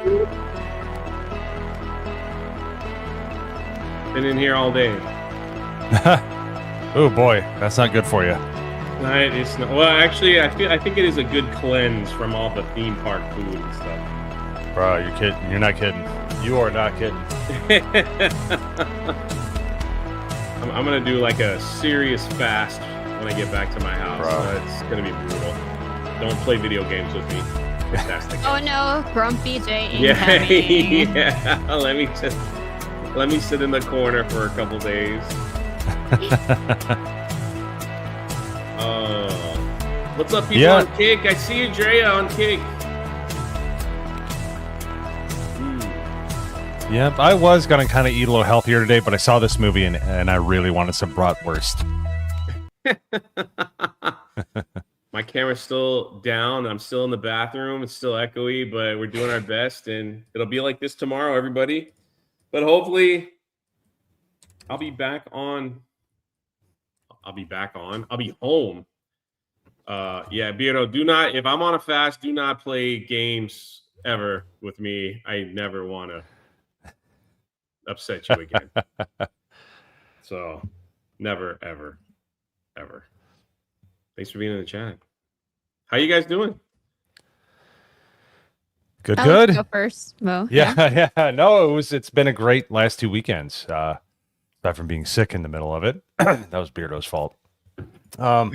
Been in here all day. Oh boy, that's not good for you. It's not, well, actually, I think it is a good cleanse from all the theme park food and stuff. Bro, you're kidding. You're not kidding. You are not kidding. I'm gonna do like a serious fast when I get back to my house. It's gonna be brutal. Don't play video games with me. Fantastic. Oh no, grumpy J. Yeah, yeah. Let me sit in the corner for a couple days. What's up, people on Kick? I see you, Drea, on Kick. Yep, I was gonna kind of eat a little healthier today, but I saw this movie and I really wanted some bratwurst. My camera's still down. I'm still in the bathroom. It's still echoey, but we're doing our best, and it'll be like this tomorrow, everybody. But hopefully, I'll be home. Yeah, Beardo, if I'm on a fast, do not play games ever with me. I never want to upset you again. So, never, ever, ever. Thanks for being in the chat. How you guys doing? Good. Go first, Mo. Yeah. No, it's been a great last 2 weekends. Aside from being sick in the middle of it, that was Beardo's fault. No,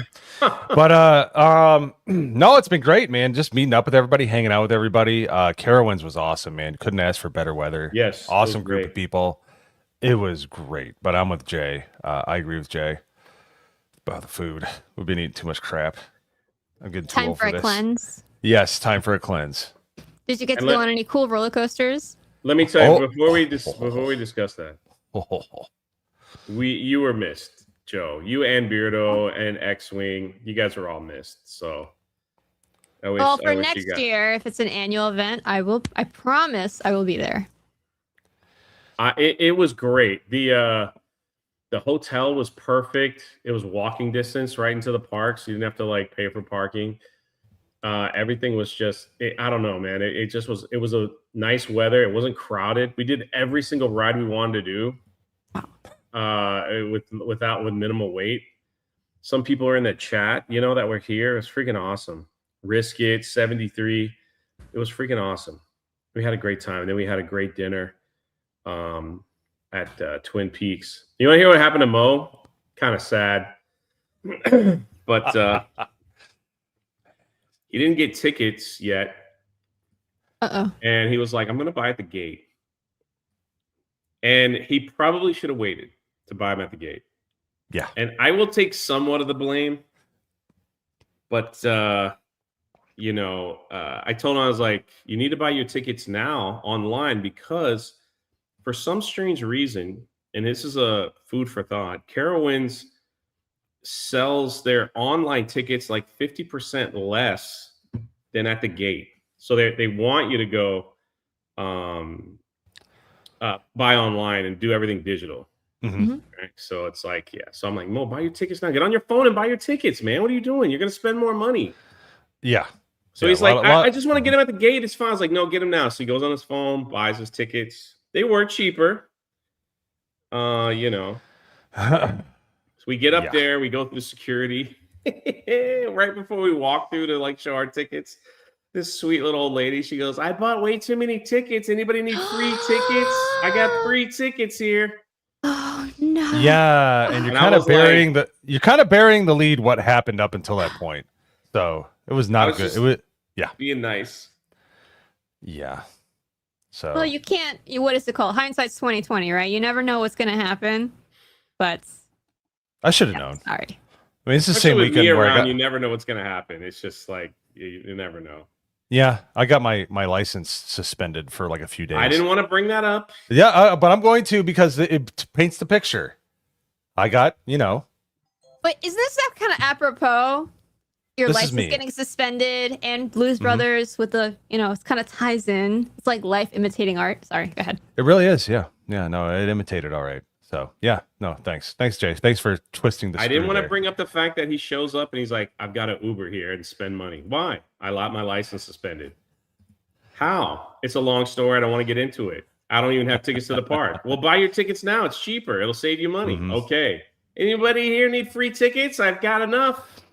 it's been great, man. Just meeting up with everybody, hanging out with everybody. Carowinds was awesome, man. Couldn't ask for better weather. Yes, awesome group of people. It was great. But I'm with Jay. I agree with Jay about the food. We've been eating too much crap. I'm getting too old for this. Time for a cleanse. Yes, time for a cleanse. Did you get to go on any cool roller coasters? Let me tell you before we discuss that. You were missed, Joe. You and Beardo and X-Wing. You guys were all missed. So for next year, if it's an annual event, I promise I will be there. It was great. The hotel was perfect. It was walking distance right into the park, so you didn't have to pay for parking. Everything was just, I don't know, man. It was a nice weather. It wasn't crowded. We did every single ride we wanted to do with minimal wait. Some people are in the chat, that were here. It was freaking awesome. Risk It, 73. It was freaking awesome. We had a great time. And then we had a great dinner at Twin Peaks. You want to hear what happened to Mo? Kind of sad. But he didn't get tickets yet. And he was like, I'm going to buy at the gate. And he probably should have waited to buy them at the gate. Yeah. And I will take somewhat of the blame. But, I told him, I was like, you need to buy your tickets now online because for some strange reason, and this is a food for thought, Carowinds sells their online tickets 50% less than at the gate. So they want you to go buy online and do everything digital. Mm-hmm. Right? So it's so I'm like, Mo, buy your tickets now. Get on your phone and buy your tickets, man. What are you doing? You're going to spend more money. Yeah. So he's like, I just want to get him at the gate. It's fine. I was like, no, get him now. So he goes on his phone, buys his tickets. They were cheaper. So we get up there, we go through security. Right before we walk through to show our tickets, this sweet little old lady, she goes, I bought way too many tickets. Anybody need free tickets? I got free tickets here. Oh no. Yeah, and you're kind of burying the lead what happened up until that point. So it was not good. It was being nice. Yeah. So well, you can't. What is it called? Hindsight's 20/20, right? You never know what's going to happen. But I should have known. Sorry. I mean, it's the same weekend where you never know what's going to happen. It's just you never know. Yeah, I got my license suspended for a few days. I didn't want to bring that up. Yeah, but I'm going to because it paints the picture. I got, But isn't this kind of apropos? Your license getting suspended and Blues Brothers with the, it kind of ties in. It's like life imitating art. Sorry, go ahead. It really is. Yeah. Yeah, no, it imitated all right. So, yeah, no, thanks. Thanks, Jay. Thanks for twisting the I didn't want to bring up the fact that he shows up and he's like, I've got an Uber here and spend money. Why? I got my license suspended. How? It's a long story. I don't want to get into it. I don't even have tickets to the park. Well, buy your tickets now. It's cheaper. It'll save you money. Okay. Anybody here need free tickets? I've got enough.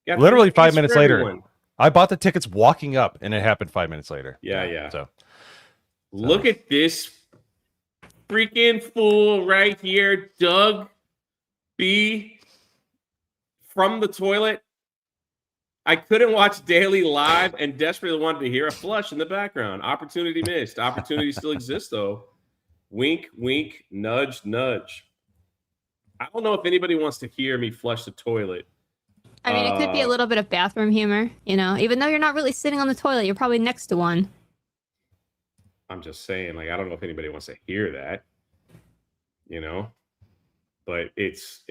Got literally 5 minutes later. Everyone. I bought the tickets walking up, and it happened 5 minutes later. Yeah. So look at this freaking fool right here, Doug B. From the toilet. I couldn't watch Daily live and desperately wanted to hear a flush in the background. Opportunity missed. Opportunity still exists, though. Wink, wink, nudge, nudge. I don't know if anybody wants to hear me flush the toilet. I mean, it could be a little bit of bathroom humor, you know, even though you're not really sitting on the toilet, you're probably next to one. I'm just saying, like, I don't know if anybody wants to hear that, you know, but it's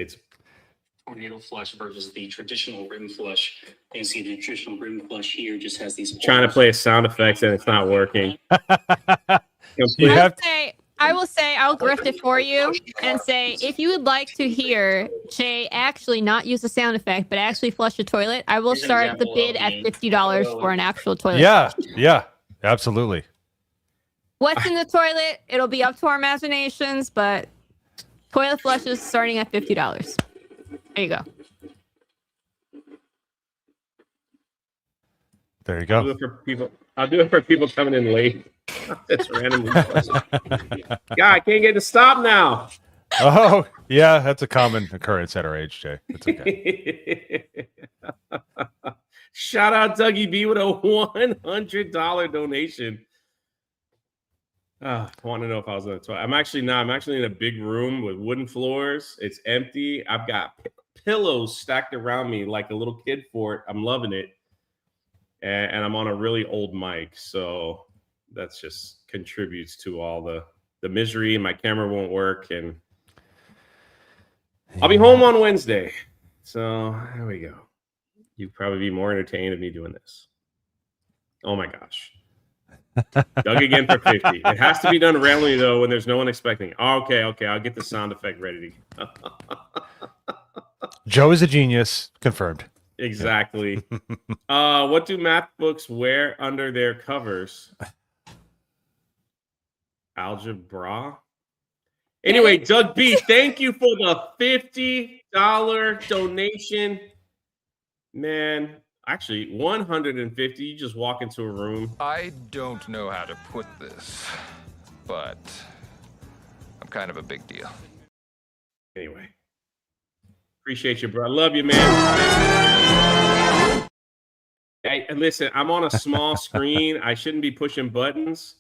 tornado flush versus the traditional rim flush. You see the traditional rim flush here just has these trying to play a sound effects and it's not working. I will say I'll grift it for you and say if you would like to hear Jay actually not use a sound effect but actually flush the toilet, I will start the bid at $50 for an actual toilet. Yeah, absolutely. What's in the toilet? It'll be up to our imaginations, but toilet flushes starting at $50. There you go. There you go. I'll do it for people coming in late. That's randomly. God, I can't get to stop now. Oh, yeah, that's a common occurrence at our age, Jay. It's okay. Shout out Dougie B with a $100 donation. I want to know if I was in the toilet. I'm actually in a big room with wooden floors. It's empty. I've got pillows stacked around me like a little kid fort. I'm loving it. And I'm on a really old mic. So that's just contributes to all the misery. My camera won't work. And I'll be home on Wednesday. So there we go. You'd probably be more entertained of me doing this. Oh my gosh. Doug again for 50. It has to be done randomly though when there's no one expecting. Okay. I'll get the sound effect ready to go. Joe is a genius. Confirmed. Exactly. What do math books wear under their covers? Algebra. Anyway, Doug B, thank you for the $50 donation. Man, actually, 150. You just walk into a room. I don't know how to put this, but I'm kind of a big deal. Anyway. Appreciate you, bro. I love you, man. Hey, listen, I'm on a small screen. I shouldn't be pushing buttons.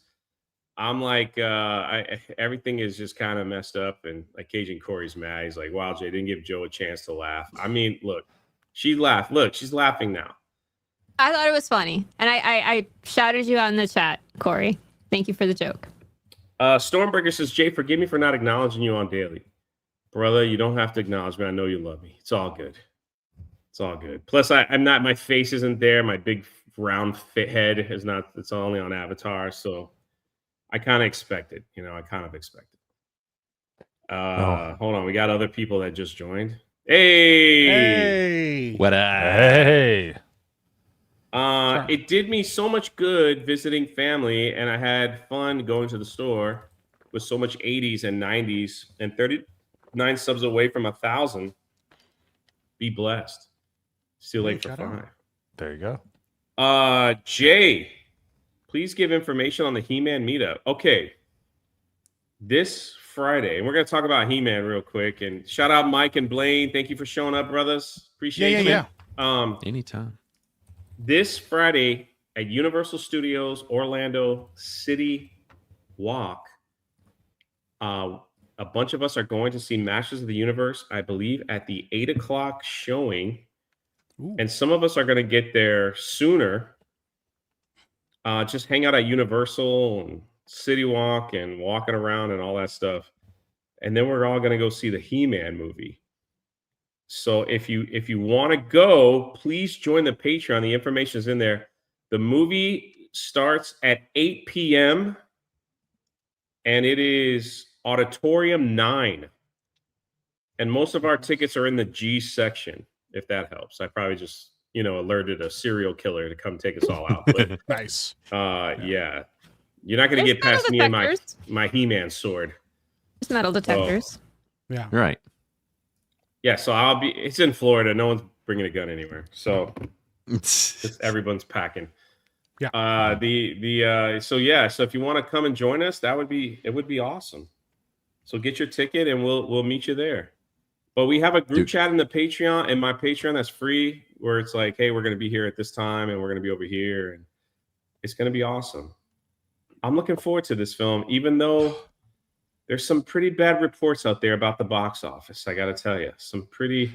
I'm like, everything is just kind of messed up. And like Cajun Corey's mad. He's like, wow, Jay, didn't give Joe a chance to laugh. I mean, look, she laughed. Look, she's laughing now. I thought it was funny. And I shouted you out in the chat, Corey. Thank you for the joke. Stormbreaker says, Jay, forgive me for not acknowledging you on daily. Brother, you don't have to acknowledge me. I know you love me. It's all good. It's all good. Plus, I'm not. My face isn't there. My big round fit head is not. It's only on Avatar, so I kind of expect it. You know, I kind of expect it. Hold on. We got other people that just joined. Hey, what up? Hey. It did me so much good visiting family, and I had fun going to the store with so much 80s and 90s and 39 subs away from 1,000. Be blessed. Still late for 5. There you go. Jay, please give information on the He-Man meetup. Okay. This Friday, and we're going to talk about He-Man real quick. And shout out Mike and Blaine. Thank you for showing up, brothers. Appreciate you. Anytime. This Friday at Universal Studios Orlando City Walk, a bunch of us are going to see Masters of the Universe, I believe, at the 8 o'clock showing. Ooh. And some of us are going to get there sooner. Just hang out at Universal and City Walk and walking around and all that stuff. And then we're all going to go see the He-Man movie. So if you want to go, please join the Patreon. The information is in there. The movie starts at 8 p.m. and it is Auditorium 9. And most of our tickets are in the G section, if that helps. I probably just alerted a serial killer to come take us all out. But Nice. yeah, you're not gonna There's get past metal me and detectors. my He-Man sword. There's metal detectors. Yeah. Right. Yeah, so it's in Florida. No one's bringing a gun anywhere. So everyone's packing. Yeah. So if you want to come and join us, it would be awesome. So get your ticket and we'll meet you there. But we have a group chat in the Patreon, and my Patreon that's free, where it's like, hey, we're going to be here at this time and we're going to be over here, and it's going to be awesome. I'm looking forward to this film, even though there's some pretty bad reports out there about the box office. I got to tell you, some pretty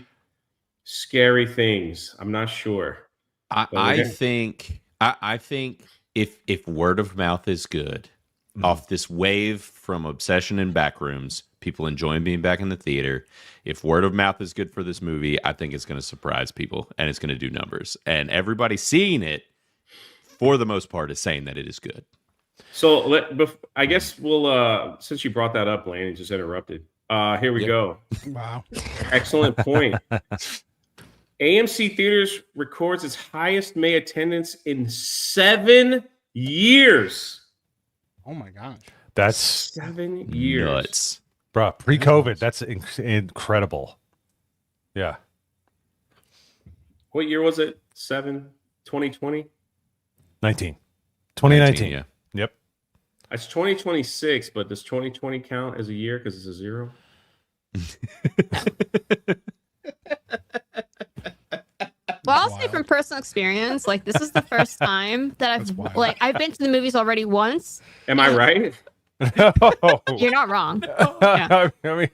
scary things. I'm not sure. I think if word of mouth is good, off this wave from Obsession and Backrooms, people enjoying being back in the theater. If word of mouth is good for this movie, I think it's going to surprise people and it's going to do numbers. And everybody seeing it, for the most part, is saying that it is good. So I guess we'll, since you brought that up, Lane, and just interrupted. Here we go. Wow. Excellent point. AMC Theaters records its highest May attendance in 7 years. Oh my gosh. That's 7 years. Nuts. bro. Pre-COVID, that's incredible. Yeah. What year was it? 2020? 2019. Yeah. Yep. It's 2026, but does 2020 count as a year because it's a 0? Well, I'll say from personal experience, like this is the first time that I've been to the movies already once. Am I right? You're not wrong. I mean,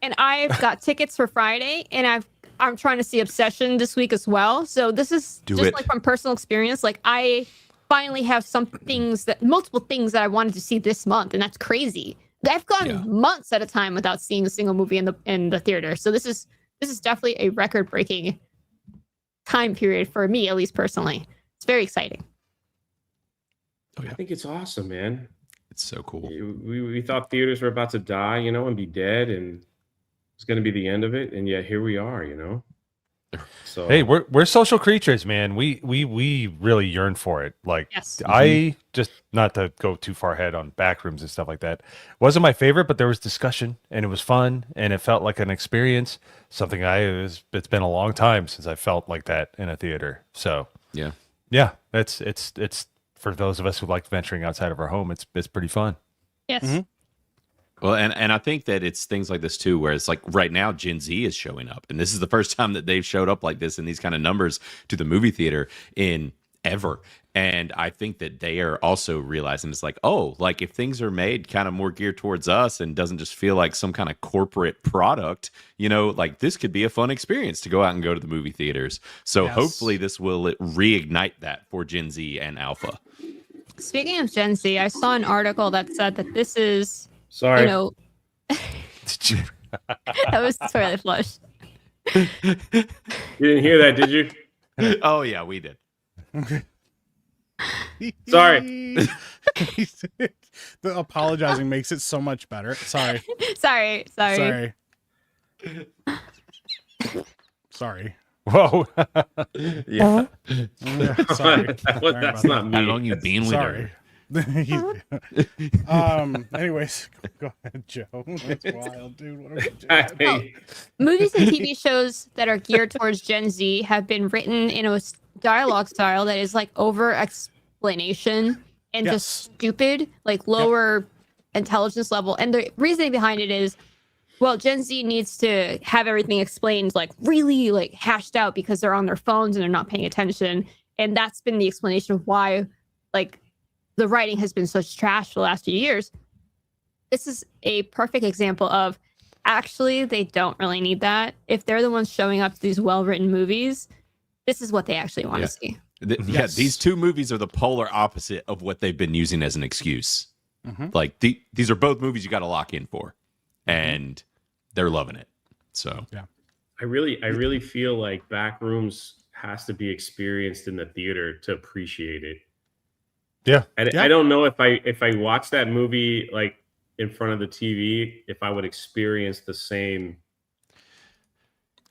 And I've got tickets for Friday, and I'm trying to see Obsession this week as well. So this is like from personal experience. Like I finally have multiple things that I wanted to see this month, and that's crazy. I've gone months at a time without seeing a single movie in the theater. So this is definitely a record-breaking time period for me, at least personally. It's very exciting. I think it's awesome, man. It's so cool. We thought theaters were about to die, and be dead, and it's going to be the end of it, and yet here we are, So hey, we're social creatures, man. We really yearn for it. Like, Yes. I just, not to go too far ahead on Backrooms and stuff like that, wasn't my favorite, but there was discussion and it was fun and it felt like an experience. Something it's been a long time since I felt like that in a theater. So yeah, it's for those of us who like venturing outside of our home. It's pretty fun. Yes. Mm-hmm. Well, and I think that it's things like this too, where it's like right now Gen Z is showing up, and this is the first time that they've showed up like this in these kind of numbers to the movie theater in ever. And I think that they are also realizing it's like, oh, like if things are made kind of more geared towards us and doesn't just feel like some kind of corporate product, like this could be a fun experience to go out and go to the movie theaters. So hopefully this will reignite that for Gen Z and Alpha. Speaking of Gen Z, I saw an article that said that this is, sorry. that was the toilet flush. You didn't hear that, did you? Oh yeah, we did. Sorry. The apologizing makes it so much better. Sorry. Sorry. Sorry. Whoa. Yeah. Sorry. That's not me. How long you been with her? Anyways, go ahead, Joe. That's wild, dude. What are we doing? Movies and TV shows that are geared towards Gen Z have been written in a dialogue style that is like over explanation and just stupid, like lower intelligence level. And the reasoning behind it is, well, Gen Z needs to have everything explained like really like hashed out because they're on their phones and they're not paying attention. And that's been the explanation of why like the writing has been such trash for the last few years. This is a perfect example of actually they don't really need that. If they're the ones showing up to these well-written movies, this is what they actually want to see. These two movies are the polar opposite of what they've been using as an excuse. Like these are both movies you got to lock in for, and they're loving it. So I really feel like Backrooms has to be experienced in the theater to appreciate it. I don't know if I watch that movie like in front of the TV, if I would experience the same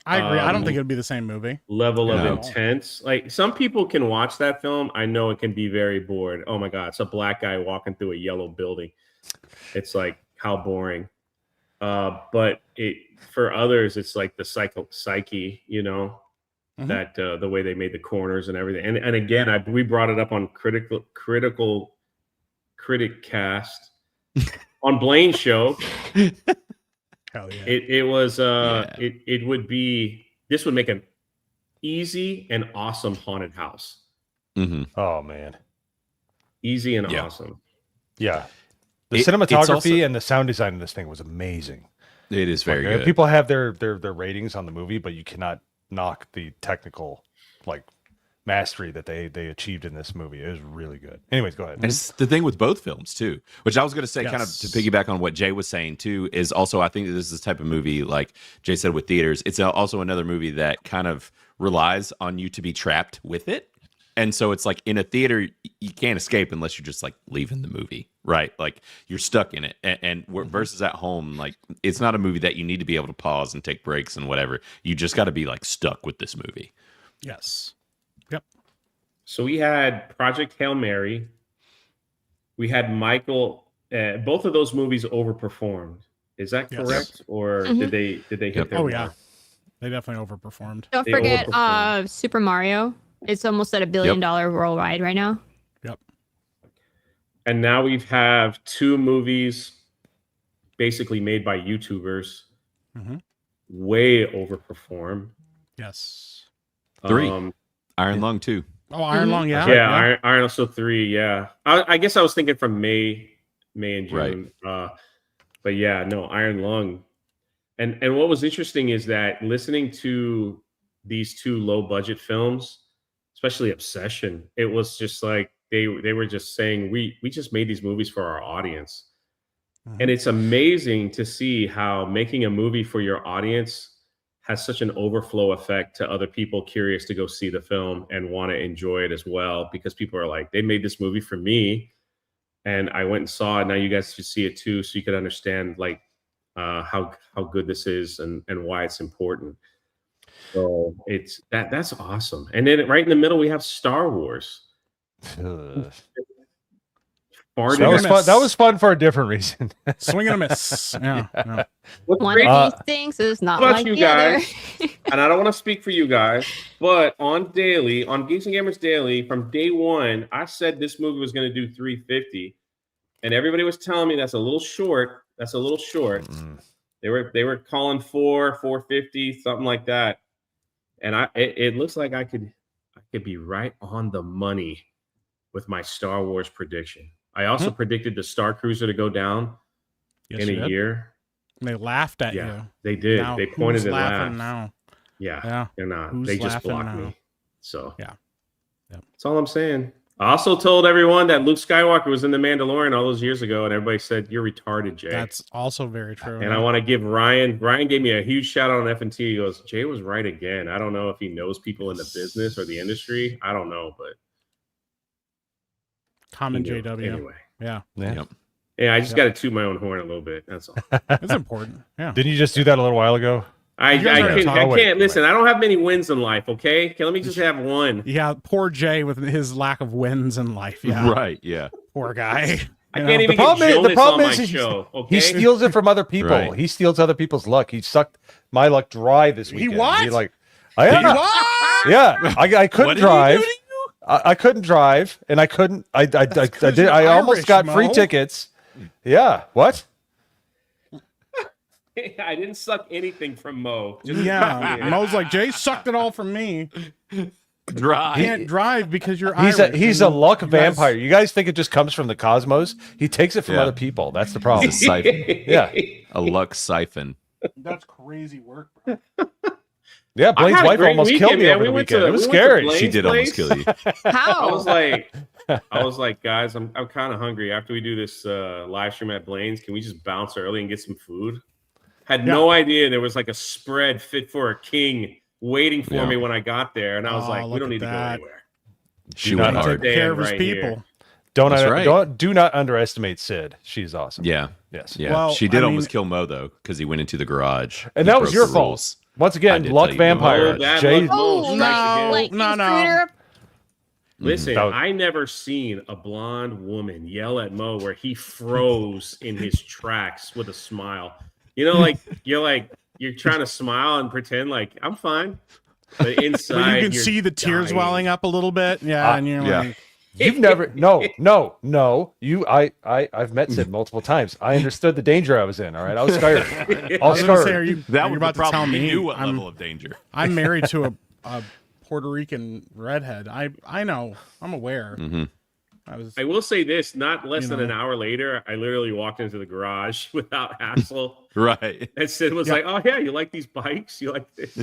I agree. I don't think it would be the same movie. level of No. intense. Like some people can watch that film. I know it can be very bored. Oh my god, it's a black guy walking through a yellow building. It's like how boring. But it for others, it's like the psyche, you know, Mhm. that the way they made the corners and everything. And again, we brought it up on critic cast on Blaine's show. Hell yeah. It was Yeah. it would be this would make an easy and awesome haunted house. hmm Oh man, Easy and Yeah. awesome. yeah. The It's cinematography also- and the sound design in this thing was amazing. It is very Like, good. people have their ratings on the movie, but you cannot knock the technical like mastery that they achieved in this movie. It was really good. Anyways, go ahead. And it's the thing with both films too, which I was going to say, kind of Yes. to piggyback on what Jay was saying too, is also I think that this is the type of movie, like Jay said with theaters, it's also another movie that kind of relies on you to be trapped with it. And so it's like in a theater, you can't escape unless you're just like leaving the movie, right? Like you're stuck in it. And versus at home, like it's not a movie that you need to be able to pause and take breaks and whatever. You just got to be like stuck with this movie. Yes. So we had Project Hail Mary. We had Michael. Both of those movies overperformed. Is that Yes. correct, or Mhm. did they hit Yep. their Oh yeah. mark? They definitely overperformed. Don't They forget overperformed. Super Mario. It's almost at $1 billion worldwide right now. And now we have two movies basically made by YouTubers Mhm. way overperform. Yes. Three. Um, Iron Lung too. Oh, Iron Mhm. Lung, yeah. yeah, Iron also 3. Yeah, I guess I was thinking from May and June. Right. But yeah, no, Iron Lung. And what was interesting is that listening to these two low budget films, especially Obsession, it was just like they were just saying we just made these movies for our audience. Mhm. And it's amazing to see how making a movie for your audience has such an overflow effect to other people curious to go see the film and want to enjoy it as well, because people are like, they made this movie for me and I went and saw it. Now you guys should see it too, so you could understand like how good this is and why it's important. So it's that's awesome. And then right in the middle we have Star Wars. Ugh. Farted. That was Swing and a fun. miss. That was fun for a different reason. Swing and a miss. Yeah. yeah. What's One great of these things is not How about like you the other. guys? And I don't want to speak for you guys, but on Geeks and Gamers Daily, from day one, I said this movie was going to do 350, and everybody was telling me that's a little short. That's a little short. Mm. They were calling 450, something like that, and it looks like I could be right on the money with my Star Wars prediction. I also predicted the Star Cruiser to go down Yes, in you a did. year. They laughed at Yeah, you. they did. Now, They pointed who's and laughing laughed. now? Yeah, Yeah. they're not. Who's They just laughing blocked now? me. So Yeah. Yep. that's all I'm saying. I also told everyone that Luke Skywalker was in The Mandalorian all those years ago, and everybody said you're retarded, Jay. That's also very true. and I want to give Ryan. Ryan gave me a huge shout out on F&T. He goes, Jay was right again. I don't know if he knows people in the business or the industry. I don't know, but Common he knew. JW. Anyway, Yeah. Yeah. Yep. yeah, I just got to toot my own horn a little bit. That's all. It's important. Yeah. Didn't you just do that a little while ago? I You guys already can't talked- wait. listen. I don't have many wins in life. Okay, let me just have one. Yeah. Poor Jay with his lack of wins in life. Yeah. Right. Yeah. Poor guy. I You can't know? even The problem get is- the Jonas problem on my is he- show. He Okay, steals it from other people. Right. He steals other people's luck. He sucked my luck dry this He weekend. what? Like, yeah, What? yeah. I couldn't What did he drive. do to I couldn't drive, and I couldn't. I 'cause did. you're I almost Irish, got Mo. free tickets. Yeah. What? I didn't suck anything from Mo. Just Yeah. Mo's like, Jay sucked it all from me. Dry. Can't drive because you're He's Irish. he's a and luck you guys- vampire. You guys think it just comes from the cosmos? He takes it from Yeah. other people. That's the problem. It's a siphon. Yeah. A luck siphon. That's crazy work, bro. Yeah, I Blaine's had a wife great almost weekend, killed me man. over We the went weekend. to- It was we went to scary. Blaine's She did almost place. kill you. I How? was like, guys, I'm kind of hungry. After we do this live stream at Blaine's, can we just bounce early and get some food? Had no idea there was like a spread fit for a king waiting for Yeah. me when I got there, and I was Oh, like, we look don't at need to go that. anywhere. She not went hard. Take care of his Right here. people. That's right. Do not underestimate Sid. She's awesome. Yeah. Yes. Yeah. Well, she did I almost mean- kill Mo though, because he went into the garage. And He that was broke your the fault. rules. Once I again, did luck tell you, vampire. Oh, that Jay, luck Mo Oh, strikes again. like No, no. intruder. Listen, That was- I never seen a blonde woman yell at Mo where he froze in his tracks with a smile. You know, like you're trying to smile and pretend like I'm fine, but inside But you can you're see the tears dying. welling up a little bit. Yeah, and you're yeah. like, you've never no. I've met Sid multiple times. I understood the danger I was in. All right, I was scared. I All was gonna say, scared. are you That are you was the about to tell problem. me He knew what I'm, level of danger. I'm married to a Puerto Rican redhead? I know. I'm aware. Mm-hmm. I will say this: not less You than know. an hour later, I literally walked into the garage without hassle. Right. And Sid was Yeah. like, "Oh yeah, you like these bikes? You like this?"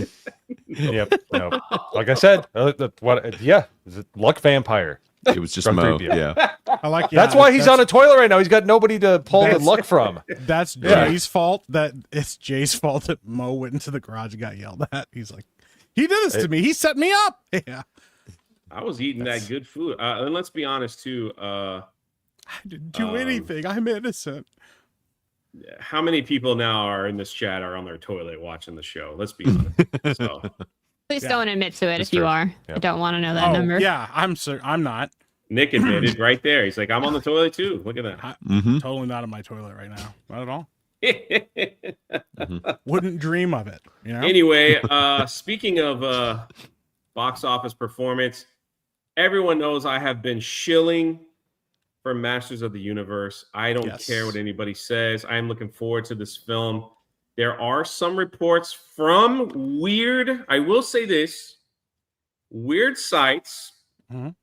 Yep. No. Like I said, luck vampire. It was just From Mo. 3PL. Yeah. I like. That's why he's on a toilet right now. He's got nobody to pull the That's- luck from. That's Yeah. Jay's fault. It's Jay's fault that Mo went into the garage and got yelled at. He's like, he did this to me. He set me up. Yeah. I was eating that good food. And let's be honest too. I didn't do anything. I'm innocent. How many people now are in this chat are on their toilet watching the show? Let's be honest. So, Please Yeah. don't admit to it That's if you true. are. Yeah. I don't want to know that number. yeah. I'm not. Nick admitted right there. He's like, "I'm on the toilet too." Look at that. Mm-hmm. Totally not in my toilet right now. Not at all. Mm-hmm. Wouldn't dream of it. You know. Anyway, speaking of box office performance, everyone knows I have been shilling for Masters of the Universe. I don't Yes. care what anybody says. I am looking forward to this film. There are some reports from weird, I will say this, weird sites. Mhm.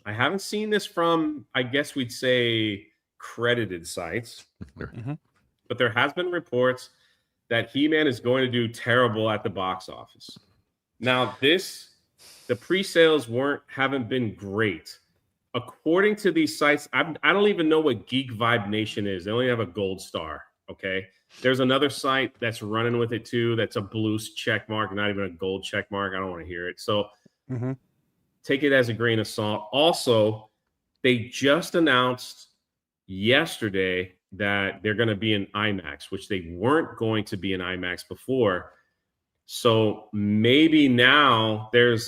I haven't seen this from, I guess we'd say, credited sites. Mhm. But there has been reports that He-Man is going to do terrible at the box office. Now, the pre-sales haven't been great. According to these sites, I don't even know what Geek Vibe Nation is. They only have a gold star. Okay. There's another site that's running with it too. That's a blue check mark, not even a gold check mark. I don't want to hear it. So Mhm. take it as a grain of salt. Also, they just announced yesterday that they're going to be in IMAX, which they weren't going to be in IMAX before. So maybe now there's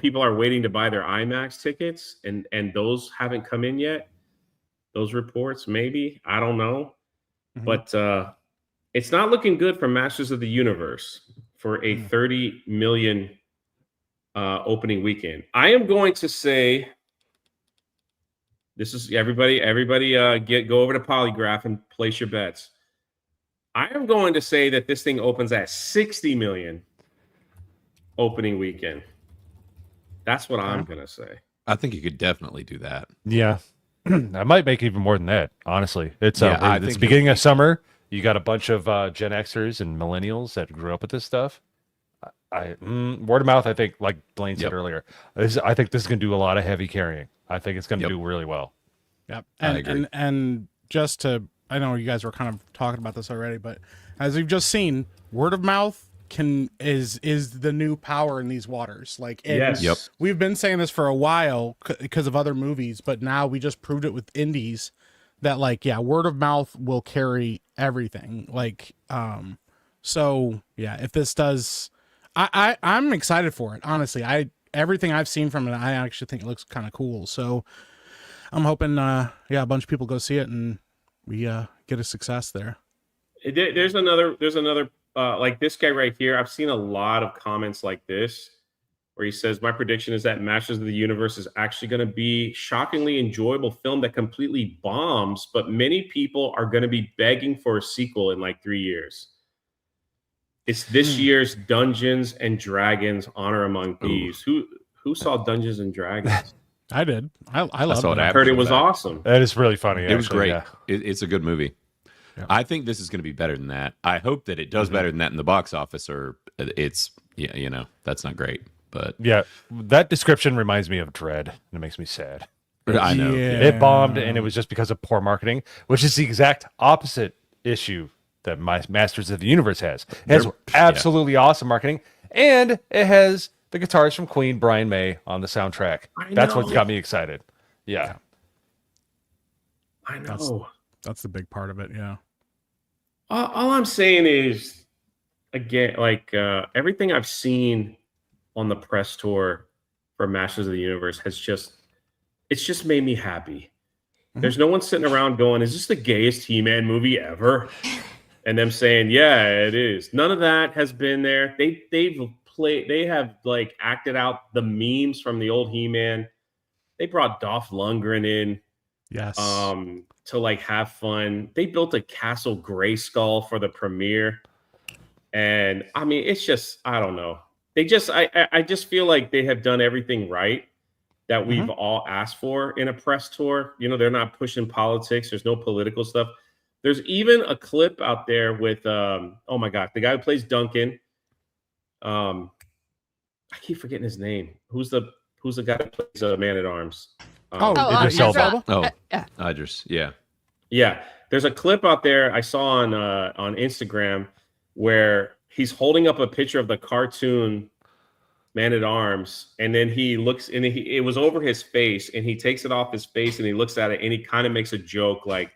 people are waiting to buy their IMAX tickets and those haven't come in yet. Those reports, maybe, I don't know. Mhm. But it's not looking good for Masters of the Universe for a 30 million opening weekend. I am going to say, this is everybody go over to Polygraph and place your bets. I am going to say that this thing opens at 60 million opening weekend. That's what I'm going to say. I think you could definitely do that. Yeah. I might make even more than that, honestly. It's Yeah, I it's think beginning of summer. You got a bunch of Gen Xers and millennials that grew up with this stuff. Word of mouth, I think, like Blaine said Yep. earlier, I think this is going to do a lot of heavy carrying. I think it's going to Yep. do really well. Yep. I And, agree. and just to, I know you guys were kind of talking about this already, but as we've just seen, word of mouth is the new power in these waters. Like, Yes. Yep. we've been saying this for a while because of other movies, but now we just proved it with indies that, like, yeah, word of mouth will carry everything. Like, so yeah, if this does, I'm excited for it. Honestly, everything I've seen from it, I actually think it looks kind of cool. So I'm hoping, a bunch of people go see it and we get a success there. There's another like this guy right here. I've seen a lot of comments like this where he says, "My prediction is that Masters of the Universe is actually going to be shockingly enjoyable film that completely bombs, but many people are going to be begging for a sequel in like 3 years. It's this year's Dungeons and Dragons: Honor Among Thieves." Who saw Dungeons and Dragons? I did. I love saw it. it I after heard it was that. awesome. That is really funny. It was actually, great. yeah. It's a good movie. Yeah. I think this is going to be better than that. I hope that it does better than that in the box office, or it's that's not great. But Yeah, that description reminds me of Dread, and it makes me sad. I know. Yeah. It bombed, and it was just because of poor marketing, which is the exact opposite issue that my Masters of the Universe has. It has absolutely awesome marketing, and it has the guitars from Queen, Brian May, on the soundtrack. That's what's got me excited. Yeah. I know. That's the big part of it. Yeah. All I'm saying is again, like everything I've seen on the press tour for Masters of the Universe it's just made me happy. There's no one sitting around going, "Is this the gayest He-Man movie ever?" And them saying, "Yeah, it is." None of that has been there. They have like acted out the memes from the old He-Man. They brought Dolph Lundgren in Yes. to like have fun. They built a Castle Grayskull for the premiere. And I mean, it's just, I don't know. I just feel like they have done everything right that we've all asked for in a press tour. You know, they're not pushing politics. There's no political stuff. There's even a clip out there with, oh my God, the guy who plays Duncan. I keep forgetting his name. Who's the guy that plays Man at Arms? Idris Elba. Idris. Yeah. Yeah. There's a clip out there I saw on Instagram where he's holding up a picture of the cartoon Man at Arms, and then he looks, and it was over his face, and he takes it off his face, and he looks at it, and he kind of makes a joke like,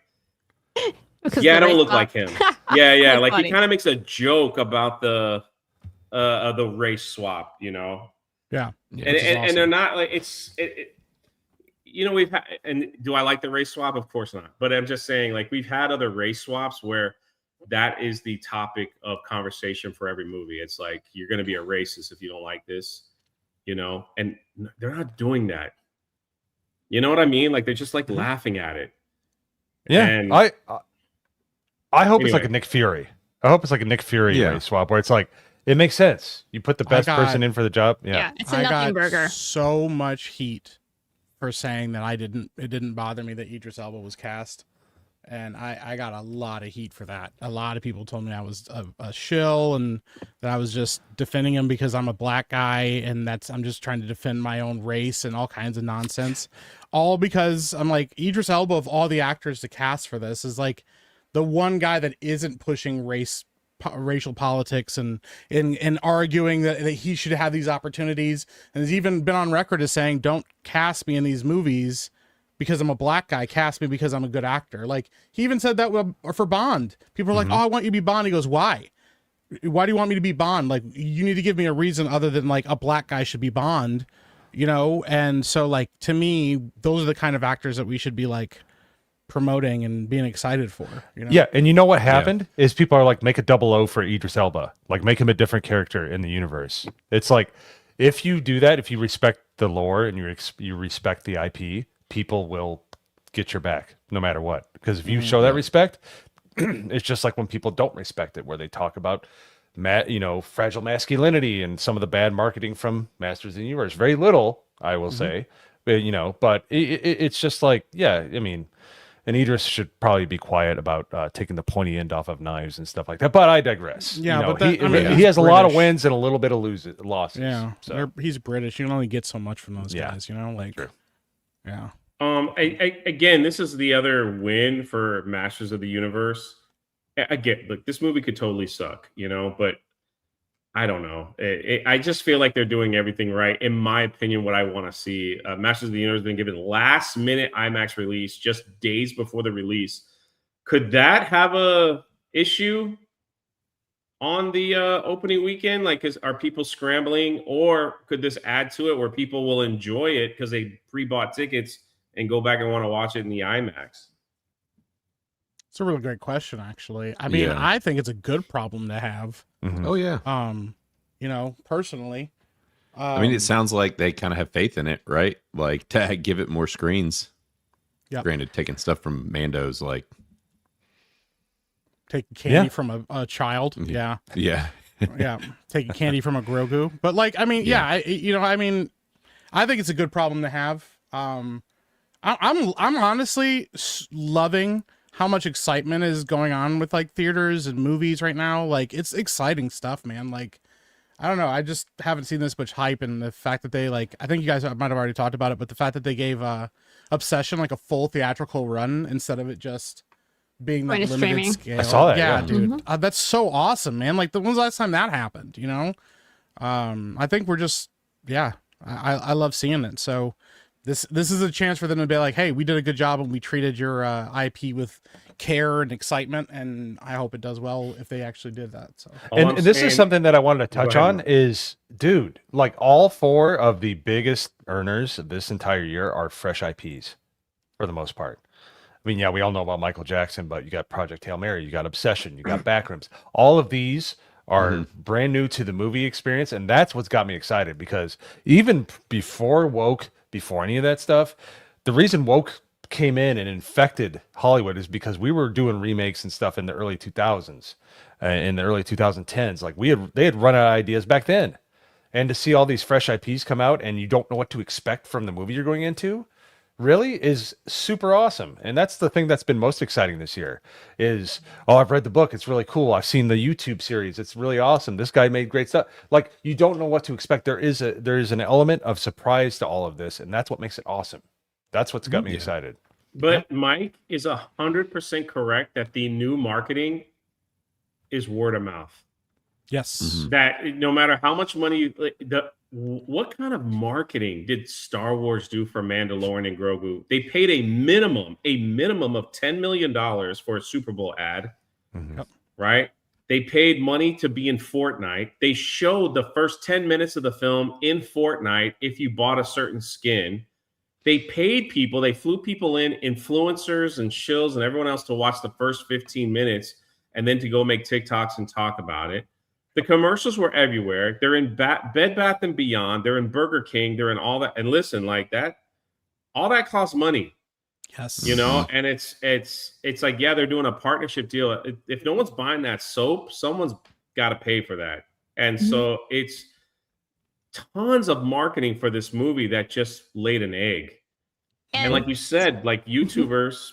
"Yeah, I don't look like him." Yeah, like funny. He kind of makes a joke about the race swap, you know. Yeah, and awesome. And they're not like you know, we've had, and do I like the race swap? Of course not. But I'm just saying, like, we've had other race swaps where that is the topic of conversation for every movie. It's like, you're going to be a racist if you don't like this, you know, and they're not doing that. You know what I mean? Like, they're just like laughing at it. Yeah. And I hope it's like a Nick Fury. I hope it's like a Nick Fury race swap where it's like, it makes sense. You put the best person in for the job. Yeah. It's a nothing burger. So much heat for saying that it didn't bother me that Idris Elba was cast. And I got a lot of heat for that. A lot of people told me I was a shill and that I was just defending him because I'm a black guy and I'm just trying to defend my own race and all kinds of nonsense. All because I'm like, Idris Elba, of all the actors to cast for this, is like the one guy that isn't pushing racial politics and arguing that he should have these opportunities, and has even been on record as saying, "Don't cast me in these movies because I'm a black guy, cast me because I'm a good actor." Like, he even said that for Bond. People are like, "Oh, I want you to be Bond." He goes, "Why? Why do you want me to be Bond? Like, you need to give me a reason other than like a black guy should be Bond," you know? And so, like, to me, those are the kind of actors that we should be like promoting and being excited for, you know? Yeah, and you know what happened is people are like, make a 00 for Idris Elba, like make him a different character in the universe. It's like, if you do that, if you respect the lore and you respect the IP, people will get your back no matter what. Because if you show that respect, it's just like when people don't respect it, where they talk about fragile masculinity and some of the bad marketing from Masters of the Universe. Very little, I will say, but it's just like, yeah, I mean. And Idris should probably be quiet about taking the pointy end off of knives and stuff like that. But I digress. Yeah, but he has a lot of wins and a little bit of losses. Yeah, so. He's British. You can only get so much from those guys, you know? Like, True. Yeah. Again, this is the other win for Masters of the Universe. Again, look, this movie could totally suck, you know, but I don't know. I just feel like they're doing everything right. In my opinion, what I want to see, Masters of the Universe has been given last minute IMAX release just days before the release. Could that have a issue on the opening weekend? Like, are people scrambling, or could this add to it where people will enjoy it because they pre-bought tickets and go back and want to watch it in the IMAX? It's a really great question, actually. I mean, I think it's a good problem to have. Mm-hmm. Oh yeah. You know, personally, I mean, it sounds like they kind of have faith in it, right? Like, to give it more screens. Yeah. Granted, taking stuff from Mando's, like taking candy from a child. Yeah. Yeah. Yeah. Taking candy from a Grogu. But like, I mean, I think it's a good problem to have. I'm honestly loving how much excitement is going on with like theaters and movies right now. Like, it's exciting stuff, man. Like, I don't know. I just haven't seen this much hype, and the fact that they, like, I think you guys might have already talked about it, but the fact that they gave Obsession like a full theatrical run instead of it just being that limited streaming. Scale. I saw that. Yeah, dude. That's so awesome, man. Like, when's the last time that happened? You know? I think we're just, I love seeing it. So this is a chance for them to be like, hey, we did a good job and we treated your IP with care and excitement, and I hope it does well if they actually did that. So And this is something that I wanted to touch on is, dude, like all 4 of the biggest earners this entire year are fresh IPs for the most part. I mean, yeah, we all know about Michael Jackson, but you got Project Hail Mary, you got Obsession, you got Backrooms. All of these are brand new to the movie experience, and that's what's got me excited, because even before Woke, before any of that stuff, the reason Woke came in and infected Hollywood is because we were doing remakes and stuff in the early 2000s, in the early 2010s. Like they had run out of ideas back then, and to see all these fresh IPs come out and you don't know what to expect from the movie you're going into, really is super awesome. And that's the thing that's been most exciting this year is, oh, I've read the book, it's really cool, I've seen the YouTube series, it's really awesome, this guy made great stuff. Like, you don't know what to expect. There is an element of surprise to all of this, and that's what makes it awesome. That's what's got me excited. But Mike is 100% correct that the new marketing is word of mouth. yes, That no matter how much money what kind of marketing did Star Wars do for Mandalorian and Grogu? They paid a minimum of $10 million for a Super Bowl ad, right? They paid money to be in Fortnite. They showed the first 10 minutes of the film in Fortnite if you bought a certain skin. They paid people, they flew people in, influencers and shills and everyone else, to watch the first 15 minutes and then to go make TikToks and talk about it. The commercials were everywhere. They're in Bed Bath & Beyond. They're in Burger King. They're in all that. And listen, like that, all that costs money. yes, You know, and it's like, yeah, they're doing a partnership deal. If no one's buying that soap, someone's got to pay for that. And so it's tons of marketing for this movie that just laid an egg. And like you said, like YouTubers,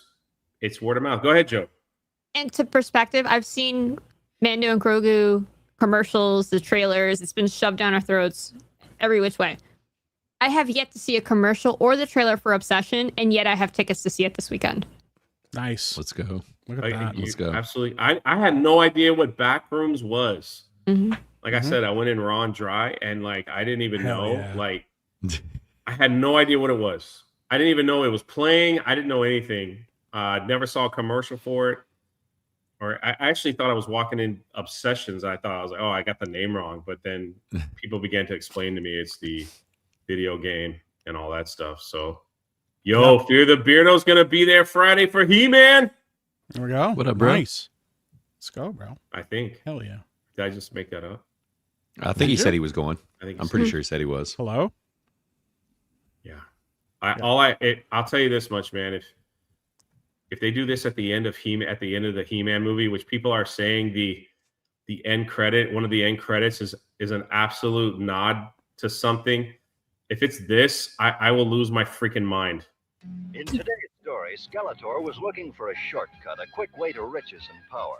it's word of mouth. Go ahead, Joe. And to perspective, I've seen Mando and Grogu commercials, the trailers. It's been shoved down our throats every which way. I have yet to see a commercial or the trailer for Obsession, and yet I have tickets to see it this weekend. nice. Let's go. Look at that. Let's go. Absolutely. I had no idea what Backrooms was. Mm-hmm. Like I said, I went in raw and dry, and like I didn't even Hell know. yeah. Like I had no idea what it was. I didn't even know it was playing. I didn't know anything. Never saw a commercial for it. Or I actually thought I was walking in Obsessions. I thought I was like, oh, I got the name wrong. But then people began to explain to me it's the video game and all that stuff. So, Fear the Beardo's gonna be there Friday for He-Man. There we go. What up, bro? Nice. Let's go, bro. I think. Hell yeah. Did I just make that up? I think he said he was going. I'm pretty sure he said he was. Hello. Yeah. I'll tell you this much, man. If they do this at the end of the He-Man movie, which people are saying the end credit, one of the end credits is an absolute nod to something. If it's this, I will lose my freaking mind. In today's story, Skeletor was looking for a shortcut, a quick way to riches and power.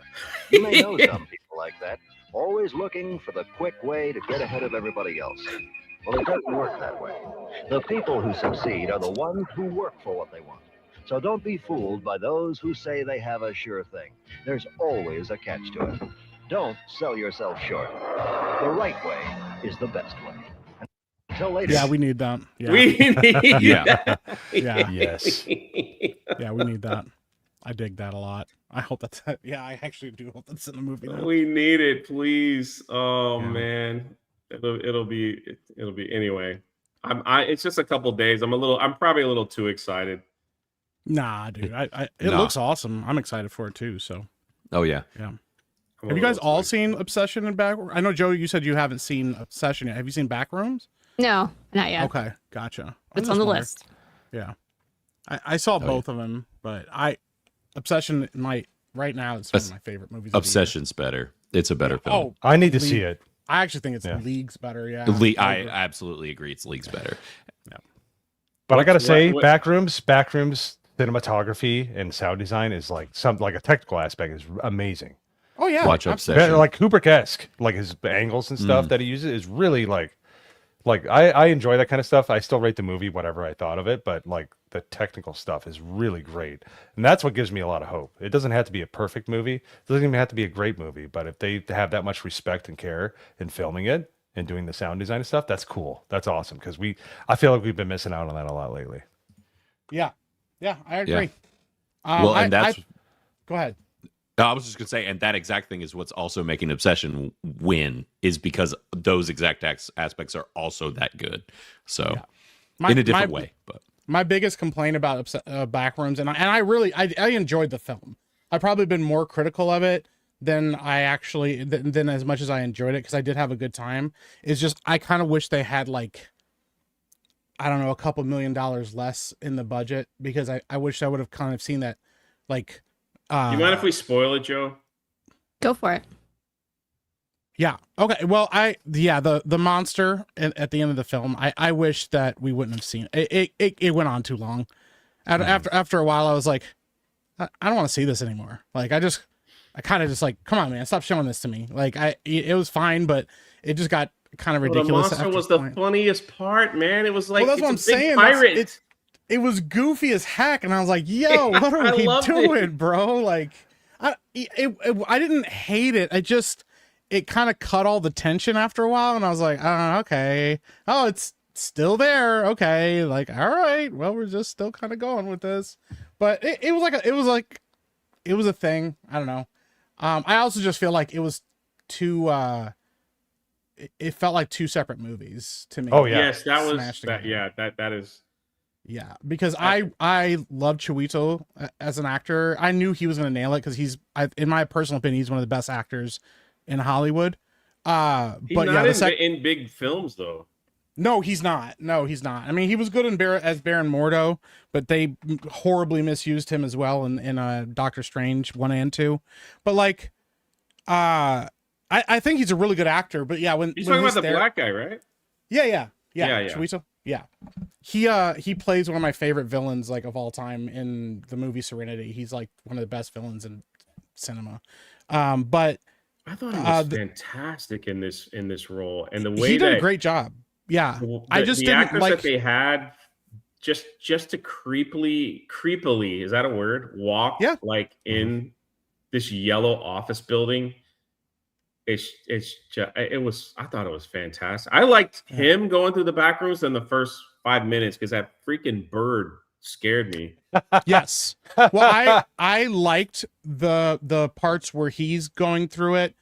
You may know some people like that, always looking for the quick way to get ahead of everybody else. Well, it doesn't work that way. The people who succeed are the ones who work for what they want. So don't be fooled by those who say they have a sure thing. There's always a catch to it. Don't sell yourself short. The right way is the best way. Until later. Yeah, we need that. Yeah. We need Yeah. Yeah. Yes. Yeah, we need that. I dig that a lot. I hope that's yeah, I actually do hope that's in the movie now. We need it, please. Oh Yeah. man, it'll be anyway. It's just a couple days. I'm probably a little too excited. Nah, dude. It No. looks awesome. I'm excited for it too. So Oh, yeah. I'm a have you guys little all too seen Obsession and Back? I know Joe, you said you haven't seen Obsession yet. Have you seen Backrooms? No, not yet. Okay, gotcha. It's I on just the wonder. list. Yeah. I saw yeah. both of them, but Obsession right now it's one of my favorite movies. of the year. Obsession's better. It's a better film. Oh, I need to see it. I actually think it's Yeah. leagues better. Yeah. I absolutely agree. It's leagues better. But I gotta say, what- Backrooms cinematography and sound design is like a technical aspect is amazing. Oh yeah. Watch absolutely. Obsession. Like Kubrick-esque, like his angles and stuff that he uses is really like I enjoy that kind of stuff. I still rate the movie whatever I thought of it, but like the technical stuff is really great, and that's what gives me a lot of hope. It doesn't have to be a perfect movie. It doesn't even have to be a great movie, but if they have that much respect and care in filming it and doing the sound design and stuff, that's cool. That's awesome because I feel like we've been missing out on that a lot lately. Yeah. Yeah, I agree. Well, and Go ahead. No, I was just gonna say, and that exact thing is what's also making Obsession win, is because those exact aspects are also that good. So, in a different way. But my biggest complaint about Backrooms, and I really enjoyed the film. I've probably been more critical of it than I actually than as much as I enjoyed it, because I did have a good time. Is just I kind of wish they had, like, I don't know, a couple $1 million less in the budget, because I wish I would have kind of seen that, like. Do you mind if we spoil it, Joe? Go for it. Yeah. Okay. Well, the monster at the end of the film, I wish that we wouldn't have seen it. It went on too long. After a while, I was like, I don't want to see this anymore. Like, I kind of just like, come on, man, stop showing this to me. Like, it was fine, but it just got kind of ridiculous. The monster was the funniest part, man. It was like, well, that's what I'm saying. Pirate. It was goofy as heck, and I was like, "Yo, what are we doing, bro?" Like, I didn't hate it. It kind of cut all the tension after a while, and I was like, "Oh, okay. Oh, it's still there. Okay, like, all right. Well, we're just still kind of going with this." But it was a thing. I don't know. I also just feel like it was too. It felt like two separate movies to me. Oh yeah, yes, that was that. Yeah, that is. Yeah, because I love Chiwetel as an actor. I knew he was going to nail it, because in my personal opinion, he's one of the best actors in Hollywood. He's but not in big films though. No, he's not. I mean, he was good as Baron Mordo, but they horribly misused him as well in Doctor Strange 1 and 2. But like, I think he's a really good actor. But yeah, when talking about the black guy, right? Yeah. Chiwetel. Yeah. He plays one of my favorite villains, like, of all time in the movie Serenity. He's like one of the best villains in cinema. But I thought he was fantastic in this role, and the way he did a great job. Yeah, I just the didn't actors like that they had just to creepily, is that a word? Walk like in this yellow office building. I thought it was fantastic. I liked him going through the back rooms in the first 5 minutes, because that freaking bird scared me. Yes. Well, I liked the parts where he's going through it.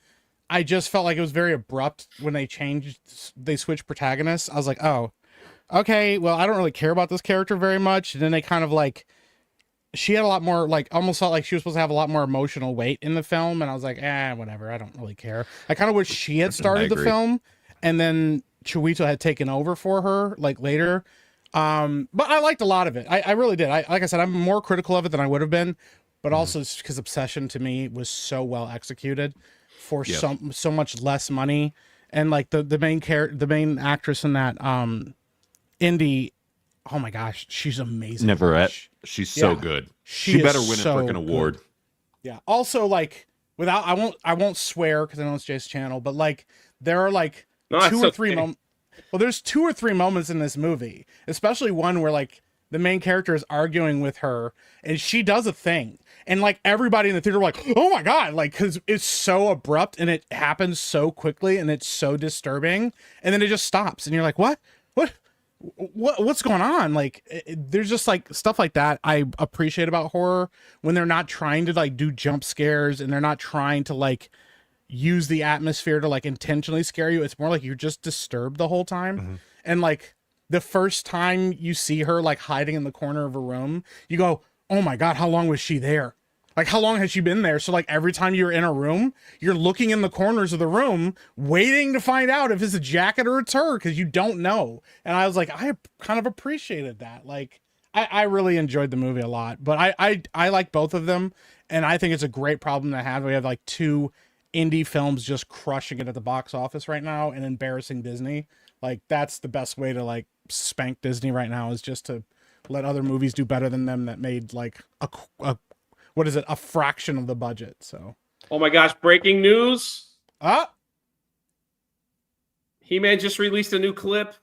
I just felt like it was very abrupt when they switched protagonists. I was like, oh, okay, well, I don't really care about this character very much. And then they kind of like, she had a lot more, like, almost felt like she was supposed to have a lot more emotional weight in the film. And I was like, whatever. I don't really care. I kind of wish she had started the film, and then Chiwetel had taken over for her, like, later. But I liked a lot of it. I really did. Like I said, I'm more critical of it than I would have been, but also it's because Obsession to me was so well executed for so much less money. And like the main actress in that, Indy, oh my gosh, she's amazing. She's so good. She better win a freaking award. Yeah. Also, like, I won't swear, because I know it's Jay's channel, but like, there are like there's 2 or 3 moments in this movie, especially one where like the main character is arguing with her and she does a thing, and like everybody in the theater were like, oh my god, like, because it's so abrupt and it happens so quickly and it's so disturbing, and then it just stops and you're like, what's going on? Like, there's just like stuff like that I appreciate about horror, when they're not trying to like do jump scares, and they're not trying to like use the atmosphere to like intentionally scare you. It's more like you're just disturbed the whole time. Mm-hmm. And like the first time you see her like hiding in the corner of a room, you go, oh my god, how long was she there? Like, how long has she been there? So like every time you're in a room, you're looking in the corners of the room, waiting to find out if it's a jacket or it's her, because you don't know. And I was like, I kind of appreciated that. Like, I really enjoyed the movie a lot, but I like both of them. And I think it's a great problem to have. We have like 2 indie films just crushing it at the box office right now and embarrassing Disney. Like, that's the best way to like spank Disney right now, is just to let other movies do better than them that made like a fraction of the budget. So, oh my gosh, breaking news. He-Man just released a new clip.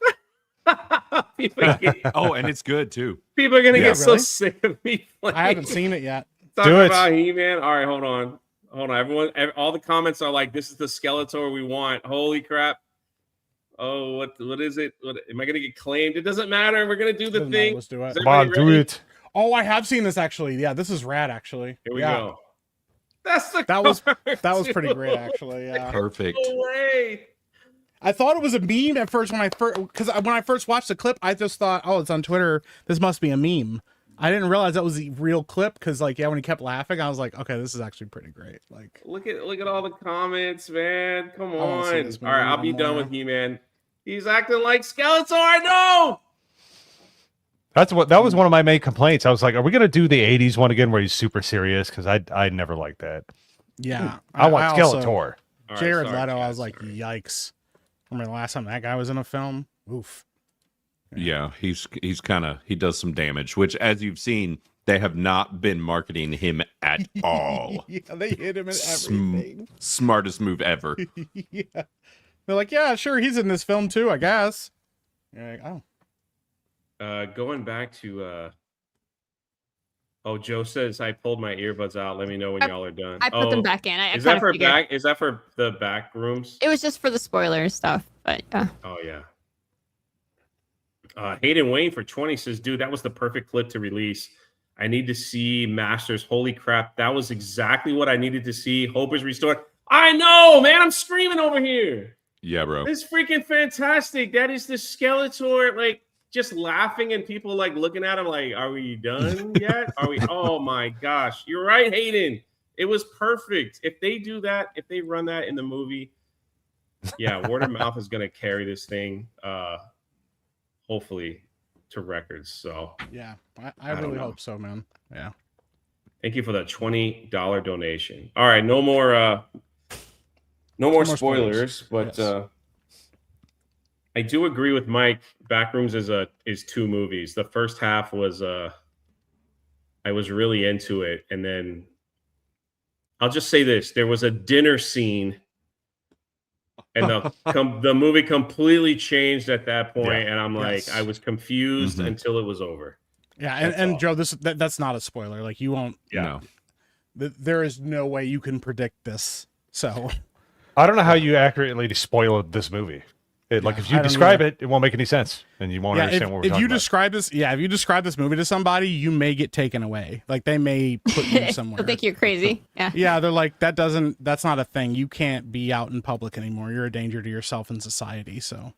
And it's good too. People are gonna get so sick of me playing. I haven't seen it yet. Talking about He-Man. All right, hold on. Everyone, all the comments are like, "This is the Skeletor we want." Holy crap! Oh, what is it? Am I gonna get claimed? It doesn't matter. We're gonna do the thing. Let's do it. Come on, do it. Oh, I have seen this actually. Yeah, this is rad actually. Here we go. That's the That was card, pretty too. great, actually. Yeah. Perfect. No way. I thought it was a meme at first because when I first watched the clip, I just thought, oh, it's on Twitter. This must be a meme. I didn't realize that was the real clip because, like, yeah, when he kept laughing, I was like, okay, this is actually pretty great. Like, Look at all the comments, man. Come wanna see on. this All right, movie I'll be one done more. with He-Man. He's acting like Skeletor. No. That was one of my main complaints. I was like, are we gonna do the '80s one again where he's super serious? Because I never liked that. yeah, I want also- Skeletor. All right, Jared sorry, Leto, I Chad, was like, sorry. yikes. Remember the last time that guy was in a film? Oof. Yeah, he does some damage, which, as you've seen, they have not been marketing him at all. Yeah, they hit him in everything. Smartest move ever. Yeah. They're like, yeah, sure, he's in this film too, I guess. You're like, oh. Going back to Joe says I pulled my earbuds out. Let me know when y'all are done. I put them back in. I Is kinda that for figured. back? Is that for the back rooms? It was just for the spoiler stuff, but yeah. Oh yeah. Hayden Wayne for 20 says, dude, that was the perfect clip to release. I need to see Masters. Holy crap. That was exactly what I needed to see. Hope is restored. I know, man. I'm screaming over here. Yeah, bro. It's freaking fantastic. That is the Skeletor, like, just laughing and people like looking at him like, are we done yet? Are we? Oh my gosh. You're right, Hayden. It was perfect. If they do that, if they run that in the movie, yeah, word of mouth is going to carry this thing, hopefully, to records. So Yeah, I really hope so, man. Yeah. thank you for the $20 donation. All right, no more spoilers, but Yes. I do agree with Mike. Backrooms is two movies. The first half was I was really into it, and then I'll just say this: there was a dinner scene, and the movie completely changed at that point, Yeah. and I'm like, Yes. I was confused Mhm. until it was over. Yeah, That's and all. Joe, that's not a spoiler. Like, you won't. No. There is no way you can predict this. So I don't know how you accurately spoiled this movie. Like, if I you don't describe either. it won't make any sense, and you won't understand what we're if talking you about. describe this, if you describe this movie to somebody, you may get taken away. Like, they may put you somewhere. I think you're crazy. Yeah. Yeah, they're like, that's not a thing. You can't be out in public anymore. You're a danger to yourself and society. So,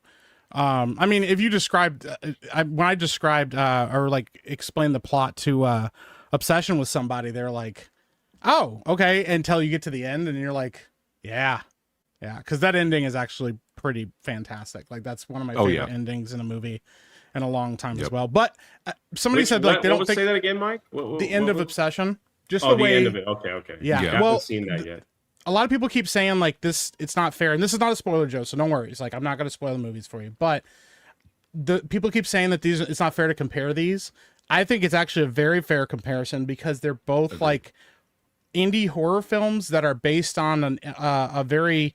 I mean, if you described, when I described or like explained the plot to Obsession with somebody, they're like, oh, okay, until you get to the end, and you're like, yeah, because that ending is actually pretty fantastic. Like, that's one of my favorite endings in a movie in a long time as well. But somebody said like they don't think say that again, Mike. the end of Obsession. Just the way, end of it. Okay. Yeah. I Well, haven't seen that yet. a lot of people keep saying like this, it's not fair, and this is not a spoiler, Joe, so don't worry. It's like, I'm not going to spoil the movies for you, but the people keep saying that it's not fair to compare these. I think it's actually a very fair comparison because they're both like indie horror films that are based on a very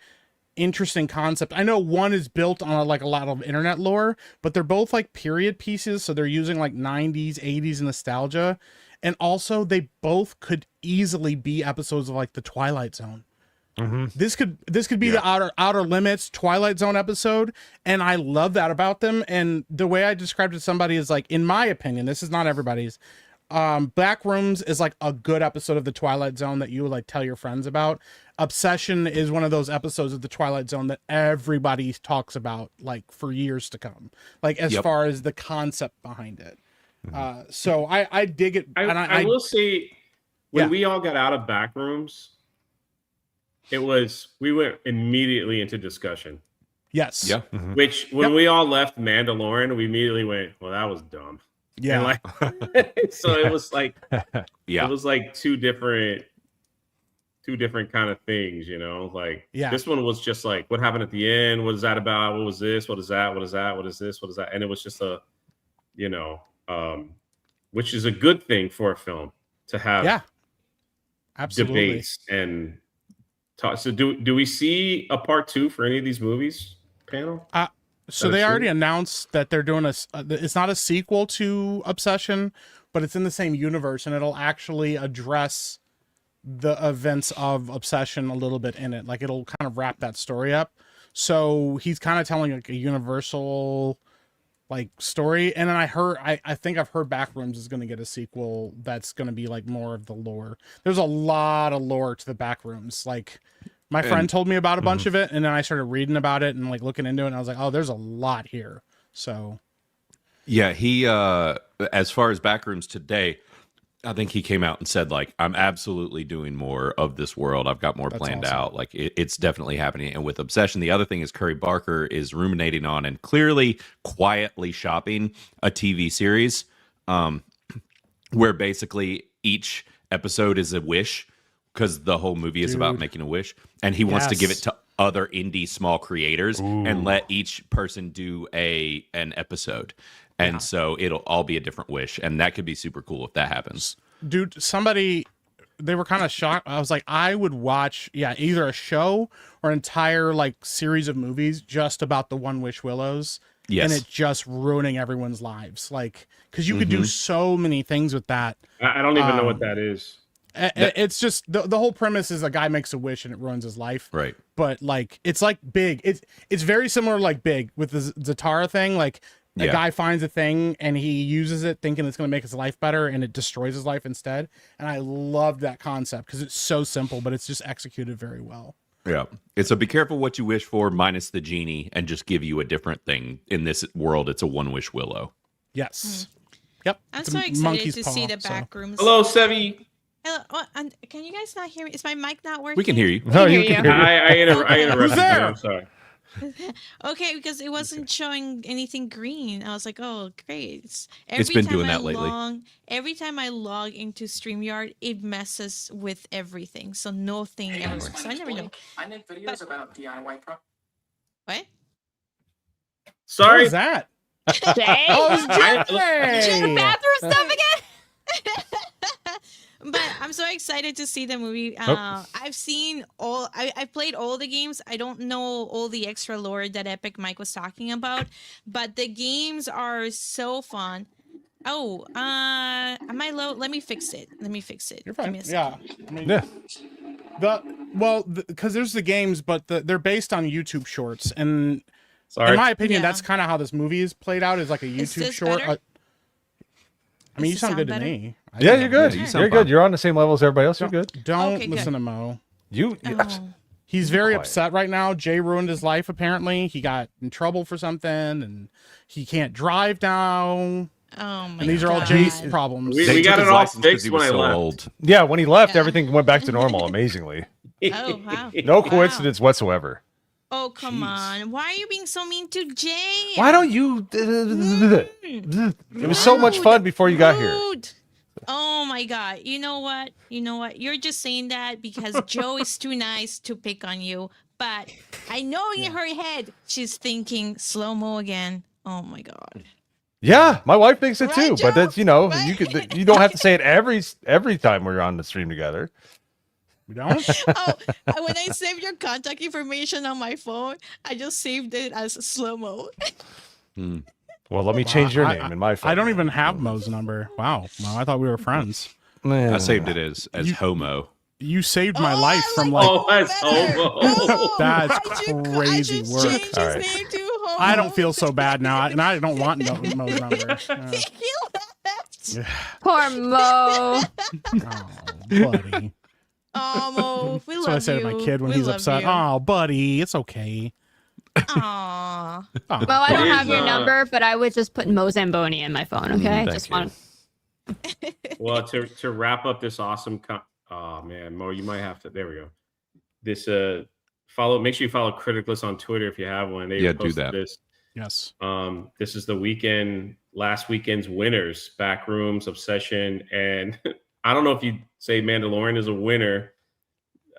interesting concept. I know one is built on like a lot of internet lore, but they're both like period pieces, so they're using like 90s, 80s nostalgia, and also they both could easily be episodes of like the Twilight Zone. This could be the outer limits Twilight Zone episode, and I love that about them. And the way I described it to somebody is like, in my opinion, this is not everybody's. Backrooms is like a good episode of the Twilight Zone that you would like tell your friends about. Obsession is one of those episodes of the Twilight Zone that everybody talks about like for years to come, like as far as the concept behind it. So I dig it. I will say, when we all got out of Backrooms, we went immediately into discussion. Yes. Yeah. Which when we all left Mandalorian, we immediately went, well, that was dumb. Yeah. And like, so it was like, Yeah. it was like two different kind of things, you know, like this one was just like, what happened at the end? What is that about? What was this? What is that? What is that? What is this? What is that? And it was just a, you know, which is a good thing for a film to have absolutely debates and talk. So do we see a part 2 for any of these movies, panel? So they already announced that they're doing it's not a sequel to Obsession, but it's in the same universe, and it'll actually address the events of Obsession a little bit in it. Like, it'll kind of wrap that story up. So he's kind of telling like a universal like story. And then I think I've heard Backrooms is going to get a sequel that's going to be like more of the lore. There's a lot of lore to the Backrooms. Like my friend told me about a bunch of it, and then I started reading about it and like looking into it, and I was like, oh, there's a lot here. So Yeah, he as far as Backrooms today, I think he came out and said like, I'm absolutely doing more of this world. I've got more planned awesome. out. Like it's definitely happening. And with Obsession, the other thing is Curry Barker is ruminating on and clearly quietly shopping a TV series, where basically each episode is a wish, because the whole movie is about making a wish, and he wants to give it to other indie small creators and let each person do an episode. And so it'll all be a different wish, and that could be super cool if that happens. Dude, they were kind of shocked. I was like, I would watch, either a show or an entire like series of movies just about the One Wish Willows. Yes. And it just ruining everyone's lives. Like, because you could do so many things with that. I don't even know what that is. It's just the whole premise is a guy makes a wish and it ruins his life. Right. But like, it's like Big. It's very similar to like Big with the Zatara thing. Like, a guy finds a thing and he uses it thinking it's going to make his life better, and it destroys his life instead. And I loved that concept because it's so simple, but it's just executed very well. Yeah. It's a be careful what you wish for minus the genie, and just give you a different thing. In this world, it's a One Wish Willow. Yes. Yep. I'm It's a so excited monkey's to paw, see the so. Backrooms. Hello, Sevi. Hello. Oh, can you guys not hear me? Is my mic not working? We can hear you. No, hear you you. can hear you. I interrupted Who's you. there? I'm sorry. Okay, because it wasn't showing anything green. I was like, oh, great. It's been doing that lately. Every time I log into StreamYard, it messes with everything. So nothing ever works. So I never know. I make videos about DIY pro. What? Sorry. What was that? Jay? Oh, it's Jay, Jeffrey! bathroom stuff again? But I'm so excited to see the movie. I've seen I've played all the games. I don't know all the extra lore that Epic Mike was talking about, but the games are so fun. Oh, am I low? Let me fix it. You're Give fine. me a Yeah. second. I mean, Yeah. because there's the games, but they're based on YouTube shorts, and Sorry. in my opinion, Yeah. that's kind of how this movie is played out. Is like a Is YouTube this short. better? I mean, you Does it sound sound good to better? me. Yeah, you're good. you You're sound good. fine. You're on the same level as everybody else. You're good. Don't Okay, listen good. to Mo. You. Oh. He's very Quiet. upset right now. Jay ruined his life. Apparently, he got in trouble for something, and he can't drive now. Oh my And these are all God. Jay's problems. We They got took it his all license 'cause fixed he when was I so left. old. Yeah, when he left, Yeah. everything went back to normal. Amazingly, Oh wow. no Wow. coincidence whatsoever. Oh come Jeez. on! Why are you being so mean to Jay? Why don't you? It was so much fun before you got here. Rude. Oh my God! You know what? You're just saying that because Joe is too nice to pick on you. But I know in her head she's thinking slow mo again. Oh my God! Yeah, my wife thinks it Right, too. Joe? But that's you Right? you don't have to say it every time we're on the stream together. We don't. Oh, when I save your contact information on my phone, I just saved it as slow mo. Well, let me change your I- name in my phone. I don't even have Mo's number. Wow. Well, I thought we were friends. I saved it as You- homo. You saved my Oh, life I from like like. Oh, that's homo. That's I crazy should work. change his All right. name to homo. I don't feel so bad now, and I don't want Mo's number. He left. Poor Mo. Oh, buddy. Oh, Mo, we That's love what I say you. to my kid when We he's love upset. you. Oh, buddy, it's okay. Aw. Oh, Mo, I don't It have is, your number, but I would just put Mo Zamboni in my phone, okay? thank Just you. want Well, to wrap up this awesome oh man, Mo, you might have to. There we go. This make sure you follow Criticless on Twitter if you have one. They Yeah, do posted that. This. yes. This is the last weekend's winners: Backrooms, Obsession, and I don't know if you say Mandalorian is a winner,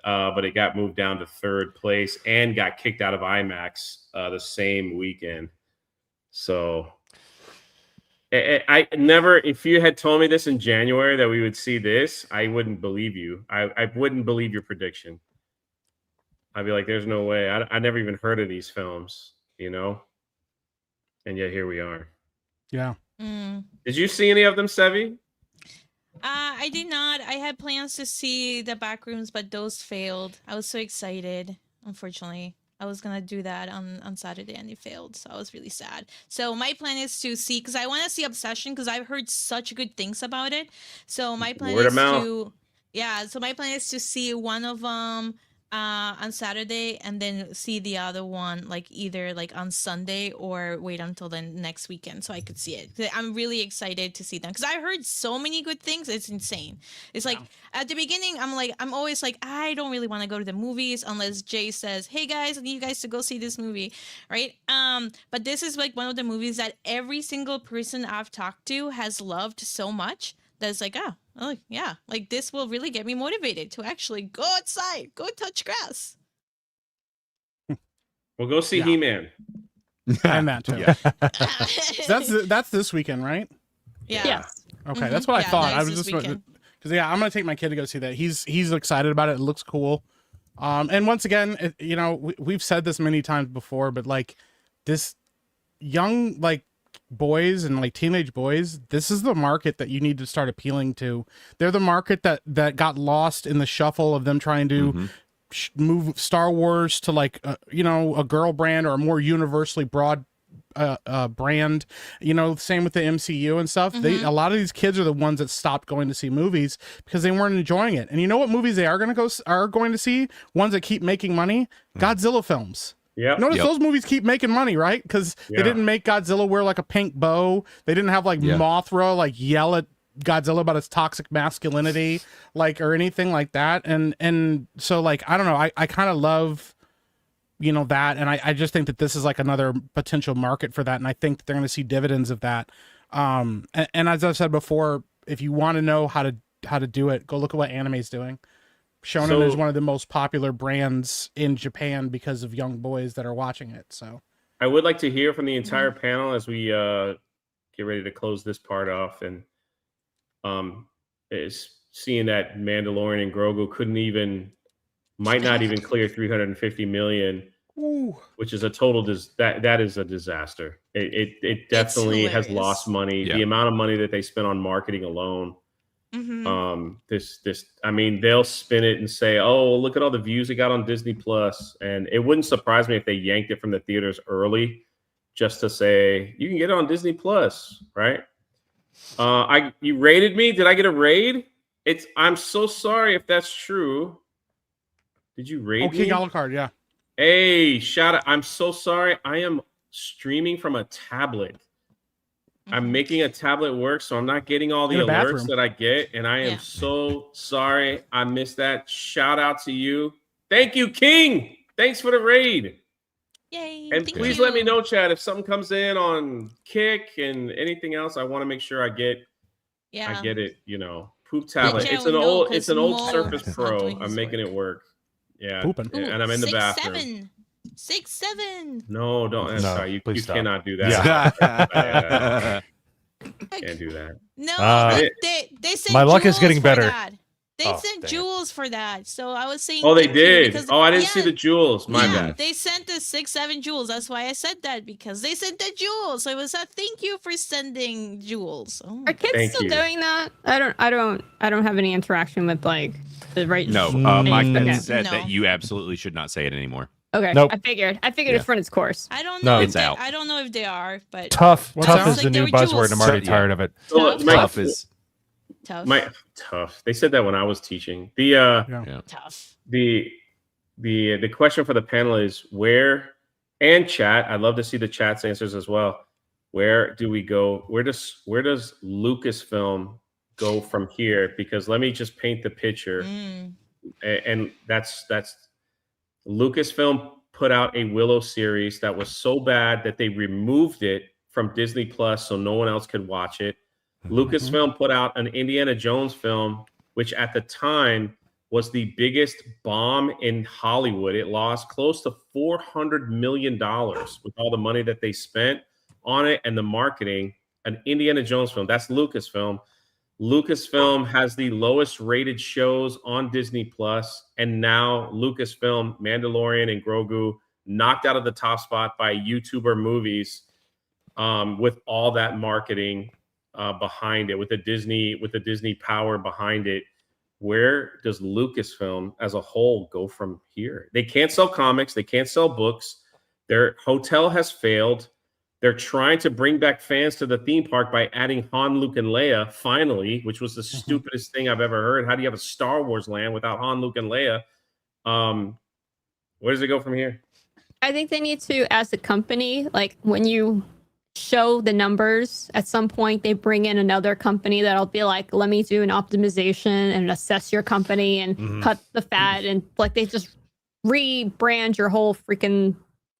but it got moved down to third place and got kicked out of IMAX the same weekend. So I never, if you had told me this in January that we would see this, I wouldn't believe you. I wouldn't believe your prediction. I'd be like, there's no way. I never even heard of these films, and yet here we are. Yeah. Mm. Did you see any of them, Sevi? I did not. I had plans to see the Backrooms, but those failed. I was so excited, unfortunately. I was gonna do that on Saturday and it failed, so I was really sad. So my plan is to see, because I want to see Obsession, because I've heard such good things about it. So my plan Word of is mouth. to, yeah. So my plan is to see one of them on Saturday, and then see the other one like either like on Sunday or wait until the next weekend so I could see it. I'm really excited to see them because I heard so many good things. It's insane. It's like at the beginning, I'm always like, I don't really want to go to the movies unless Jay says, "Hey guys, I need you guys to go see this movie," right? But this is like one of the movies that every single person I've talked to has loved so much. That's like, oh yeah, like this will really get me motivated to actually go outside, go touch grass. We'll go see Yeah. He-Man. And that too. Yeah. That's this weekend, right? Yeah. Yes. Okay, that's what I Yeah, thought. that I is was this just weekend. because I'm gonna take my kid to go see that. He's excited about it. It looks cool. And once again, we've said this many times before, but like this young like boys and like teenage boys, this is the market that you need to start appealing to. They're the market that got lost in the shuffle of them trying to move Star Wars to like a girl brand or a more universally broad brand. Same with the MCU and stuff. A lot of these kids are the ones that stopped going to see movies because they weren't enjoying it. And you know what movies they are going to see? Ones that keep making money. Godzilla films. Yeah. Notice those movies keep making money, right? Because they didn't make Godzilla wear like a pink bow. They didn't have like Mothra like yell at Godzilla about his toxic masculinity, like, or anything like that. And so like, I don't know. I kind of love, that. And I just think that this is like another potential market for that. And I think that they're going to see dividends of that. And as I've said before, if you want to know how to do it, go look at what anime's doing. Shonen is one of the most popular brands in Japan because of young boys that are watching it. So I would like to hear from the entire panel as we get ready to close this part off. And is seeing that Mandalorian and Grogu might not even clear 350 million, which is a total that is a disaster. It definitely has lost money. Yeah. The amount of money that they spent on marketing alone. I mean, they'll spin it and say, "Oh, look at all the views it got on Disney Plus," and it wouldn't surprise me if they yanked it from the theaters early, just to say you can get it on Disney Plus, right? You raided me. Did I get a raid? I'm so sorry if that's true. Did you raid me? King Alucard, yeah. Hey, shout out! I'm so sorry. I am streaming from a tablet. I'm making a tablet work, so I'm not getting all the alerts that I get, and I am so sorry I missed that. Shout out to you. Thank you, King. Thanks for the raid. Yay. And please let me know, Chad, if something comes in on Kick and anything else. I want to make sure I get it, Poop tablet. It's an old Surface Pro. I'm making it work. Yeah. Pooping. And I'm in the bathroom. 6'7". No, don't. I'm sorry. You stop. cannot do that. Can't do that. No, they sent my luck is jewels getting for better. that. They sent jewels for that. So I was saying. Oh, they thank you did. because- I didn't see the jewels. My bad. They sent the 6-7 jewels. That's why I said that, because they sent the jewels. So it was a thank you for sending jewels. Oh. Are kids still doing that? I don't have any interaction with like the right. No, Mike said that you absolutely should not say it anymore. Okay. Nope. I figured it's run its course. I don't No. know. It's out. I don't know if they are, but Tough What's is that? the Like, new they were buzzword. jewels. I'm already Yeah. tired of it. Tough is tough. They said that when I was teaching. Tough. The question for the panel is where, and chat. I'd love to see the chat's answers as well. Where do we go? Where does Lucasfilm go from here? Because let me just paint the picture. And that's Lucasfilm put out a Willow series that was so bad that they removed it from Disney Plus so no one else could watch it. Lucasfilm put out an Indiana Jones film, which at the time was the biggest bomb in Hollywood. It lost close to $400 million with all the money that they spent on it and the marketing. An Indiana Jones film. That's Lucasfilm. Lucasfilm has the lowest rated shows on Disney Plus, and now Lucasfilm, Mandalorian, and Grogu knocked out of the top spot by YouTuber movies, with all that marketing behind it, with the Disney power behind it. where does Lucasfilm as a whole go from here? They can't sell comics. They can't sell books. Their hotel has failed. They're trying to bring back fans to the theme park by adding Han, Luke, and Leia, finally, which was the stupidest thing I've ever heard. How do you have a Star Wars land without Han, Luke, and Leia? Where does it go from here? I think they need to, as a company, like when you show the numbers, at some point they bring in another company that'll be like, let me do an optimization and assess your company and cut the fat. And like they just rebrand your whole freaking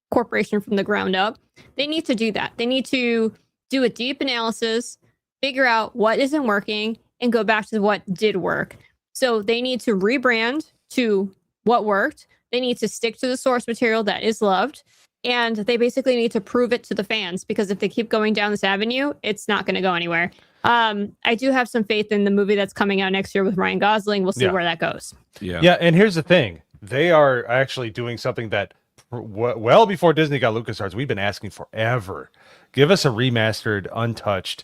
corporation from the ground up. They need to do that. They need to do a deep analysis, figure out what isn't working, and go back to what did work. So they need to rebrand to what worked. They need to stick to the source material that is loved. And they basically need to prove it to the fans, because if they keep going down this avenue, it's not going to go anywhere. I do have some faith in the movie that's coming out next year with Ryan Gosling. We'll see where that goes. Yeah. And here's the thing. They are actually doing something that well before Disney got LucasArts, we've been asking forever. Give us a remastered, untouched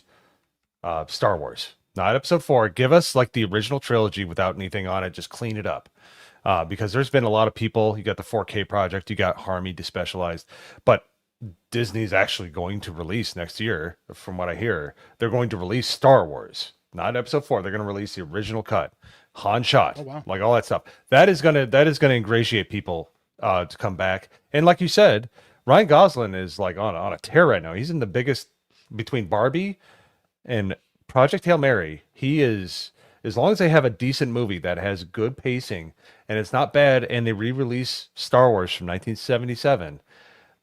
Star Wars. Not episode 4. Give us like the original trilogy without anything on it. Just clean it up. Because there's been a lot of people. You got the 4K project. You got Harmy Despecialized. But Disney's actually going to release next year, from what I hear. They're going to release Star Wars. Not episode 4. They're going to release the original cut. Han shot. Oh, wow. Like all that stuff. That is gonna ingratiate people to come back. And like you said, Ryan Gosling is like on a tear right now. He's in the biggest between Barbie and Project Hail Mary. He is, as long as they have a decent movie that has good pacing and it's not bad, and they re-release Star Wars from 1977,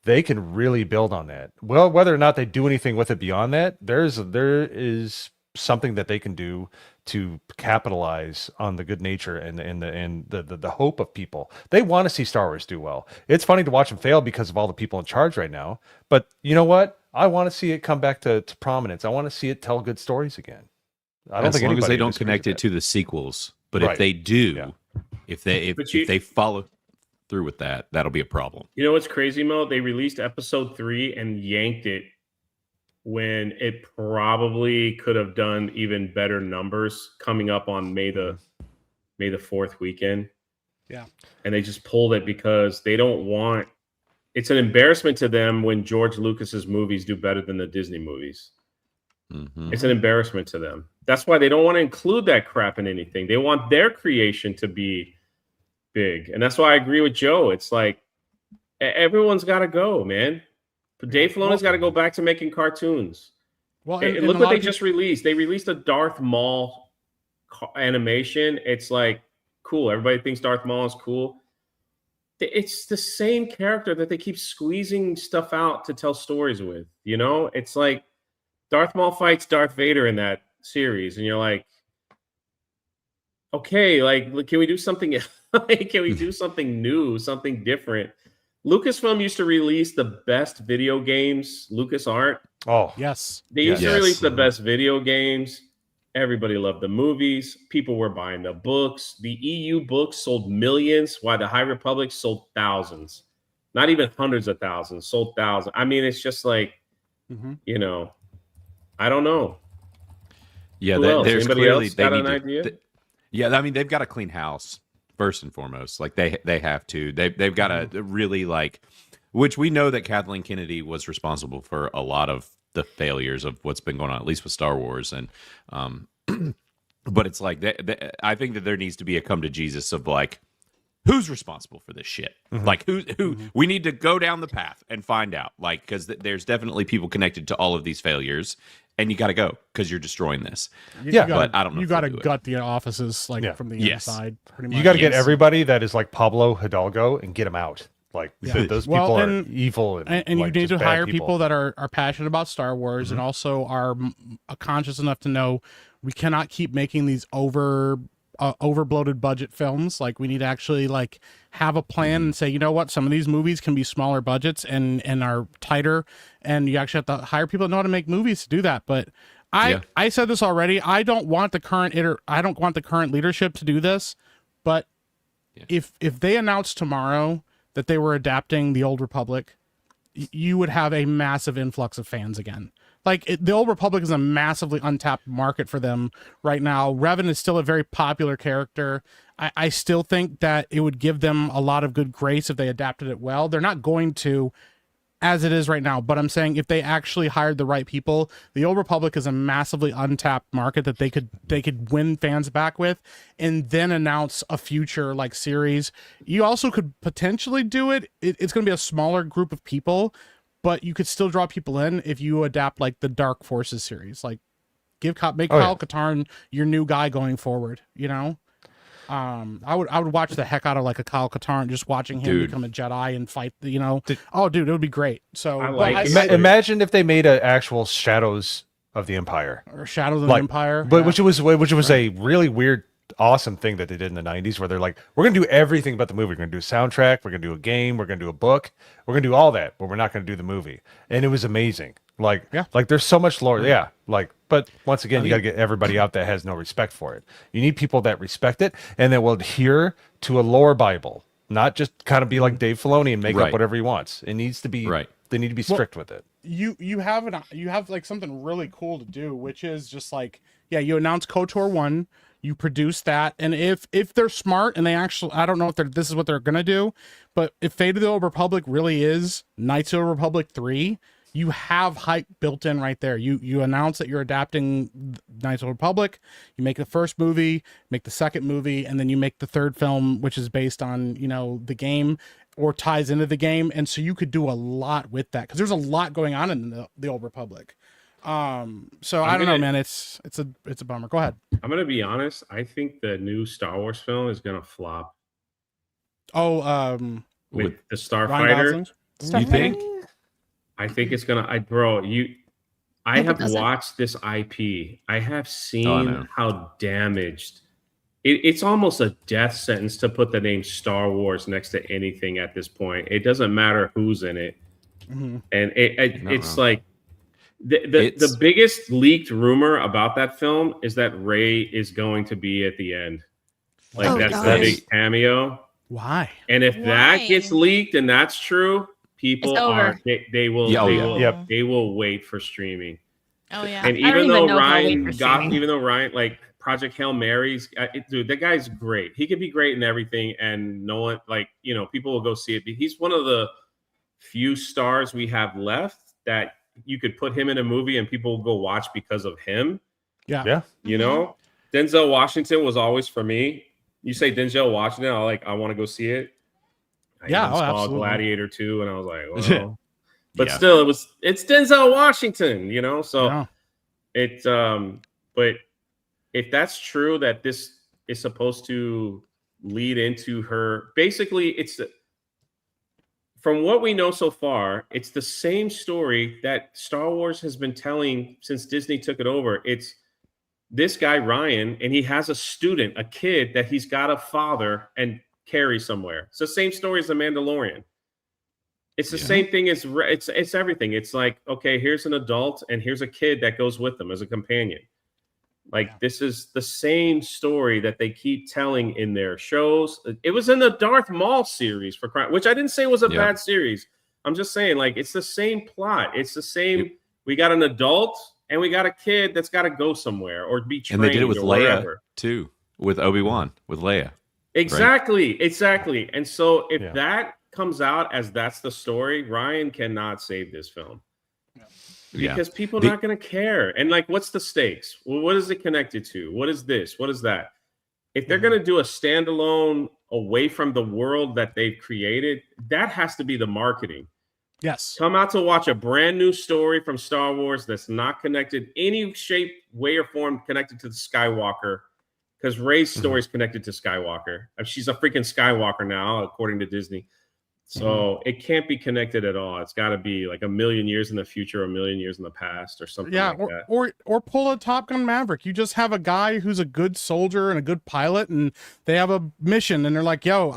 they can really build on that. Well, whether or not they do anything with it beyond that, there is something that they can do to capitalize on the good nature and the hope of people. They want to see Star Wars do well. It's funny to watch them fail because of all the people in charge right now. But you know what? I want to see it come back to prominence. I want to see it tell good stories again. I don't as think long as they anybody don't disagrees connect with it to the sequels. But Right. if they do, Yeah. if they follow through with that, that'll be a problem. You know what's crazy, Mo? They released episode 3 and yanked it when it probably could have done even better numbers coming up on May the 4th weekend. Yeah. And they just pulled it because they don't want. It's an embarrassment to them when George Lucas's movies do better than the Disney movies. Mm-hmm. It's an embarrassment to them. That's why they don't want to include that crap in anything. They want their creation to be big. And that's why I agree with Joe. It's like everyone's got to go, man. Dave Filoni's got to go back to making cartoons. Well, And look what they just released. They released a Darth Maul animation. It's like, cool. Everybody thinks Darth Maul is cool. It's the same character that they keep squeezing stuff out to tell stories with. You know, it's like Darth Maul fights Darth Vader in that series, and you're like, okay, like, can we do something? Can we do something new, something different? Lucasfilm used to release the best video games. LucasArts. Oh, yes. They used to release the best video games. Everybody loved the movies. People were buying the books. The EU books sold millions, while the High Republic sold thousands. Not even hundreds of thousands, sold thousands. I mean, it's just like, you know, I don't know. Yeah, there's anybody clearly else got they an need idea? Yeah, I mean they've got to clean house first and foremost. Like they have to. They've got to really like, which we know that Kathleen Kennedy was responsible for a lot of the failures of what's been going on, at least with Star Wars. And but it's like I think that there needs to be a come to Jesus of like, who's responsible for this shit? Like who we need to go down the path and find out, like, because there's definitely people connected to all of these failures, and you got to go because you're destroying this. But I don't know. You got to gut the offices from the inside. Pretty much. You got to get everybody that is like Pablo Hidalgo and get them out. Like those people are evil, and like, you need to hire people. people that are passionate about Star Wars and also are conscious enough to know we cannot keep making these over bloated budget films. Like, we need to actually like have a plan and say, you know what, some of these movies can be smaller budgets and are tighter, and you actually have to hire people that know how to make movies to do that. But I said this already. I don't want the current leadership to do this. But if they announce tomorrow that they were adapting The Old Republic, you would have a massive influx of fans again. the Old Republic is a massively untapped market for them right now. Revan is still a very popular character. I still think that it would give them a lot of good grace if they adapted it well. They're not going to, as it is right now, but I'm saying if they actually hired the right people, the Old Republic is a massively untapped market that they could win fans back with, and then announce a future like series. You also could potentially do it's going to be a smaller group of people, but you could still draw people in if you adapt like the Dark Forces series. Like make Kyle Katarn your new guy going forward, you know? I would watch the heck out of like a Kyle Katarn, just watching him become a Jedi and fight, you know. Dude, it would be great. So imagine if they made an actual Shadows of the Empire or Shadows of the Empire, but which was a really weird, awesome thing that they did in the 90s, where they're like, we're gonna do everything but the movie. We're gonna do a soundtrack, we're gonna do a game, we're gonna do a book, we're gonna do all that, but we're not gonna do the movie. And it was amazing. Like there's so much lore. Yeah. But once again, you got to get everybody out that has no respect for it. You need people that respect it and that will adhere to a lore Bible, not just kind of be like Dave Filoni and make up whatever he wants. It needs to be They need to be strict with it. You have like something really cool to do, which is just like, you announce KOTOR 1, you produce that, and if they're smart and they actually, I don't know if this is what they're gonna do, but if Fate of the Old Republic really is Knights of the Republic 3, you have hype built in right there. You announce that you're adapting Knights of the Republic, you make the first movie, make the second movie, and then you make the third film, which is based on, you know, the game or ties into the game. And so you could do a lot with that, because there's a lot going on in the Old Republic. So I don't know, man. It's a bummer. Go ahead. I'm gonna be honest. I think the new Star Wars film is gonna flop. Oh, with the Starfighter. You think? I think it's gonna. I have watched this IP. I have seen how damaged. It's almost a death sentence to put the name Star Wars next to anything at this point. It doesn't matter who's in it, and it's like the biggest leaked rumor about that film is that Rey is going to be at the end. Like that's the big cameo. Why? And if that gets leaked and that's true, people they will wait for streaming. Oh yeah. And even though Ryan like Project Hail Mary's, dude, that guy's great. He could be great in everything, and no one, like, you know, people will go see it. He's one of the few stars we have left that you could put him in a movie and people will go watch because of him. Yeah. You know, Denzel Washington was always for me. You say Denzel Washington, I want to go see it. I saw absolutely. Gladiator 2, and I was like, well, but still, it's Denzel Washington, you know. So but if that's true, that this is supposed to lead into her, basically, from what we know so far, it's the same story that Star Wars has been telling since Disney took it over. It's this guy, Ryan, and he has a student, a kid that he's got to father and carry somewhere. It's the same story as The Mandalorian. It's the same thing as it's everything. It's like, okay, here's an adult and here's a kid that goes with them as a companion. Like, this is the same story that they keep telling in their shows. It was in the Darth Maul series, which I didn't say was a bad series. I'm just saying, like, it's the same plot. It's the same. We got an adult and we got a kid that's got to go somewhere or be trained. And they did it with Leia wherever. too, with Obi-Wan, with Leia. Exactly. And so if that comes out as that's the story, Ryan cannot save this film. Because people are not going to care. And like, what's the stakes? Well, what is it connected to? What is this? What is that? If they're going to do a standalone away from the world that they've created, that has to be the marketing. Yes. Come out to watch a brand new story from Star Wars that's not connected any shape, way, or form connected to the Skywalker. Because Rey's story is connected to Skywalker. She's a freaking Skywalker now, according to Disney. So it can't be connected at all. It's got to be like a million years in the future, a million years in the past, or something like that. Or pull a Top Gun Maverick. You just have a guy who's a good soldier and a good pilot, and they have a mission, and they're like, "Yo,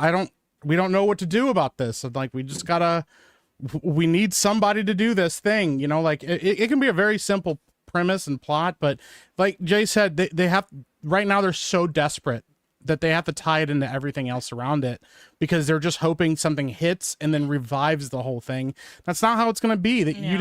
we don't know what to do about this." And like, we need somebody to do this thing. You know, like it can be a very simple premise and plot, but like Jay said, they have right now. They're so desperate that they have to tie it into everything else around it because they're just hoping something hits and then revives the whole thing. That's not how it's going to be. That you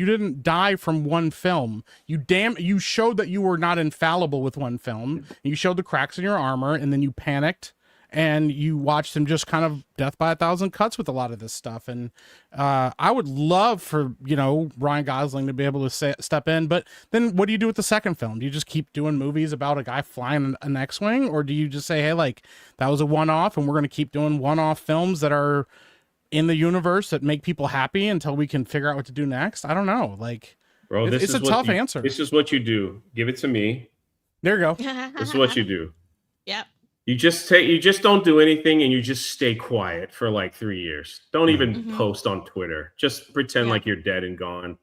didn't die from one film. You showed that you were not infallible with one film. You showed the cracks in your armor, and then you panicked. And you watched him just kind of death by 1,000 cuts with a lot of this stuff. And I would love for, Ryan Gosling to be able to step in. But then what do you do with the second film? Do you just keep doing movies about a guy flying an X-Wing? Or do you just say, hey, like, that was a one-off and we're going to keep doing one-off films that are in the universe that make people happy until we can figure out what to do next? I don't know. Like, bro, it's a tough answer. This is what you do. Give it to me. There you go. This is what you do. Yep. You just don't do anything, and you just stay quiet for like 3 years. Don't even post on Twitter. Just pretend like you're dead and gone.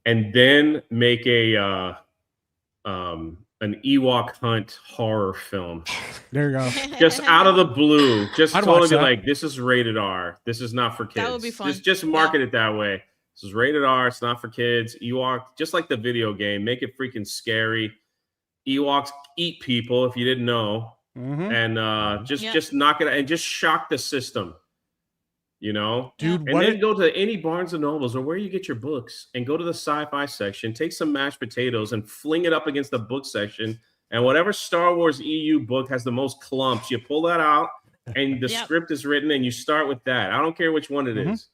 And then make an Ewok hunt horror film. There you go. Just out of the blue. Just I'd totally watch be that. like, this is rated R. This is not for kids. That would be fun. Just market it that way. This is rated R. It's not for kids. Ewok, just like the video game, make it freaking scary. Ewoks eat people if you didn't know, and just knock it out and just shock the system, dude. And then go to any Barnes and Nobles or where you get your books and go to the sci-fi section, take some mashed potatoes and fling it up against the book section, and whatever Star Wars EU book has the most clumps, you pull that out and the script is written and you start with that. I don't care which one it is.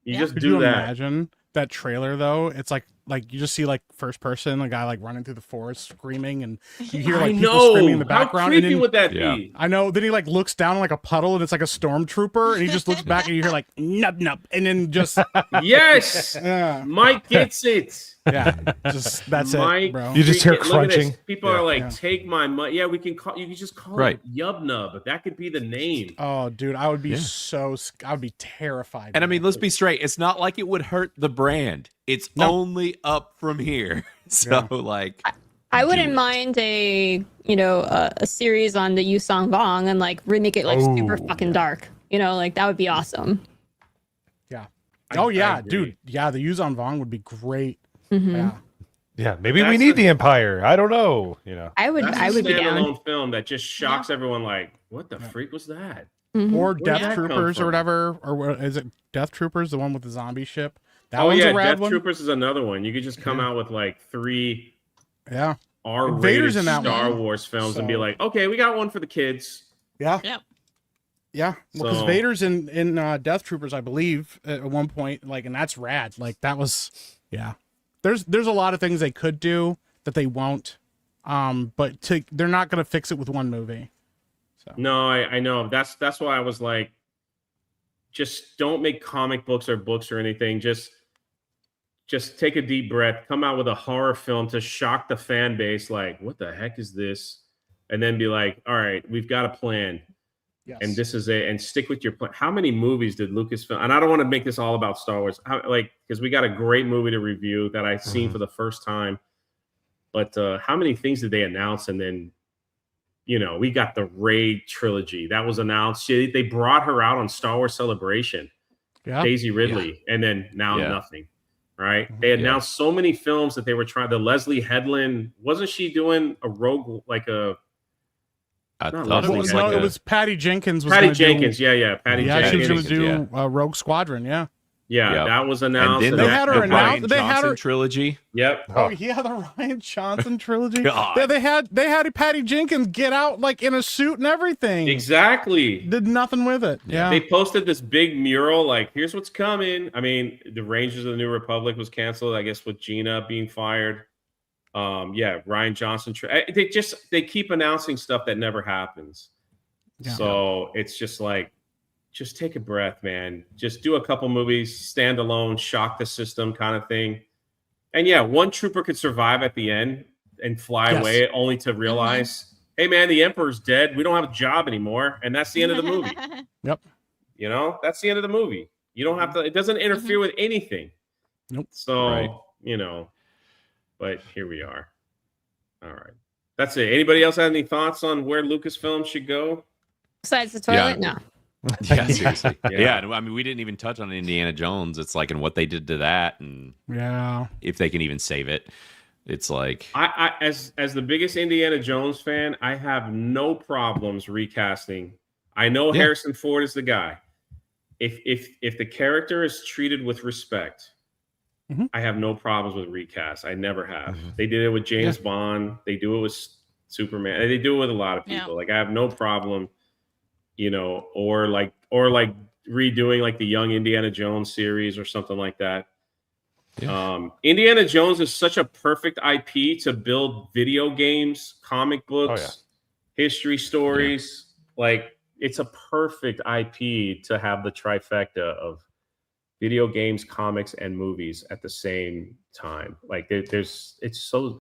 You just Could do you that. Imagine that trailer though. It's like you just see like first person, a guy like running through the forest screaming, and you hear like people screaming in the background. How creepy and then, would that be? I know. Then he like looks down in like a puddle, and it's like a stormtrooper, and he just looks back, and you hear like nub nub, and then just yes, Mike gets it. Yeah, just that's it, bro. You just hear Look at this. crunching. People are like, take my money. Yeah, we can call. You can just call it Yub Nub. That could be the name. Oh, dude, I would be I would be terrified. And I mean, let's be straight. It's not like it would hurt the brand. It's only up from here. So like, I wouldn't mind a series on the Yusong Vong and like remake it like super fucking dark. Like that would be awesome. Yeah. Dude. Yeah, the Yuzon Vong would be great. Yeah, maybe we need the Empire. I don't know. I would be down. Standalone film that just shocks everyone. Like, what the freak was that? Or Death Troopers or whatever. Or what is it? Death Troopers, the one with the zombie ship. That one's a rad Death one. Troopers is another one. You could just come out with like 3 R-rated Vader's in that Star one. Wars films and be like, okay, we got one for the kids. Yeah. Yep. Yeah, because Vader's in Death Troopers, I believe, at one point, like, and that's rad. Like that was, There's a lot of things they could do that they won't, but they're not gonna fix it with one movie. So. No, I know. That's why I was like, just don't make comic books or books or anything. Just take a deep breath. Come out with a horror film to shock the fan base. Like, what the heck is this? And then be like, all right, we've got a plan. Yes. And this is it, and stick with your plan. How many movies did Lucasfilm? And I don't want to make this all about Star Wars, because we got a great movie to review that I've seen for the first time. But how many things did they announce? And then, we got the Rey trilogy that was announced. They brought her out on Star Wars Celebration, Daisy Ridley, and then now nothing. Right? They announced so many films that they were trying. The Leslie Headland, wasn't she doing a rogue like a? I Not thought Leslie it was Headland. like it was Patty Jenkins. Patty Jenkins, Patty Jenkins. She was Jenkins. going to do Rogue Squadron, that was announced. And then they had her announced. Ryan They had Johnson her trilogy. Yep. Oh yeah, the Ryan Johnson trilogy. God. They had Patty Jenkins get out like in a suit and everything. Exactly. Did nothing with it. Yeah. They posted this big mural, like, here's what's coming. I mean, the Rangers of the New Republic was canceled, I guess, with Gina being fired. Ryan Johnson. They keep announcing stuff that never happens. Yeah. So it's just like, just take a breath, man. Just do a couple movies, stand alone, shock the system kind of thing. And one trooper could survive at the end and fly away only to realize, hey, man, the Emperor's dead. We don't have a job anymore. And that's the end of the movie. Yep. That's the end of the movie. You don't have to, it doesn't interfere with anything. Nope. So, but here we are. All right. That's it. Anybody else have any thoughts on where Lucasfilm should go? Besides the toilet? No. Yeah, seriously. I mean, we didn't even touch on Indiana Jones. It's like, and what they did to that, and if they can even save it. It's like I as the biggest Indiana Jones fan, I have no problems recasting. I know Yeah. Harrison Ford is the guy. If the character is treated with respect, I have no problems with recast. I never have. They did it with James Bond. They do it with Superman. They do it with a lot of people. Like I have no problem, or like redoing like the Young Indiana Jones series or something like that. Indiana Jones is such a perfect IP to build video games, comic books, history stories. Like it's a perfect IP to have the trifecta of video games, comics, and movies at the same time. Like they're so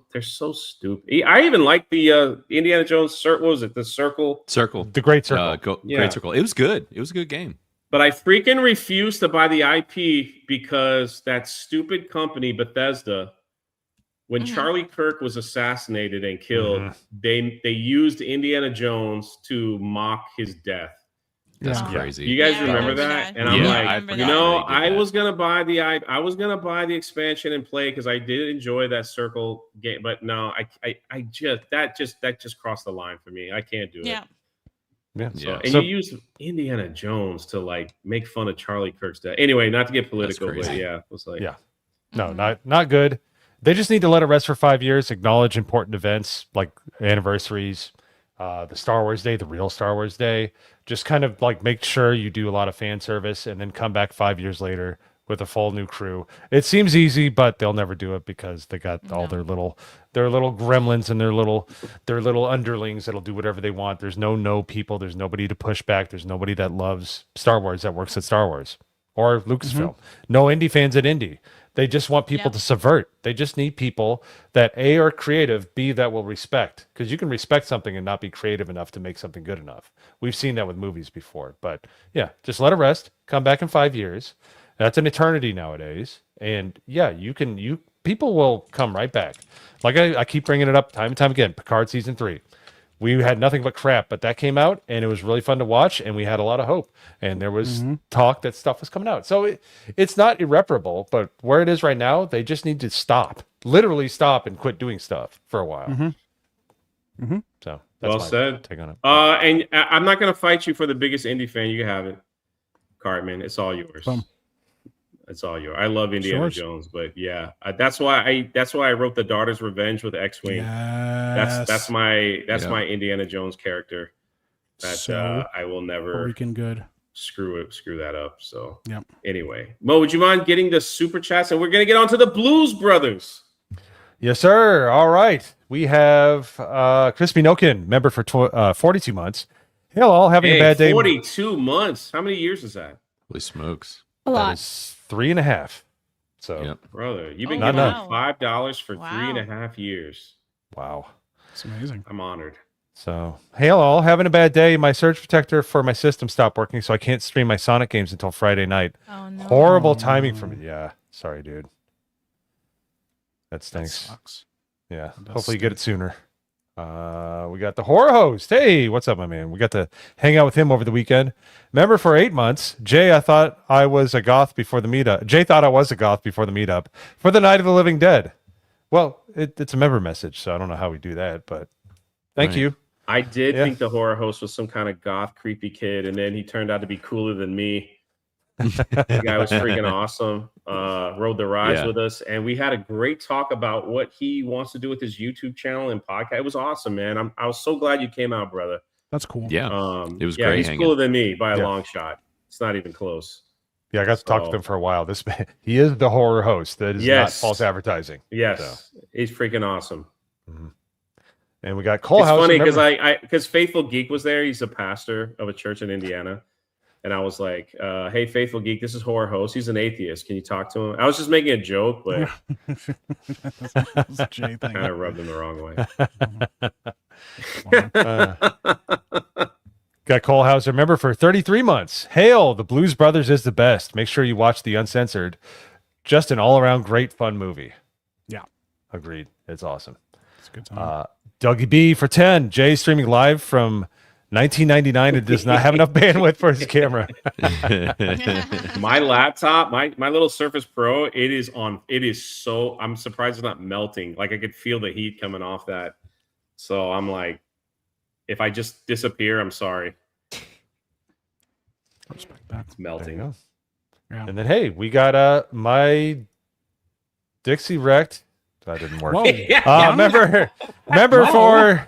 stupid. I even like the Indiana Jones. What was it? The Circle. The Great Circle. Great Circle. It was good. It was a good game. But I freaking refuse to buy the IP because that stupid company, Bethesda, when Charlie Kirk was assassinated and killed, they used Indiana Jones to mock his death. That's crazy. You guys remember that? And I'm like, I was gonna buy the expansion and play because I did enjoy that Circle game, but no, I just crossed the line for me. I can't do it. You use Indiana Jones to like make fun of Charlie Kirk's death. Anyway, not to get political, but it was like, no, not good. They just need to let it rest for 5 years. Acknowledge important events like anniversaries, the Star Wars Day, the real Star Wars Day. Just kind of like make sure you do a lot of fan service, and then come back 5 years later with a full new crew. It seems easy, but they'll never do it because they got all their little gremlins and their little underlings that'll do whatever they want. There's no people. There's nobody to push back. There's nobody that loves Star Wars that works at Star Wars or Lucasfilm. No indie fans at indie. They just want people to subvert. They just need people that A, are creative, B, that will respect. Because you can respect something and not be creative enough to make something good enough. We've seen that with movies before. But yeah, just let it rest. Come back in 5 years. That's an eternity nowadays. And yeah, people will come right back. Like I keep bringing it up time and time again. Picard season 3. We had nothing but crap, but that came out and it was really fun to watch, and we had a lot of hope. And there was talk that stuff was coming out. So it's not irreparable, but where it is right now, they just need to literally stop and quit doing stuff for a while. So that's well said. Take on it. And I'm not going to fight you for the biggest indie fan. You can have it, Cartman. It's all yours. It's all yours. I love Indiana Jones, but yeah, that's why I wrote The Daughter's Revenge with X-Wing. Yes. That's my Indiana Jones character. That I will never freaking good screw that up. So anyway, Mo, would you mind getting the super chats, and we're gonna get on to the Blues Brothers. Yes, sir. All right, we have Crispy Nokin, member for 42 months. Hello, having a bad day. 42 months. How many years is that? Holy smokes! A lot. That is 3.5. So, brother, you've been giving $5 for 3.5 years. Wow, it's amazing. I'm honored. So, hey all, having a bad day. My surge protector for my system stopped working, so I can't stream my Sonic games until Friday night. Oh no! Horrible timing for me. Yeah, sorry, dude. That stinks. That sucks. Yeah, hopefully you get it sooner. We got the horror host. Hey, what's up, my man? We got to hang out with him over the weekend. Member for 8 months. Jay, I thought I was a goth before the meetup. Jay thought I was a goth before the meetup for the Night of the Living Dead. Well, it's a member message, so I don't know how we do that, but thank you. I did think the horror host was some kind of goth, creepy kid, and then he turned out to be cooler than me. The guy was freaking awesome. Rode the rides with us, and we had a great talk about what he wants to do with his YouTube channel and podcast. It was awesome, man. I was so glad you came out, brother. That's cool. Yeah, it was great. He's cooler than me by a long shot. It's not even close. Yeah, I got to talk to him for a while. He is the horror host. That is not false advertising. Yes, he's freaking awesome. And we got Cole It's House. funny because Faithful Geek was there. He's a pastor of a church in Indiana. And I was like, hey, Faithful Geek, this is horror host. He's an atheist. Can you talk to him? I was just making a joke, but kind of rubbed him the wrong way. Got Cole Hauser, member for 33 months. Hail, the Blues Brothers is the best. Make sure you watch the Uncensored. Just an all-around great fun movie. Yeah. Agreed. It's awesome. It's a good time. Dougie B for 10. Jay streaming live from $19.99 and does not have enough bandwidth for his camera. My laptop, my little Surface Pro, it is so, I'm surprised it's not melting. Like I could feel the heat coming off that. So I'm like, if I just disappear, I'm sorry. It's melting. Yeah. And then, hey, we got my Dixie wrecked. That didn't work. Remember for...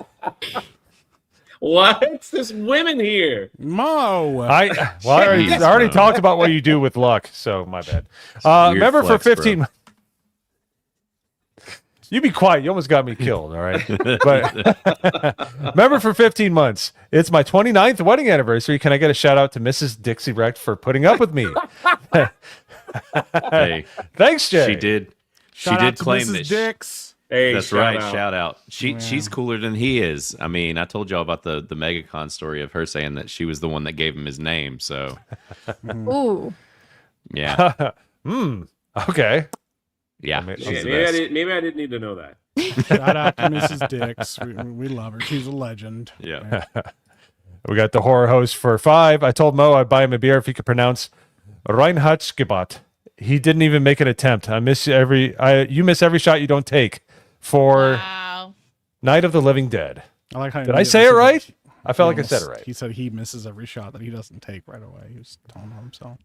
What? There's women here. Mo. I already talked about what you do with luck, so my bad. Remember flex, for 15 months. You be quiet. You almost got me killed, all right? But remember for 15 months. It's my 29th wedding anniversary. Can I get a shout out to Mrs. Dixie Wrecked for putting up with me? Hey, thanks, Jay. She did claim Mrs. that. Dix. Hey, that's shout right. out. Shout out. She's cooler than he is. I mean, I told y'all about the MegaCon story of her saying that she was the one that gave him his name. So, Ooh. yeah. Okay. Yeah. Okay, maybe I didn't need to know that. Shout out to Mrs. Dix. We love her. She's a legend. Yeah. We got the horror host for 5. I told Mo I'd buy him a beer if he could pronounce Reinhardsgebot. He didn't even make an attempt. You miss every shot you don't take for Night of the Living Dead. I like how Did I say it right? I felt like I said it right. He said he misses every shot that he doesn't take right away. He was telling himself.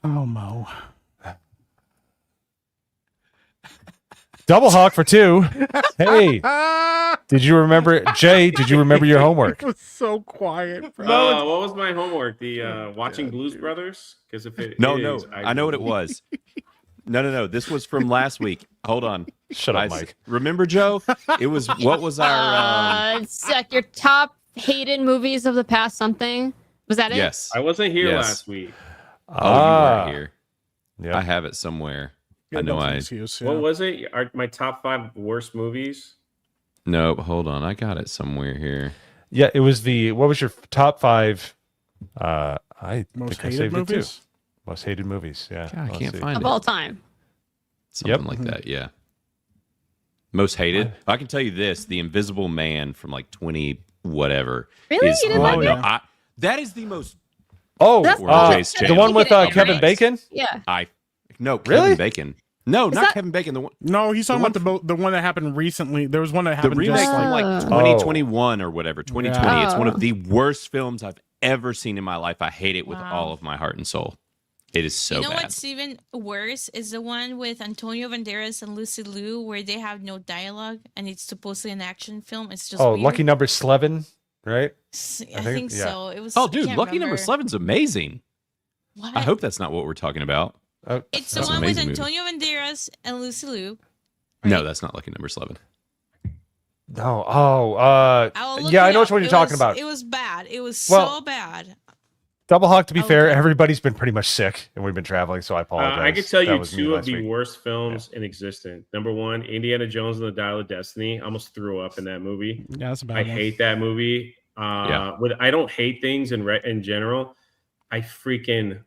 Oh, Mo. Double hawk for 2. Hey, did you remember, Jay? Did you remember your homework? It was so quiet, bro. What was my homework? The watching Blues Brothers? Because if it No, is, I know what it was. No. This was from last week. Hold on. Shut up, Mike. Remember, Joe? It was what was our? It's like your top hated movies of the past. Something was that it? Yes. I wasn't here last week. Oh, you were here. Yeah. I have it somewhere. Yeah, I know that's I. an excuse, yeah. What was it? My top 5 worst movies? No, hold on. I got it somewhere here. Yeah, it was what was your top 5? I Most think I hated saved it movies? too. Most hated movies. Yeah. God, I can't find Of it. all time. Something like that. Yeah. Most hated. I can tell you this: The Invisible Man from like 20 whatever. Really? Is You didn't like it? that is the most. Oh, That's the one with Kevin Bacon? Yeah. No, Really? Kevin Bacon. No, not that- Kevin Bacon. The one. No, he's talking about the one that happened recently. There was one that The happened remake just from like like 2021 or whatever, 2020. Yeah. It's one Oh. of the worst films I've ever seen in my life. I hate it with all of my heart and soul. It is so You know bad. what's even worse is the one with Antonio Banderas and Lucy Liu, where they have no dialogue and it's supposedly an action film. It's just weird. Lucky Number 11, right? I think yeah. so. It was. Oh, I dude, can't Lucky Number remember. 11's amazing. What? I hope that's not what we're talking about. It's the That's an one with amazing movie. Antonio Banderas and Lucy Liu. No, that's not Lucky Number 11. No. I'll look Yeah, I it know which up. one you're talking about. It was bad. It was Well, so bad. Double Hawk, to be Oh, fair, okay. everybody's been pretty much sick, and we've been traveling, so I apologize. I could tell That you was me 2 of last the week. worst films in existence. Number 1, Indiana Jones and the Dial of Destiny. I almost threw up in that movie. yeah, that's a bad I one. hate that movie. I don't hate things in general. I freaking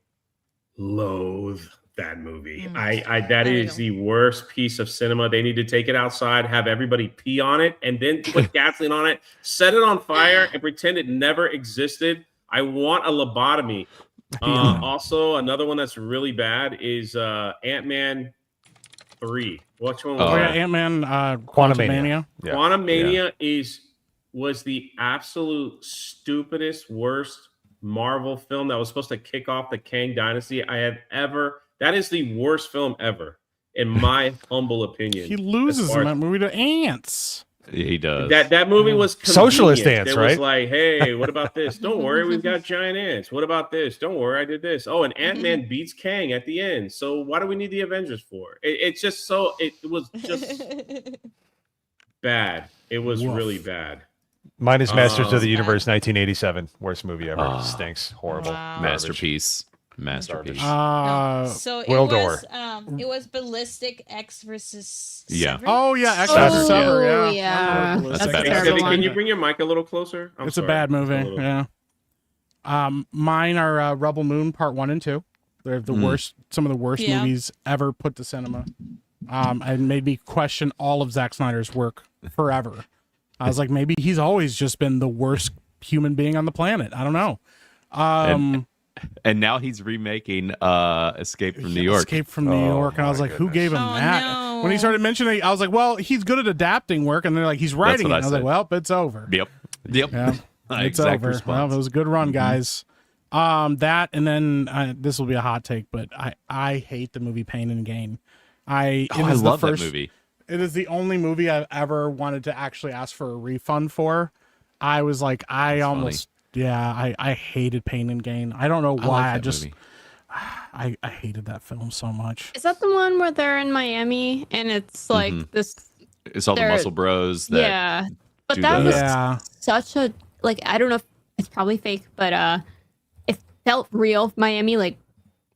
loathe that movie. That is the worst piece of cinema. They need to take it outside, have everybody pee on it, and then put gasoline on it, set it on fire, and pretend it never existed. I want a lobotomy. Also, another one that's really bad is Ant-Man 3. Which one was Oh, yeah, that? Ant-Man, Quantumania. Yeah. Quantumania was the absolute stupidest, worst Marvel film that was supposed to kick off the Kang Dynasty I have ever. That is the worst film ever, in my humble opinion. He loses in that movie to ants. He does. That movie was Socialist convenient. ants, It was right? like, hey, what about this? Don't worry, we've got giant ants. What about this? Don't worry, I did this. Oh, and Ant-Man beats Kang at the end. So why do we need the Avengers for? It was just bad. It was really bad. Mine is Masters of the Universe 1987. Worst movie ever. Stinks. Horrible. Wow. Masterpiece. So it was Ballistic X versus Yeah. Sever? Oh yeah, X Sever. versus Sever. Oh, Yeah, yeah. That's a bad terrible Can one. you bring your mic a little closer? It's a bad movie. Yeah. Mine are Rebel Moon Part 1 and 2. They're the worst, some of the worst Yeah. movies ever put to cinema. And made me question all of Zack Snyder's work forever. I was like, maybe he's always just been the worst human being on the planet. I don't know. And now he's remaking Escape from New York. Escape from New York. And I was like, who gave him that? No. When he started mentioning it, I was like, well, he's good at adapting work. And they're like, he's writing it. what And I was I like, well, it's over. Yep. Yeah, it's Exact over. response. Well, it was a good run, guys. That, and then this will be a hot take, but I hate the movie Pain and Gain. I love that movie. It is the only movie I've ever wanted to actually ask for a refund for. I was like, I hated Pain and Gain. I don't know why. I hated that film so much. Is that the one where they're in Miami and it's like this? It's all the Muscle Bros. That Yeah, but do that the- was Yeah. such a like. I don't know if it's probably fake, but it felt real. Miami, like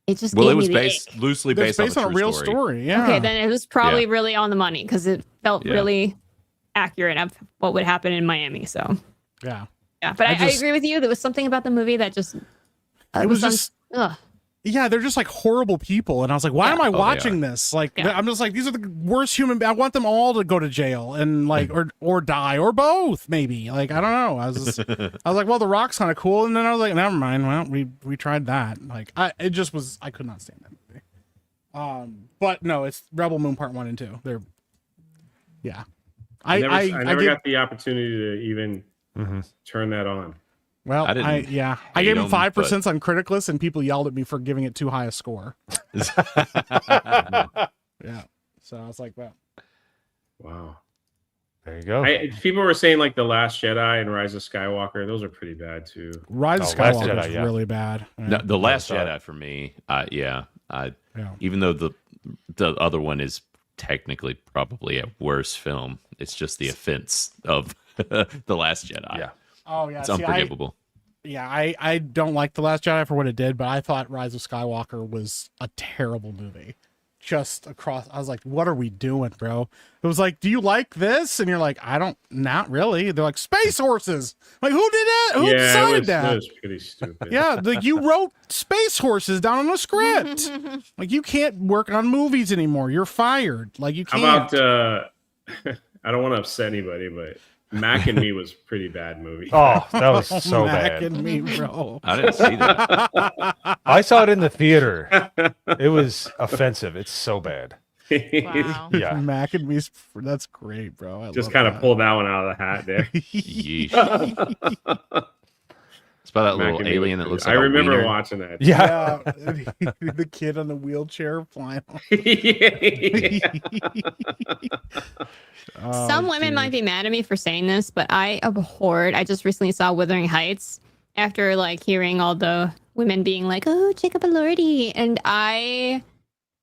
it just. Well, gave it was me the based ick. loosely It's based, based on a real story. Yeah. Okay, then it was probably Yeah. really on the money because it felt Yeah. really accurate of what would happen in Miami. So Yeah. yeah, but I just- agree with you. There was something about the movie that just It was just. ugh. Yeah, they're just like horrible people, and I was like, "Why am I they watching this?" Like, Yeah. I'm just like, these are the worst human. I want them all to go to jail and like, or die, or both, maybe. Like, I don't know. I was like, well, The Rock's kind of cool, and then I was like, never mind. Well, we tried that. Like, I could not stand that movie. But no, it's Rebel Moon Part 1 and 2. They're, yeah. I never gave- got the opportunity to even turn that on. Well, I didn't I hate gave him them, 5% on Criticlist, and people yelled at me for giving it too high a score. Yeah, so I was like, well, Wow. There you go. People were saying like The Last Jedi and Rise of Skywalker; those are pretty bad too. Rise of Oh, Last Skywalker Jedi, is yeah. really bad. No, the Last sorry. Jedi for me, Yeah. even though the other one is technically probably a worse film, it's just the offense of the Last Jedi. Yeah. Oh yeah, It's see, unforgivable. I don't like The Last Jedi for what it did, but I thought Rise of Skywalker was a terrible movie. Just across, I was like, what are we doing, bro? It was like, do you like this? And you're like, not really. They're like, space horses. Like, who did that? Who decided it that? was pretty stupid. Yeah, like you wrote space horses down on a script. Like, you can't work on movies anymore. You're fired. Like, you How can't. about I don't want to upset anybody, but Mac and Me was a pretty bad movie. Oh, that was so Mac bad. and Me, bro. I didn't see that. I saw it in the theater. It was offensive. It's so bad. Wow. Yeah. Mac and Me's. That's great, bro. I Just love kind of that. pulled that one out of the hat there. Yeesh. It's about that Mac little and Me alien was that pretty- looks like I a remember wiener. watching that. Yeah. Yeah, the kid on the wheelchair flying. Oh, Some women dude. might be mad at me for saying this, but I abhorred. I just recently saw Wuthering Heights after like hearing all the women being like, "Oh, Jacob Elordi," and I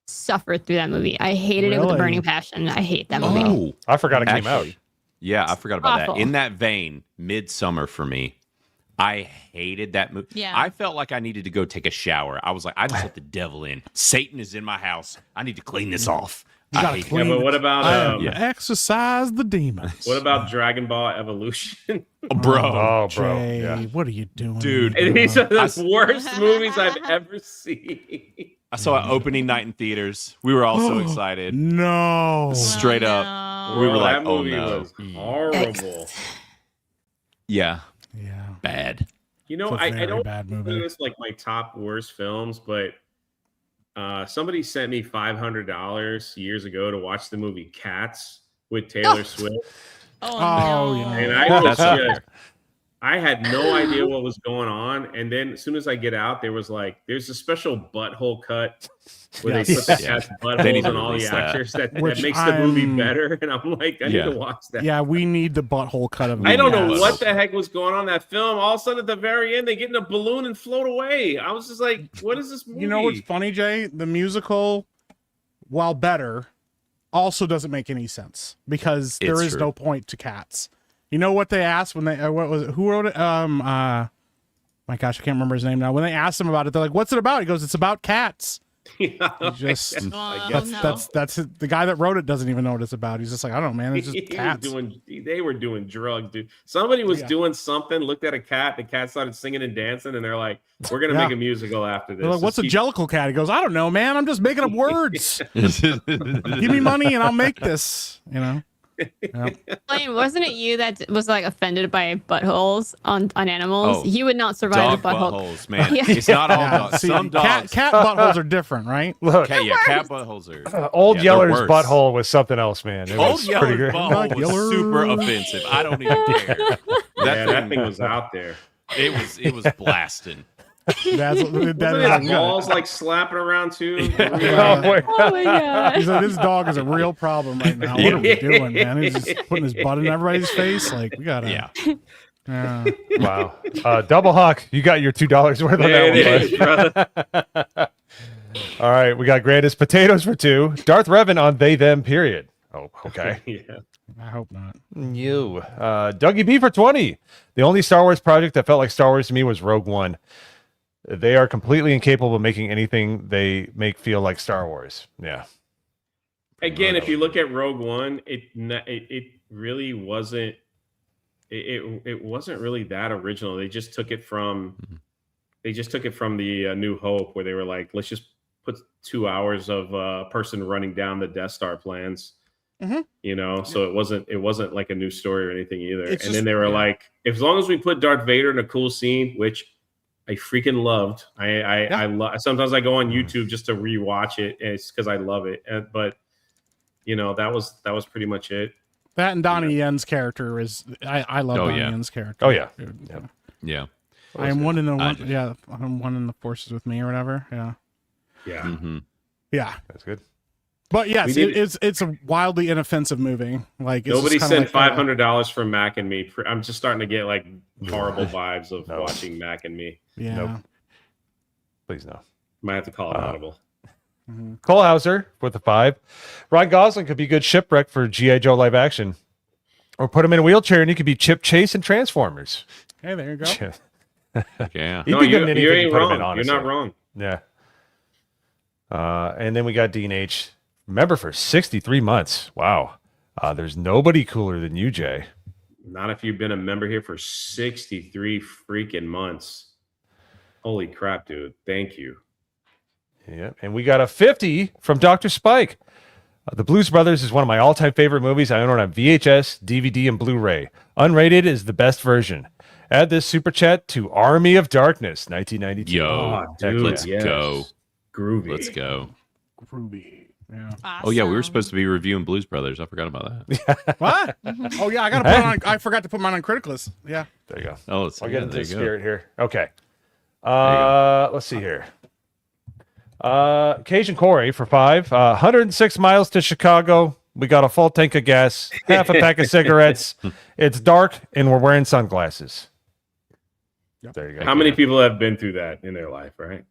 suffered through that movie. I hated it with a Really? burning passion. I hate that movie. Oh, I forgot it came out. actually, yeah, I forgot about Awful. that. In that vein, Midsummer for me, I hated that movie. Yeah. I felt like I needed to go take a shower. I was like, I just let the devil in. Satan is in my house. I need to clean this off. You I gotta hate clean Yeah, but it. what about Exercise the demons. what about Dragon Ball Evolution? it. Bro. Oh, bro. Jay, Yeah. what are you doing, Dude. And these are I- the worst movies I've ever seen. I saw it opening night in theaters. We were all so excited. No. Straight up. No. We were Bro, like, that oh, movie no. was horrible. Yeah, Yeah. bad. You know, It's a I very don't bad think movie. it's like my top worst films, but somebody sent me $500 years ago to watch the movie Cats with Taylor Swift, Oh, Oh, no. yeah. and I was That's up just, there. I had no idea what was going on. And then as soon as I get out, there was like, there's a special butthole cut where they put the Yes. cat's They buttholes need to on all the release that. actors that Which makes the movie I'm- better. And I'm like, I Yeah. need to watch that. Yeah, we need the butthole cut of I don't know Cats. what the heck was going on in that film. All of a sudden, at the very end, they get in a balloon and float away. I was just like, "What is this movie?" You know what's funny, Jay? The musical, while better, also doesn't make any sense because there It's is true. no point to Cats. You know what they asked when they what was it? Who wrote it? My gosh, I can't remember his name now. When they asked him about it, they're like, "What's it about?" He goes, "It's about cats." Yeah, Just Oh, guess no. that's it. The guy that wrote it doesn't even know what it's about. He's just like, I don't know, man. It's He just was cats. they were doing drugs, dude. Somebody was Yeah. doing something, looked at a cat, the cat started singing and dancing, and they're like, "We're gonna Yeah. make a musical after this." They're like, "What's a Just jellicle cat?" He goes, "I don't know, man. I'm just making up words. Give me money and I'll make this." You know. Blaine, wasn't it you that was like offended by buttholes on animals? Oh, You would not survive Dog a butthole. buttholes, man. Yeah. It's not all Yeah, dogs. see, Some dogs. cat buttholes are different, right? Look, Cat buttholes are. Old they're Yeller's worse. butthole was something else, man. It Old was Yeller's pretty good. butthole was Yeller. super offensive. I don't even care. That thing was out there. It was blasting. That's Wasn't his balls like slapping around too? Oh my Oh my god. He's like, this dog is a real problem right now. What are we doing, man? He's just putting his butt in everybody's face. Like, we gotta. Yeah. Wow. Double Hawk, you got your $2 worth on There that it one. is, brother. All right, we got Grandis Potatoes for 2. Darth Revan on They Them period. Oh, okay. Yeah. I hope not. You. Dougie B for 20. The only Star Wars project that felt like Star Wars to me was Rogue One. They are completely incapable of making anything they make feel like Star Wars. Yeah. Again, if you look at Rogue One, it really wasn't. It wasn't really that original. They just took it from. They just took it from the New Hope, where they were like, let's just put 2 hours of a person running down the Death Star plans. You know, so it wasn't like a new story or anything either. It's and just- then they were like, as long as we put Darth Vader in a cool scene, which I freaking loved. I love. Sometimes I go on YouTube just to rewatch it, and it's because I love it. But you know, that was pretty much it. That and Donnie Yen's character is. I love Donnie Yen's character. Oh yeah. Yeah. I am one in the one. Yeah, I'm one in the forces with me or whatever. Yeah. Yeah. Yeah. That's good. But yes, it's a wildly inoffensive movie. Like it's Nobody just kinda sent like, $500 for Mac and Me. I'm just starting to get like horrible vibes of watching Mac and Me. Yeah. Nope. Please no. Might have to call it audible. Cole Hauser with a 5. Ryan Gosling could be good shipwreck for G.I. Joe live action. Or put him in a wheelchair and he could be Chip Chase in Transformers. Hey, there you go. Yeah. He'd No, be you, good in anything you you ain't put him in, wrong. You're honestly. not wrong. Yeah. And then we got Dean H. Member for 63 months. Wow. There's nobody cooler than you, Jay. Not if you've been a member here for 63 freaking months. Holy crap, dude. Thank you. Yeah. And we got a 50 from Dr. Spike. The Blues Brothers is one of my all-time favorite movies. I own it on VHS, DVD, and Blu-ray. Unrated is the best version. Add this super chat to Army of Darkness, 1992. Yo, dude, let's yes. go. Groovy. Let's go. Groovy. Yeah. Oh yeah, we were supposed to be reviewing Blues Brothers. I forgot about that. What? Oh yeah, I gotta put it on. I forgot to put mine on Criticalist. Yeah. There you go. Oh, it's I'll get into there the you go. spirit here. Okay. Let's see here. Cajun Corey for 5. 106 miles to Chicago. We got a full tank of gas, half a pack of cigarettes. It's dark, and we're wearing sunglasses. Yep. There you go. How many people have been through that in their life, right?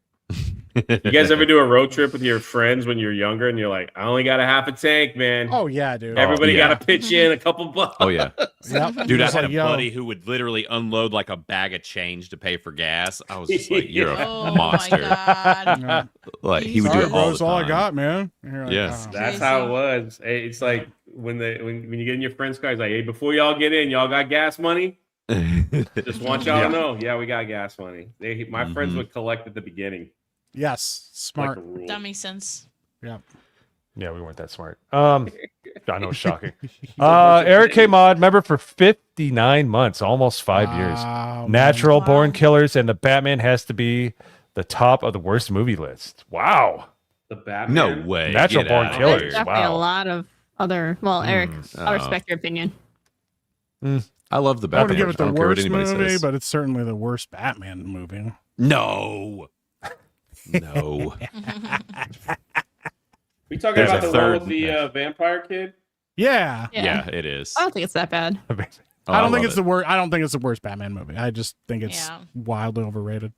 You guys ever do a road trip with your friends when you're younger and you're like, I only got a half a tank, man. Oh yeah, dude. Everybody yeah. got to pitch in a couple bucks. Oh yeah, Yep. dude. I He's had like, a yo. buddy who would literally unload like a bag of change to pay for gas. I was just like, you're a Oh monster. my god. Yeah. Like he would Sorry, do it bro, all that's the all I time. got, man. And you're like, Yes. oh. That's how it was. It's like when you get in your friend's car, it's like, hey, before y'all get in, y'all got gas money? Just want y'all to know. Yeah, we got gas money. My friends would collect at the beginning. Yes, smart. Like a rule. That makes sense. Yeah. Yeah, we weren't that smart. I know it's shocking. Eric K. Mod, member for 59 months, almost 5 years. Wow, Natural Wow. Born Killers and the Batman has to be the top of the worst movie list. Wow. The Batman. No way. Natural Get Born out of Killers. There's here. definitely Wow. a lot of other. Well, Eric, I Oh. respect your opinion. I love the I Batman. want to give it I the don't care what worst anybody movie, says. but it's certainly the worst Batman movie. No. No. We talking There's about a the one third- with the vampire kid? Yeah. Yeah, it is. I don't think it's that bad. Oh, I don't think love it's it. the worst. I don't think it's the worst Batman movie. I just think it's Yeah. wildly overrated.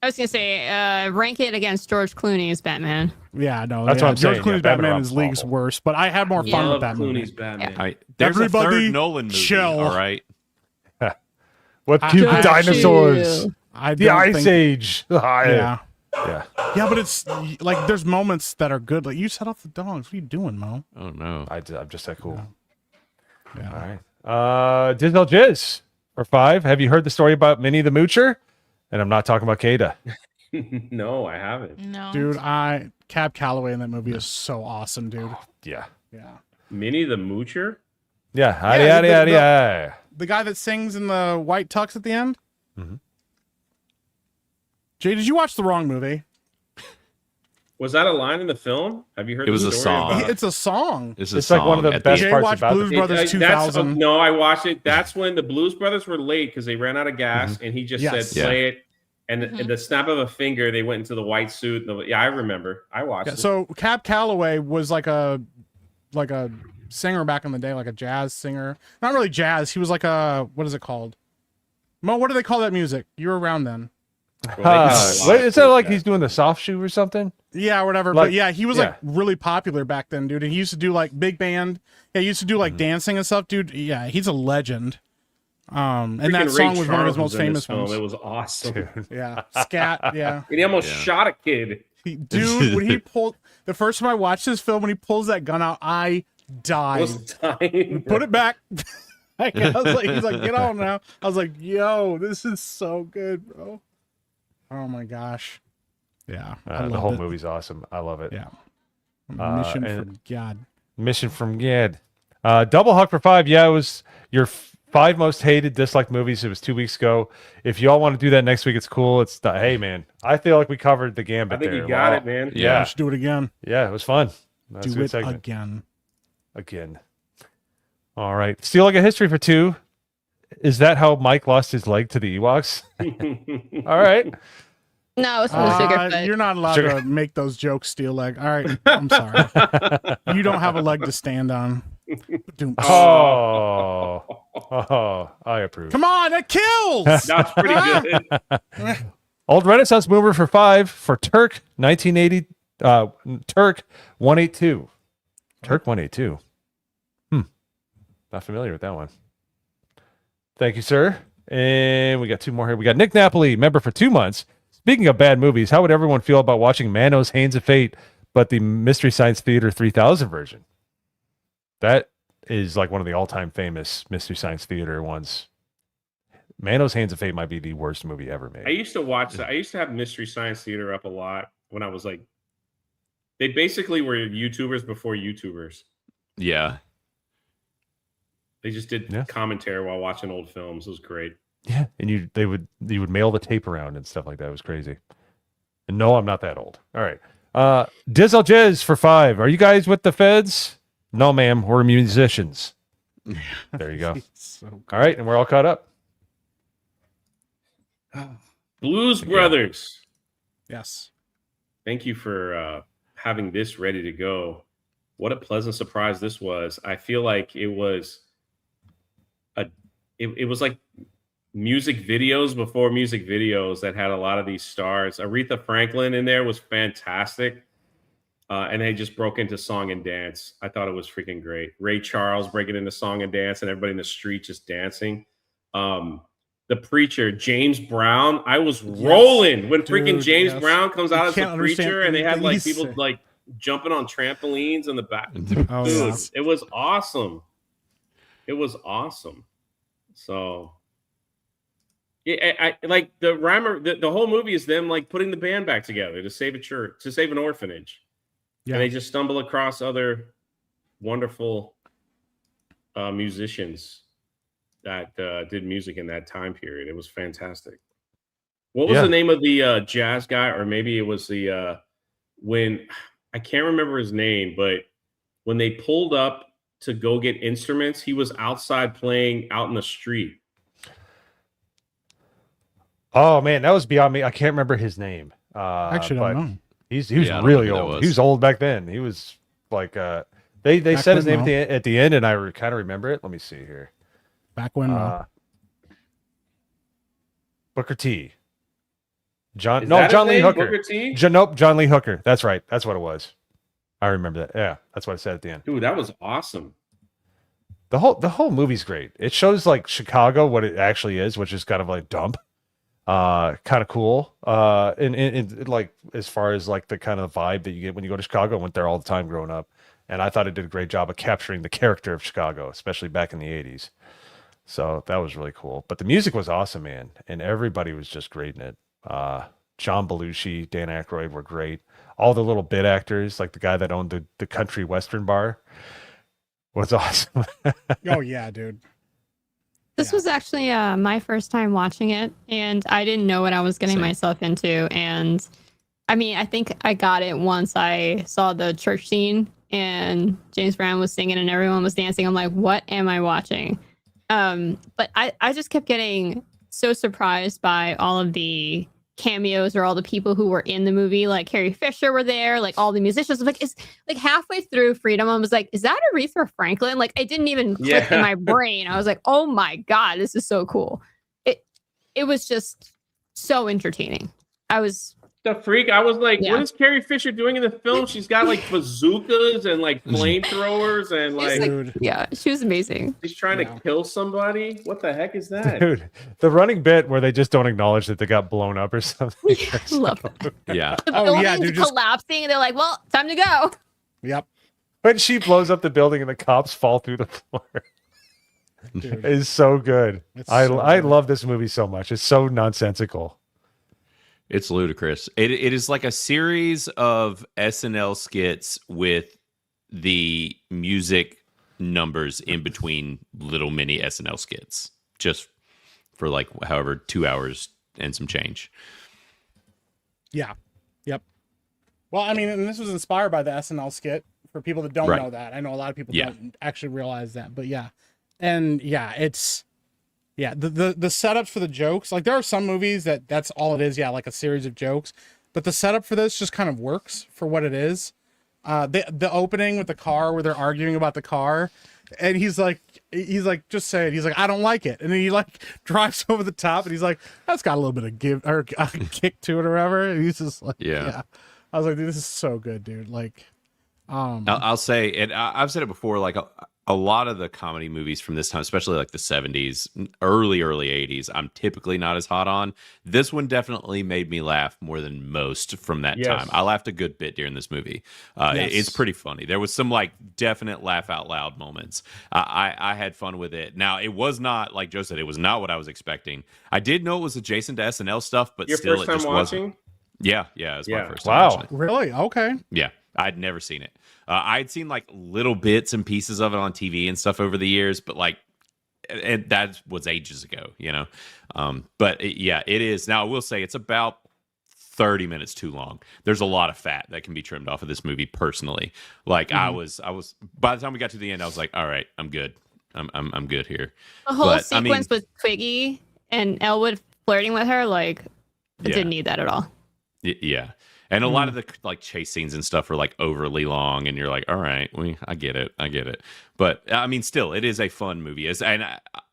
I was gonna say, rank it against George Clooney's Batman. Yeah, no, That's yeah, what I'm George saying. Clooney's Yeah, Batman Batman is league's awful. worst, but I had more fun Love with that Clooney's movie. Batman. All right. There's a Everybody third Nolan movie. chill. All right. What I- cute I- dinosaurs? I The don't Ice think- Age. Yeah. Yeah. Yeah, but it's like there's moments that are good. Like you set off the dogs. What are you doing, Mo? Oh no. I'm just that cool. Yeah. All right. Dizdel Jizz for 5. Have you heard the story about Minnie the Moocher? And I'm not talking about Kada. No, I haven't. No. Dude, Cab Calloway in that movie is so awesome, dude. Yeah. Yeah. Minnie the Moocher? Yeah, howdy, Yeah, howdy, the- howdy, the- howdy. The guy that sings in the white tux at the end. Mhm. Jay, did you watch the wrong movie? Was that a line in the film? Have you heard? It was the a story song. about- It's a song. It's like one of the best Jay parts watched about Blues the Brothers that's- 2000. no, I watched it. That's when the Blues Brothers were late because they ran out of gas, and he just Yes. said, "Play it." And in the snap of a finger, they went into the white suit. Yeah, I remember. I watched Yeah, it. so Cab Calloway was like a singer back in the day, like a jazz singer. Not really jazz. He was like a, what is it called? Mo, what do they call that music? You were around then. Wait, is that like he's doing the soft shoe or something? Yeah, whatever. Like- but yeah, he was yeah. like really popular back then, dude. And he used to do like big band. Yeah, he used to do like dancing and stuff, dude. Yeah, he's a legend. And that Freaking Ray song was one of his Charles most in this famous film. ones. It was awesome. Yeah, scat. Yeah, And he almost shot a kid. dude. When he pulled the first time I watched this film, when he pulls that gun out, I I died. was dying. Put it back. Like, I was like, he's like, get on now. I was like, yo, this is so good, bro. Oh my gosh. Yeah. I The loved whole it. movie's awesome. I love it. Yeah. Mission and- from God. Mission from Gad. Double Huck for 5. Yeah, it was your 5 most hated, disliked movies. It was 2 weeks ago. If you all want to do that next week, it's cool. Hey, man, I feel like we covered the gambit I think there. you got Wow. it, man. We Yeah. should do it again. Yeah, it was fun. That's a Do good it segment. again. All right. Steal like a history for 2. Is that how Mike lost his leg to the Ewoks? All right. No, it's from the sugar foot. You're not allowed Sugar- to make those jokes, Steel Leg. All right. I'm sorry. You don't have a leg to stand on. Doom. Oh, I approve. Come on, that kills. That's pretty good. Old Renaissance mover for 5 for Turk 1980. Turk 182. Turk 182. Not familiar with that one. Thank you, sir. And we got 2 more here. We got Nick Napoli, member for 2 months. Speaking of bad movies, how would everyone feel about watching Manos Hands of Fate, but the Mystery Science Theater 3000 version? That is like one of the all-time famous Mystery Science Theater ones. Manos Hands of Fate might be the worst movie ever made. I used to watch that. I used to have Mystery Science Theater up a lot when I was like, they basically were YouTubers before YouTubers. Yeah. They just did commentary while watching old films. It was great. Yeah, and you would mail the tape around and stuff like that. It was crazy. And no, I'm not that old. All right. Dizzle Jizz for 5. Are you guys with the feds? No, ma'am. We're musicians. There you go. All right, and we're all caught up. Blues Brothers. Yes. Thank you for having this ready to go. What a pleasant surprise this was. I feel like it was it was like music videos before music videos that had a lot of these stars. Aretha Franklin in there was fantastic. And they just broke into song and dance. I thought it was freaking great. Ray Charles breaking into song and dance and everybody in the street just dancing. The Preacher, James Brown. I was rolling when freaking Dude, James yes. Brown comes out You as the can't understand Preacher and they had anything like he people said. like jumping on trampolines in the back. Oh, Dude, yeah. it was awesome. It was awesome. So yeah, I like the rhymer. The whole movie is them like putting the band back together to save a church, to save an orphanage. Yeah. And they just stumble across other wonderful musicians that did music in that time period. It was fantastic. What was the name of the jazz guy? Or maybe it was the when I can't remember his name, but when they pulled up to go get instruments, he was outside playing out in the street. Oh man, that was beyond me. I can't remember his name. Actually, I but don't know. He was Yeah, I don't really know who that old. was. He was old back then. He was like they Back said his when, name at the end, and I kind of remember it. Let me see here. Back when. Booker T. John Is that his John Lee name, Hooker. Booker T? Nope, John Lee Hooker. That's right. That's what it was. I remember that. Yeah, that's what I said at the end. Dude, that was awesome. The whole movie's great. It shows like Chicago what it actually is, which is kind of like dump. Kind of cool. And like as far as like the kind of vibe that you get when you go to Chicago. I went there all the time growing up, and I thought it did a great job of capturing the character of Chicago, especially back in the 80s. So that was really cool. But the music was awesome, man, and everybody was just great in it. John Belushi, Dan Aykroyd were great. All the little bit actors, like the guy that owned the country western bar. was awesome. Oh yeah, dude. This was actually my first time watching it, and I didn't know what I was getting Same. myself into. And I mean, I think I got it once I saw the church scene and James Brown was singing and everyone was dancing. I'm like, what am I watching? But I just kept getting so surprised by all of the cameos or all the people who were in the movie. Like Carrie Fisher were there, like all the musicians. I'm like, it's like halfway through Freedom, I was like, is that Aretha Franklin? Like, I didn't even click in my brain. I was like, oh my God, this is so cool. It was just so entertaining. I was The freak. I was like, Yeah. what is Carrie Fisher doing in the film? She's got like bazookas and like flamethrowers and like, Dude. yeah, she was amazing. she's trying to kill somebody. What the heck is that? Dude, the running bit where they just don't acknowledge that they got blown up or something. I love that. Yeah. The Oh, building's yeah, dude, just- collapsing and they're like, well, time to go. Yep. When she blows up the building and the cops fall through the floor. Dude. It's so good. It's I so I good. love this movie so much. It's so nonsensical. It's ludicrous. It is like a series of SNL skits with the music numbers in between little mini SNL skits, just for like however 2 hours and some change. Yeah. Yep. Well, I mean, and this was inspired by the SNL skit for people that don't Right. know that. I know a lot of people Yeah. don't actually realize that, but yeah. And yeah, it's the setups for the jokes. Like there are some movies that's all it is, yeah, like a series of jokes. But the setup for this just kind of works for what it is. The opening with the car where they're arguing about the car, and he's like, just say it. He's like, I don't like it, and then he like drives over the top, and he's like, that's got a little bit of give or kick to it or whatever. And he's just like, Yeah. I was like, dude, this is so good, dude. Like, I'll say, and I've said it before, like a lot of the comedy movies from this time, especially like the 70s, early 80s, I'm typically not as hot on. This one definitely made me laugh more than most from that Yes. time. I laughed a good bit during this movie. Yes. It's pretty funny. There was some like definite laugh out loud moments. I had fun with it. Now, it was not, like Joe said, it was not what I was expecting. I did know it was adjacent to SNL stuff, but Your still first it time just watching? wasn't. Yeah, it's my Yeah. first time Wow. watching it. really? Okay. Yeah, I'd never seen it. I'd seen like little bits and pieces of it on TV and stuff over the years, but like, and that was ages ago, you know. But yeah, it is. Now I will say it's about 30 minutes too long. There's a lot of fat that can be trimmed off of this movie. Personally, like I was. By the time we got to the end, I was like, all right, I'm good. I'm good here. The whole But, I mean- sequence with Twiggy and Elwood flirting with her, like, I Yeah. didn't need that at all. Yeah. And a lot of the like chase scenes and stuff are like overly long, and you're like, all right, I get it. But I mean, still, it is a fun movie. And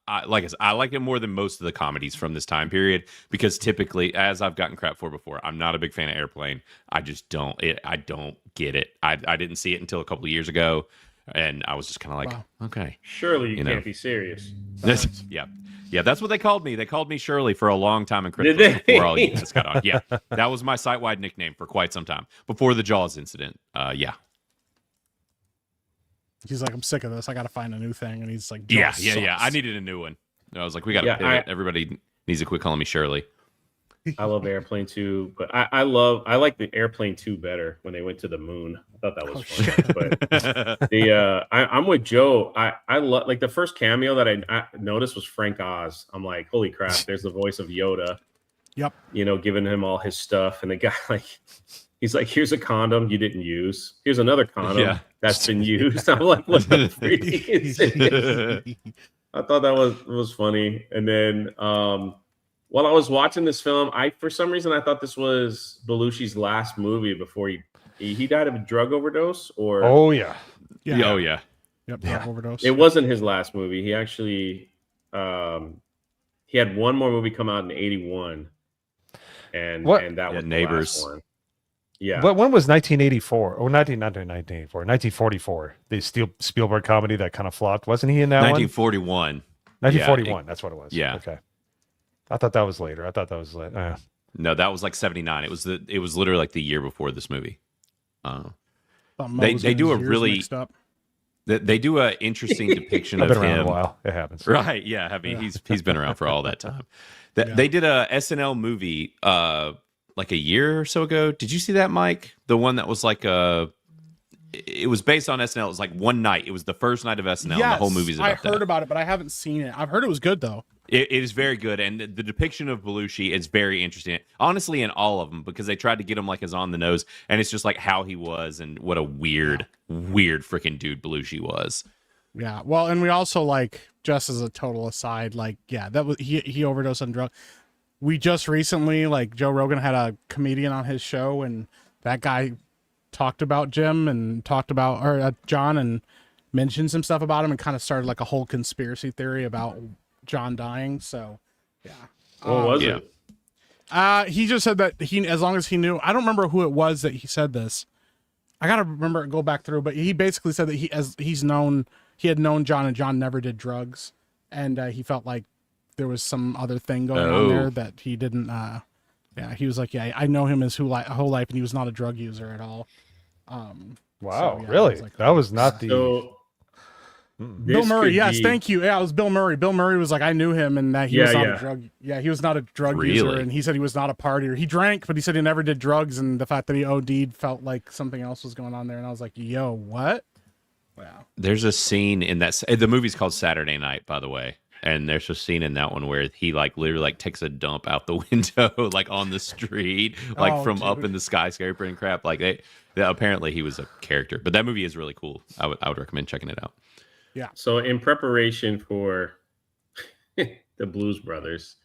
I like I like it more than most of the comedies from this time period because typically, as I've gotten crap for before, I'm not a big fan of Airplane. I just don't. I don't get it. I didn't see it until a couple of years ago, and I was just kind of like, Wow. okay, Surely you You know. can't be serious. yeah, that's what they called me. They called me Shirley for a long time in Did Christmas they? before all you guys got on. Yeah, that was my site-wide nickname for quite some time before the Jaws incident. Yeah, He's like, I'm sick of this. I got to find a new thing. And he's like, yeah. "Jaws I sucks." needed a new one. I was like, we got to Yeah, pivot. Everybody needs to quit calling me Shirley. I love Airplane 2, but I like the Airplane 2 better when they went to the moon. I thought that was funny. But I'm with Joe. I love like the first cameo that I noticed was Frank Oz. I'm like, holy crap, there's the voice of Yoda. Yep. You know, giving him all his stuff, and the guy he's like, here's a condom you didn't use. Here's another condom that's been used. I'm like, what the freak is this? I thought that was funny. And then while I was watching this film, for some reason I thought this was Belushi's last movie before he died of a drug overdose, or Oh yeah. Yeah. Oh yeah. Yep. Yeah. Overdose. it wasn't his last movie. He actually he had one more movie come out in '81, and What? and that was Neighbors. the last one. Yeah, But when was 1984? Oh, 1984. 1944. The Spielberg comedy that kind of flopped. Wasn't he in that one? 1941. 1941. That's what it was. Yeah. Okay. I thought that was later. I thought that was later. No, that was like 79. It was literally like the year before this movie. Thought They Mo's do getting a his ears really- mixed up. They do an interesting depiction I've of been around him. a while. It happens. Right. Yeah. I mean, he's been around for all that time. They did a SNL movie like a year or so ago. Did you see that, Mike? The one that was like it was based on SNL. It was like one night. It was the first night of SNL. And the whole movie's about I heard that. about it, but I haven't seen it. I've heard it was good though. It is very good, and the depiction of Belushi is very interesting. Honestly, in all of them, because they tried to get him like as on the nose, and it's just like how he was, and what a weird freaking dude Belushi was. Yeah. Well, and we also like, just as a total aside, like, yeah, that was he overdosed on drugs. We just recently, like, Joe Rogan had a comedian on his show, and that guy talked about Jim and talked about John and mentioned some stuff about him and kind of started like a whole conspiracy theory about John dying. So yeah. What was it? He just said that as long as he knew, I don't remember who it was that he said this. I gotta go back through, but he basically said that he had known John, and John never did drugs, and he felt like there was some other thing going on there that he didn't. Yeah, he was like, yeah, I know him his whole life, and he was not a drug user at all. Wow, so, yeah, really? like, that was not the. So, Bill Murray, yes, thank you. Yeah, it was Bill Murray. Bill Murray was like, I knew him, and that he was not a drug. Yeah, he was not a drug user, and he said he was not a partier. He drank, but he said he never did drugs, and the fact that he OD'd felt like something else was going on there. And I was like, yo, what? Wow. There's a scene in that. The movie's called Saturday Night, by the way. And there's a scene in that one where he like literally like takes a dump out the window, like on the street, like from up in the skyscraper and crap. Like apparently he was a character, but that movie is really cool. I would recommend checking it out. Yeah. So in preparation for the Blues Brothers,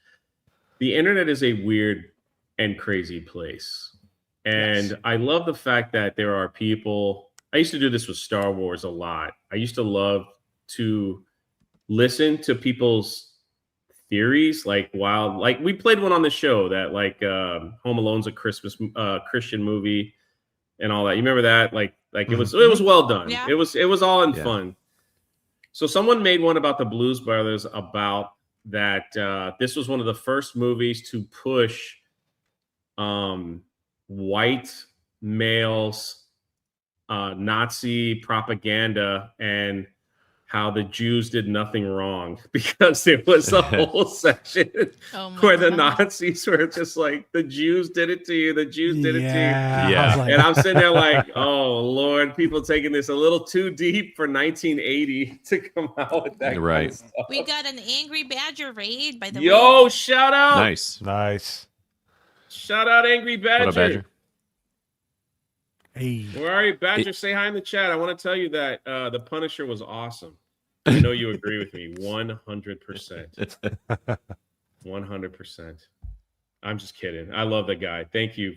the internet is a weird and crazy place. And I love the fact that there are people. I used to do this with Star Wars a lot. I used to love to listen to people's theories, like we played one on the show that like Home Alone's a Christmas Christian movie and all that. You remember that? Like it was well done. Yeah. It was all in fun. So someone made one about the Blues Brothers about that. This was one of the first movies to push white males, Nazi propaganda, and how the Jews did nothing wrong, because there was a whole section where the Nazis were just like, the Jews did it to you. The Jews did it to you. Yeah. Like, And I'm sitting there like, oh, Lord, people taking this a little too deep for 1980 to come out with that. Right. Kind of stuff. We got an Angry Badger raid, by the way. Yo, shout out. Nice. Shout out Angry Badger. What up, Badger? hey, Where are you, Badger? Say hi in the chat. I want to tell you that the Punisher was awesome. I know you agree with me 100%. 100%. I'm just kidding. I love the guy. Thank you.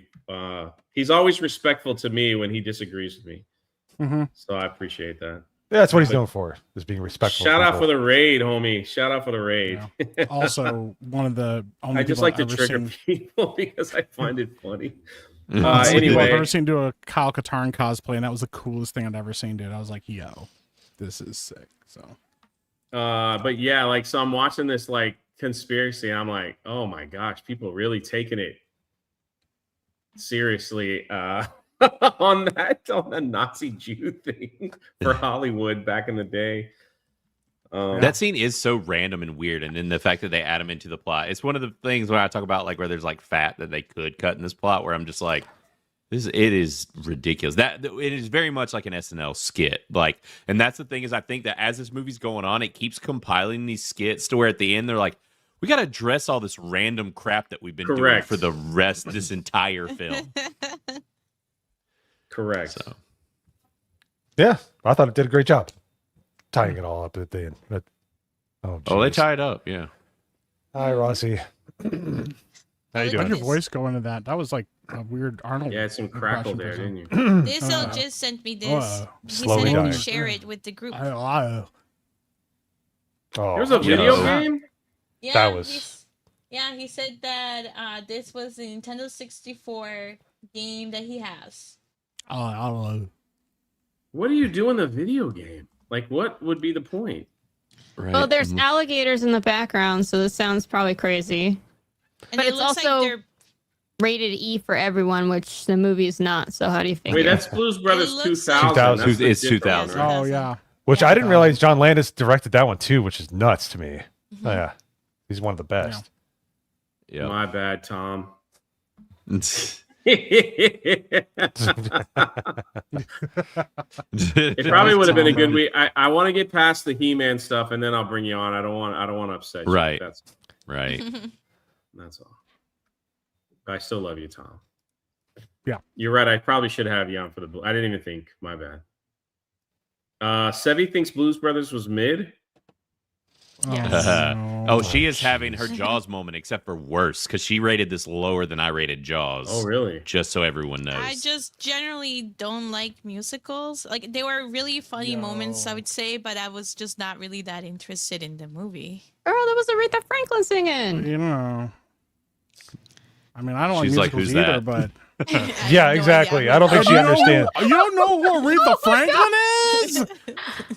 He's always respectful to me when he disagrees with me. mm-hmm. So I appreciate that. Yeah, that's what he's known for, is being respectful. Shout out people. for the raid, homie. Shout out for the raid. Yeah. Also, one of the only I just people like to I've ever trigger seen- people because I find it funny. One of the people I've Anyway, ever seen do a Kyle Katarn cosplay, and that was the coolest thing I'd ever seen, dude. I was like, yo, this is sick. So, but yeah, like, so I'm watching this like conspiracy, and I'm like, oh my gosh, people really taking it seriously on the Nazi Jew thing for Hollywood back in the day. That scene is so random and weird, and then the fact that they add him into the plot. It's one of the things where I talk about like where there's like fat that they could cut in this plot, where I'm just like, it is ridiculous. That it is very much like an SNL skit. Like, and that's the thing, is I think that as this movie's going on, it keeps compiling these skits to where at the end they're like, we got to address all this random crap that we've been doing for the rest of this entire film. Correct. So. Yeah, I thought it did a great job tying it all up at the end. But, they tie it up. Yeah. Hi, Rossi. How you how doing? did your voice go into that? That was like a weird Arnold. Yeah, some crackle there, didn't you? Dizzle just sent me this. He said slowly I dying. can share it with the group. Oh, There's a video game? Yeah, that was. he said that this was the Nintendo 64 game that he has. I don't know. What do you do in the video game? Like, what would be the point? Right. Well, there's alligators in the background, so this sounds probably crazy. And But it it's looks also like they're rated E for everyone, which the movie's not. So how do you figure? Wait, that's Blues Brothers It looks 2000. like- That's the It's different 2000. one, right? Oh yeah. Which I didn't realize John Landis directed that one too, which is nuts to me. Oh, yeah, he's one of the best. Yeah. My bad, Tom. It probably would have been a good week. I want to get past the He-Man stuff, and then I'll bring you on. I don't want to upset you. Right. That's Right. That's all. But I still love you, Tom. Yeah. You're right. I probably should have you on for the. I didn't even think. My bad. Sevi thinks Blues Brothers was mid. Oh, she is having her Jaws moment, except for worse, because she rated this lower than I rated Jaws. Oh, really? Just so everyone knows. I just generally don't like musicals. Like, they were really funny moments, I would say, but I was just not really that interested in the movie. Girl, that was Aretha Franklin singing. You know. I mean, I don't She's like like, musicals "Who's either, that?" but Yeah, exactly. I don't think she understands. You don't know who Aretha Franklin is?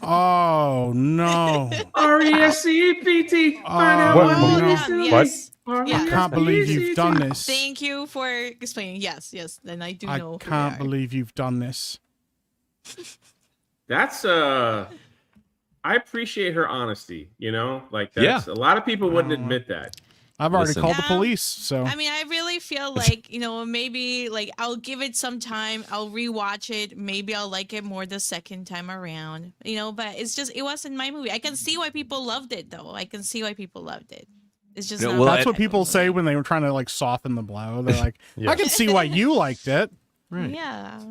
Oh no! RESCPT. What? Yeah. I can't believe you've done this. Thank you for explaining. Yes, then I do I know. can't believe you've done this. That's I appreciate her honesty. You know, like that's a lot of people wouldn't admit that. I've already called the police, so I mean, I really feel like, maybe like I'll give it some time. I'll rewatch it. Maybe I'll like it more the second time around. But it's just, it wasn't my movie. I can see why people loved it, though. I can see why people loved it. It's just not that's what people say when they were trying to like soften the blow. They're like, I can see why you liked it. Right. Yeah.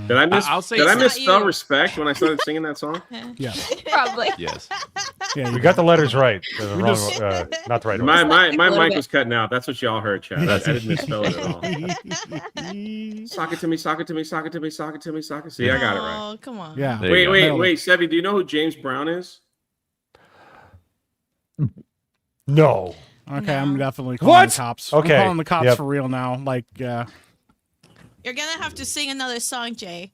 Did I misspell you. respect when I started singing that song? Yeah. Probably. Yes. Yeah, We got the letters right. The wrong, not the right. My order. my little mic bit. was cutting out. That's what y'all heard, Chad. I didn't misspell it at all. Sock it to me, sock it to me, sock it to me, sock it to me, sock it. See, I got it right. Oh, come on. Yeah. There you go. Wait, Sevi, do you know who James Brown is? No. Okay, I'm definitely What? calling the cops. Okay, I'm calling the cops yep. for real now. Like, You're gonna have to sing another song, Jay.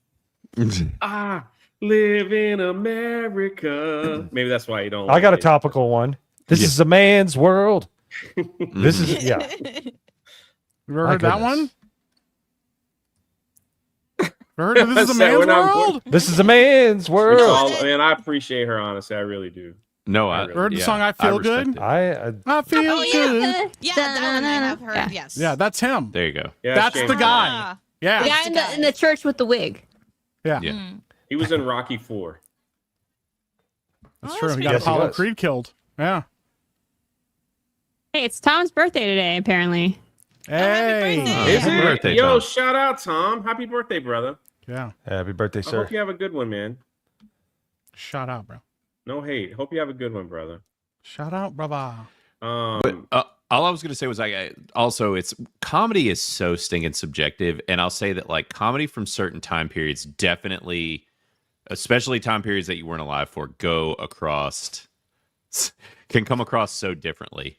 I live in America. Maybe that's why you don't. I got a like it. topical one. This is a man's world. This is you ever heard that one? Heard of This Is a We're Man's not- World? This is a man's It's world. all- man, I appreciate her honesty. I really do. No, I I really Heard the yeah, song I Feel respect Good? it. I feel Oh, good. yeah, that one I have heard. Yes. Yeah, that's him. There you go. Yeah, That's James the Brown. guy. Ah. Yeah. The guy in the church with the wig. Yeah. Yeah. Mm. He was in Rocky 4. That's Oh, true. that's He got Yes, he Apollo was. Creed killed. Yeah. Hey, it's Tom's birthday today, apparently. Hey. birthday. Is Happy it? birthday, Yo, Tom. shout out, Tom. Happy birthday, brother. Yeah. Happy birthday, I sir. hope you have a good one, man. Shout out, bro. No hate. Hope you have a good one, brother. Shout out, brother. But all I was going to say was, also, it's comedy is so stinking subjective, and I'll say that like comedy from certain time periods definitely, especially time periods that you weren't alive for, can come across so differently.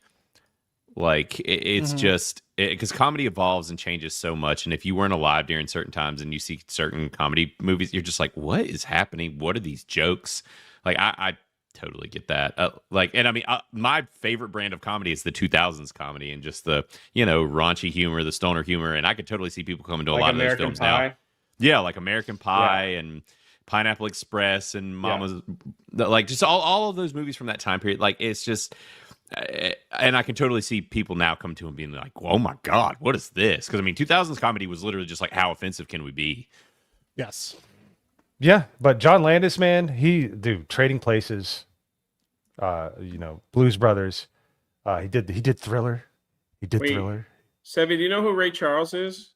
Like it's just because comedy evolves and changes so much, and if you weren't alive during certain times and you see certain comedy movies, you're just like, what is happening? What are these jokes? Like I totally get that. And I mean, my favorite brand of comedy is the 2000s comedy and just the raunchy humor, the stoner humor, and I could totally see people coming to a Like lot American of those films Pie? now. Yeah, like American Pie and Pineapple Express and Mama's, like just all of those movies from that time period. Like it's just, and I can totally see people now come to him being like, "Oh my God, what is this?" Because I mean, 2000s comedy was literally just like, how offensive can we be? Yes. Yeah, but John Landis, man, Trading Places, Blues Brothers. He did Thriller. Wait. Thriller. Sevi, do you know who Ray Charles is?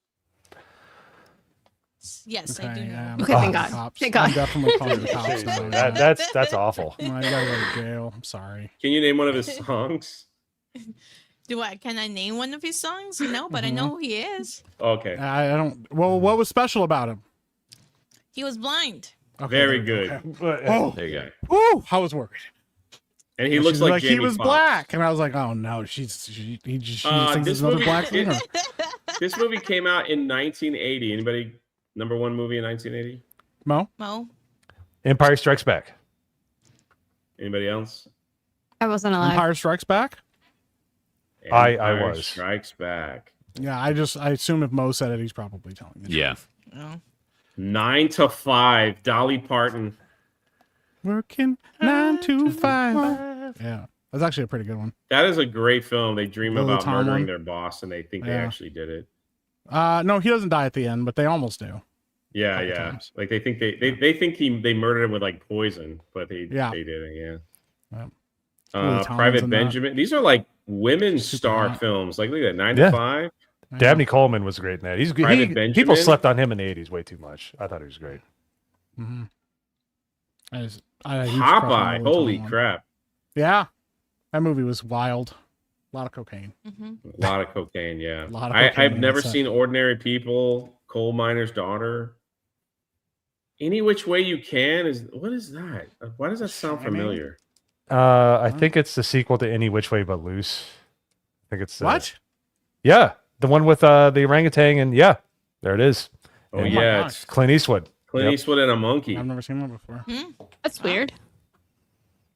Yes, I do Okay, know. yeah. Okay, thank God. Cops. Thank God. I'm definitely calling the cops now. That's awful. I gotta go to jail. I'm sorry. Can you name one of his songs? Can I name one of his songs? No, but I know who he is. Okay. I don't. Well, what was special about him? He was blind. Okay, Very there we good. go. Oh, There you go. woo! I was worried. And he looks She's like he Jamie was Foxx. black, and I was like, oh no, she thinks this it's another movie- black thing. or- This movie came out in 1980. Anybody number one movie in 1980? Mo? Empire Strikes Back. Anybody else? I wasn't alive. Empire Strikes Back. I Empire was. Strikes Back. Yeah, I assume if Mo said it, he's probably telling the truth. Yeah. No. 9 to 5. Dolly Parton. Working 9 to 5. Yeah, that's actually a pretty good one. That is a great film. They dream Lily about Tomlin. murdering their boss, and they think they Yeah. actually did it. No, he doesn't die at the end, but they almost do. Yeah, Couple yeah. times. Like they think they think they murdered him with like poison, but they didn't. Yeah. Yep. Lily Tomlin's Private in that. Benjamin. These are like women Super star hot. films. Like look at that, 9 to Yeah. 5. Dabney Coleman was great in that. He's Private he, Benjamin. people slept on him in the 80s way too much. I thought he was great. Mm-hmm. I had a huge crush on Popeye. Lily Holy Tomlin. crap. Yeah, that movie was wild. A lot of cocaine. A lot of cocaine, yeah. A lot of cocaine I've on never that set. seen Ordinary People, Coal Miner's Daughter. Any Which Way You Can is what is that? Why does that sound Shining? familiar? I think it's the sequel to Any Which Way But Loose. I think it's What? Yeah, the one with the orangutan, and yeah, there it is. Oh, And yeah, gosh. it's Clint Eastwood. Clint Yep. Eastwood and a monkey. I've never seen that before. That's weird.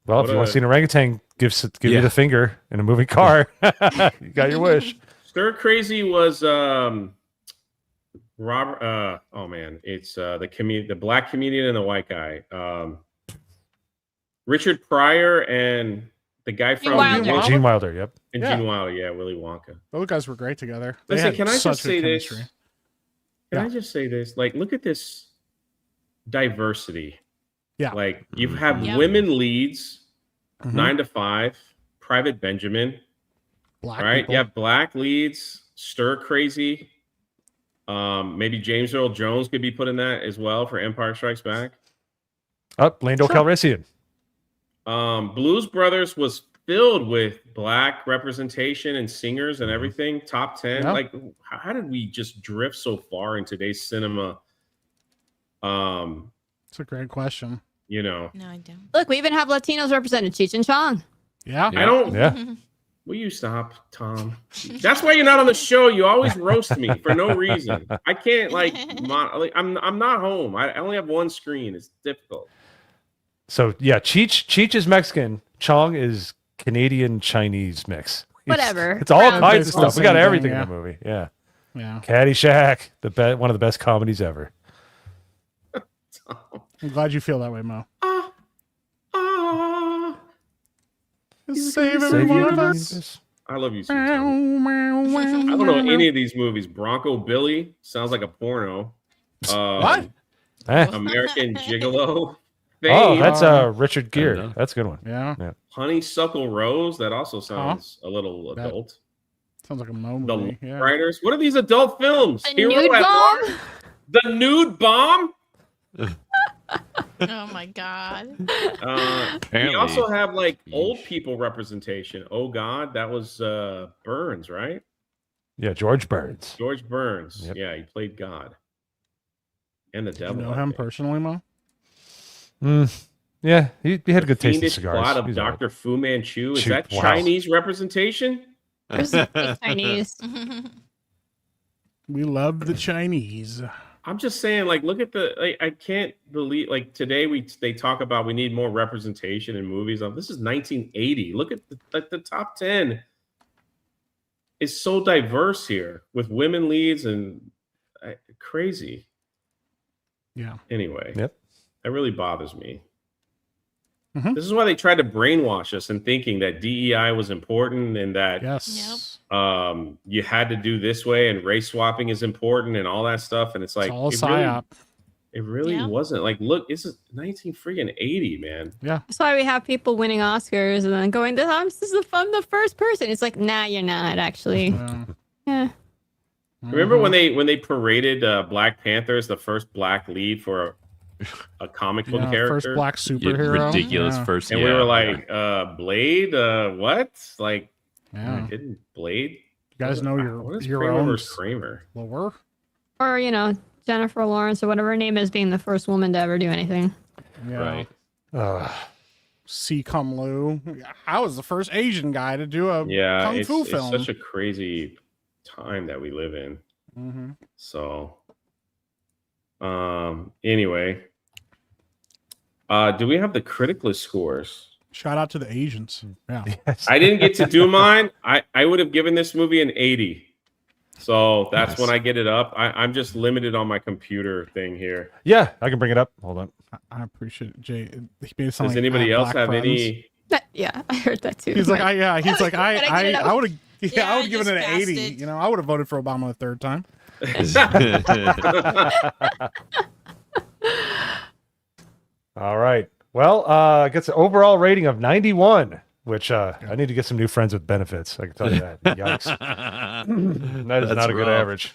Well, if What you want a- to see an orangutan give Yeah. you the finger in a moving car, you got your wish. Stir Crazy was Robert. Oh man, it's the black comedian and the white guy. Richard Pryor and the guy Gene from Wilder. Gene Wilder. Yep. and Yeah. Gene Wilder. Yeah, Willy Wonka. Those guys were great together. They Listen, had can I such just say good this? chemistry. Can I Yeah. just say this? Like, look at this diversity. Yeah. Like you have Yep. women leads, Mhm. 9 to 5, Private Benjamin, Black right? people. You have black leads, Stir Crazy. Maybe James Earl Jones could be put in that as well for Empire Strikes Back. Up, Lando Calrissian. Blues Brothers was filled with black representation and singers and everything. Top 10. Yeah. Like, how did we just drift so far in today's cinema? It's a great question. You know, No, I don't. Look, we even have Latinos represented. Cheech and Chong. Yeah. I don't. Yeah. Will you stop, Tom? That's why you're not on the show. You always roast me for no reason. I can't I'm not home. I only have one screen. It's difficult. So yeah, Cheech is Mexican. Chong is Canadian Chinese mix. Whatever. It's all Round. kinds of It's all the stuff. We got same thing, everything yeah. in the movie. Yeah. Yeah. Caddyshack, one of the best comedies ever. I'm glad you feel that way, Mo. Save Save every you one of from us. this. I love you, too, Tom. I don't know any of these movies. Bronco Billy sounds like a porno. What? Eh. American Gigolo. Oh, Fame. that's Richard Gere. know. That's a good one. Yeah. Honeysuckle Rose. That also sounds a little That- adult. Sounds like a Mo The movie. Yeah. Writers. What are these adult films? The Hero nude at bomb? Large? The Nude Bomb. Oh my god. We Apparently- also have like old Yeesh. people representation. Oh God, that was Burns, right? Yeah, George Burns. George Burns. Yep. Yeah, he played God and the Do you devil. know I him think. personally, Mo? Yeah, he had a good taste in Fiendish cigars. plot of He's all right. Dr. Fu Manchu. Is Shoot, that wow. Chinese representation? There's some fake Chinese. We love the Chinese. I'm just saying, like, look at I can't believe, like, today they talk about we need more representation in movies. This is 1980. Look at the top 10 is so diverse here with women leads and crazy. Yeah. Anyway, Yep. that really bothers me. Mhm. This is why they tried to brainwash us in thinking that DEI was important and that Yes. you had to do this way and race swapping is important and all that stuff. And it's like It's all a it really, psyop. it really Yeah. wasn't. Like, look, this is 1980, man. That's why we have people winning Oscars and then going, I'm the first person. It's like, nah, you're not actually. Yeah. Yeah. Remember when Mhm. they paraded Black Panther as the first black lead for a comic book Yeah, character? first black superhero. ridiculous Yeah. first. And we were like, Blade? What? Like, Yeah. didn't Blade? You guys know What is your Kramer own versus Kramer? lower. Or, Jennifer Lawrence or whatever her name is being the first woman to ever do anything. Yeah. right. C. Cum Lu. I was the first Asian guy to do a Yeah, kung fu it's film. such a crazy time that we live in. Mm-hmm. So, anyway, do we have the critical scores? Shout out to the Asians. Yeah. I didn't get to do mine. I would have given this movie an 80. So that's Nice. when I get it up. I'm just limited on my computer thing here. Yeah, I can bring it up. Hold on. I appreciate it, Jay. He made it sound Does like anybody I else black have friends. any? Yeah, I heard that too. He's like, He's like, Can I get it I up? would have. Yeah, Yeah, I I would have given it just an passed 80. it. I would have voted for Obama the third time. All right. Well, it gets an overall rating of 91, which I need to get some new friends with benefits. I can tell you that. Yikes. That is That's not a good rough. average.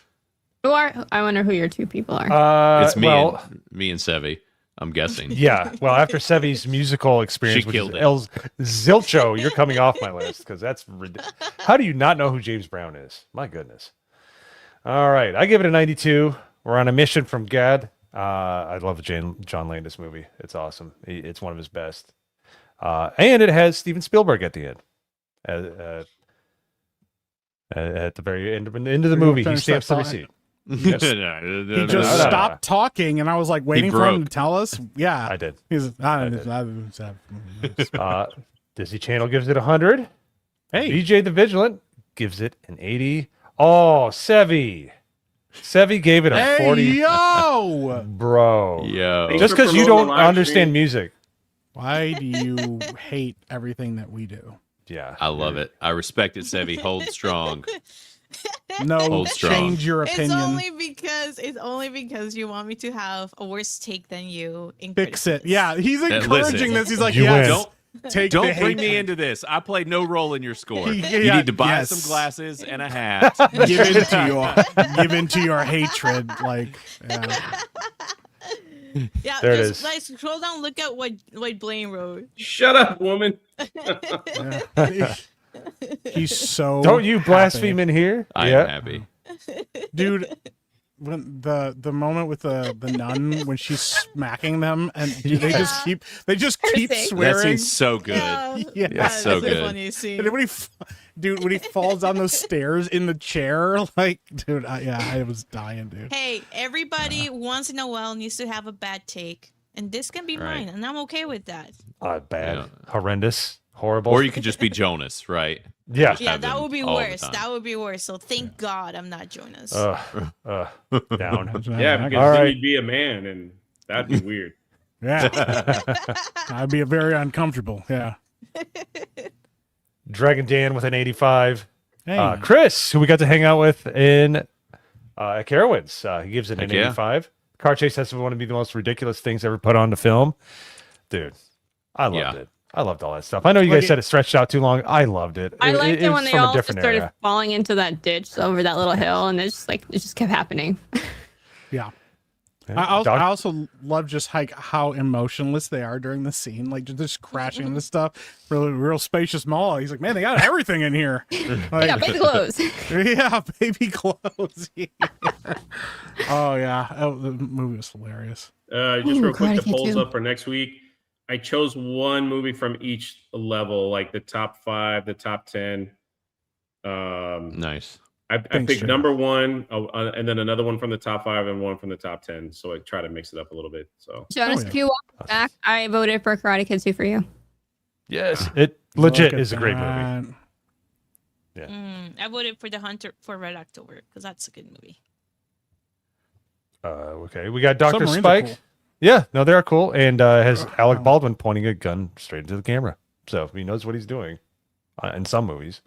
I wonder who your two people are. It's me, well, me and Sevi. I'm guessing. yeah. Well, after Sevi's musical experience, She which killed is it. El Zilcho, you're coming off my list because that's ridiculous. How do you not know who James Brown is? My goodness. All right, I give it a 92. We're on a mission from Gad. I love John Landis movie. It's awesome. It's one of his best. And it has Steven Spielberg at the end. At the very end of the movie, he finish stamps that the thought? receipt. He Yes. just stopped talking, and I was like waiting for him to tell us. Yeah, I did. He's Disney Channel gives it 100. Hey. BJ the Vigilant gives it an 80. Oh, Sevi gave it a Hey, 40. yo! Bro. Yo. Thanks Just for because you promoting don't the live understand stream. music. Why do you hate everything that we do? Yeah. I love it. I respect it, Sevi. Hold strong. No, Hold strong. change your opinion. It's only because you want me to have a worse take than you. Fix it. Yeah, he's listen, encouraging this. He's like, you yes, win. take Don't the bring me hatred. into this. I played no role in your score. Yeah, You need to buy yes. some glasses and a hat. give into your hatred. Like, yeah. Yeah, There it just is. like scroll down, look at what Blaine wrote. Shut up, woman. Yeah. He's so Don't you blaspheme in here? I Yeah. am happy. dude. When the moment with the nun when she's smacking them and they just keep Cursing. swearing. That seems so good. Yeah. It's so that's a good. funny scene. And when he falls down those stairs in the chair, like, dude, I was dying, dude. Hey, everybody once in a while needs to have a bad take, and this can be Right. mine, and I'm okay with that. Bad. Yeah. Horrendous. Horrible. Or you could just be Jonas, right? yeah. Just Yeah, have that them would be all the worse. time. That would be worse. So thank God I'm not Jonas. Down. Yeah, because All then right. you'd be a man, and that'd be weird. Yeah, I'd be very uncomfortable. Yeah. Dragon Dan with an 85. Hey, Chris, who we got to hang out with in at Carowinds, he gives it an Heck yeah. 85. Car chase has to be one of the most ridiculous things ever put on to film. Dude, I loved Yeah. it. I loved all that stuff. I know you guys said it stretched out too long. I loved it. I liked it when was they from a all just different started era. falling into that ditch over that little hill, and it just kept happening. yeah. Yeah. I also love just like how emotionless they are during the scene, like just crashing into stuff. Real spacious mall. He's like, man, they got everything in here. Like, Yeah, baby clothes. yeah, baby clothes. Oh yeah, the movie was hilarious. Just Ooh, real quick, Karate the Kid polls 2. up for next week. I chose one movie from each level, like the top 5, the top 10. Nice. I Thanks, picked Jay. number 1, and then another one from the top 5 and one from the top 10. So I try to mix it up a little bit. So Jonas, yeah. if you walk back, I voted for Karate Kid 2 for you. Yes, it legit Look at is a great movie. that. I voted for The Hunter for Red October because that's a good movie. Okay, we got Dr. Submarines are Spike. cool. Yeah, no, they are cool. And has Alec Baldwin pointing a gun straight into the camera. So he knows what he's doing in some movies.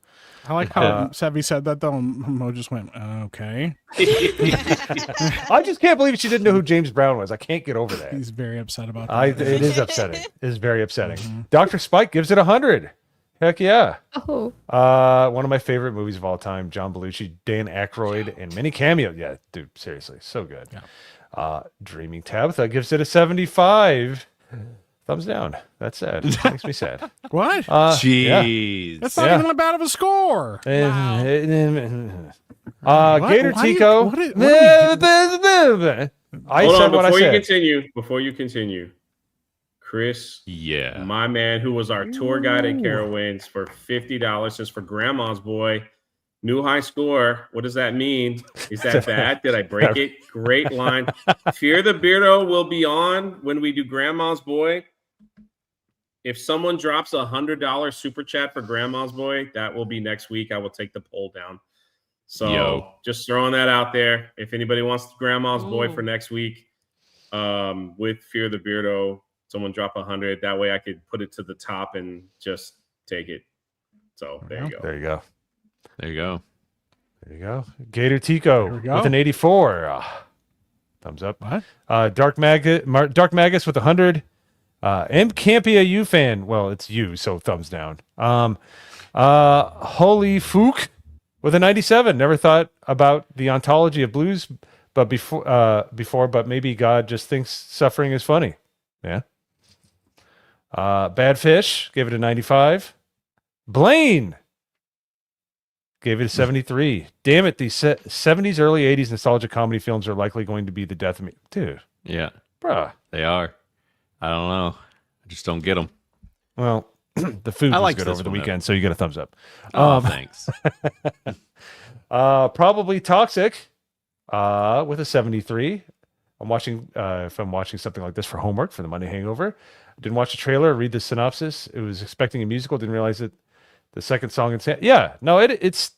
I like how Sevi said that though. And Mo just went, okay. I just can't believe she didn't know who James Brown was. I can't get over that. He's very upset about that. It is upsetting. It is very upsetting. Dr. Spike gives it 100. Heck yeah. Oh, One of my favorite movies of all time. John Belushi, Dan Aykroyd, and many cameos. Yeah, dude, seriously, so good. Yeah. Dreaming Tabitha gives it a 75. Thumbs down. That's sad. Makes me sad. What? Yeah. Jeez. That's not yeah. even that bad of a score. What? Gator Why do you- Tico. what are I hold said on, what I before you said. continue, Chris, Yeah. my man, who was our tour guide at Carowinds for $50 just for Grandma's Boy. New high score. What does that mean? Is that bad? Did I break it? Great line. Fear the Beardo will be on when we do Grandma's Boy. If someone drops $100 super chat for Grandma's Boy, that will be next week. I will take the poll down. So just throwing that out there. If anybody wants Grandma's Boy for next week, with Fear the Beardo, someone drop 100. That way I could put it to the top and just take it. So there you go. There you go. There you go. There you go. Gator Tico There we go. with an 84. Thumbs up. What? Dark Magus with 100. M Campia U fan. Well, it's you, so thumbs down. Holy Fook with a 97. Never thought about the ontology of blues, but before, but maybe God just thinks suffering is funny. Yeah. Bad Fish gave it a 95. Blaine gave it a 73. Damn it, these 70s, early 80s nostalgia comedy films are likely going to be the death of me. Dude. Yeah. Bruh. They are. I don't know. I just don't get them. Well, the food I was like good this over the one, weekend, so you get a thumbs up. Oh, thanks. Probably Toxic with a 73. If I'm watching something like this for homework for the Monday Hangover. Didn't watch the trailer, read the synopsis. It was expecting a musical, didn't realize that the second song it's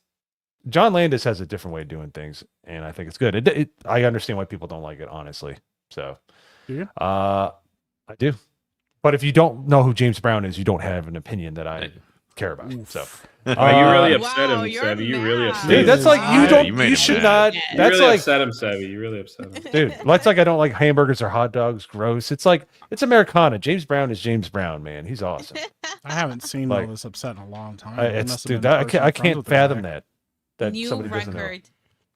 John Landis has a different way of doing things, and I think it's good. I understand why people don't like it, honestly. So, Do you? I do. But if you don't know who James Brown is, you don't have an opinion that I care about. So, You really upset Wow, him, you're Savvy. You really upset dude, him. that's like you Yeah, don't. you made You him should mad. not. You That's really like, upset him, Savvy. You really upset him. dude. That's like I don't like hamburgers or hot dogs. Gross. It's like it's Americana. James Brown is James Brown, man. He's awesome. I haven't seen Like- all this upset in a long time. I can't fathom that. That New somebody doesn't know. record.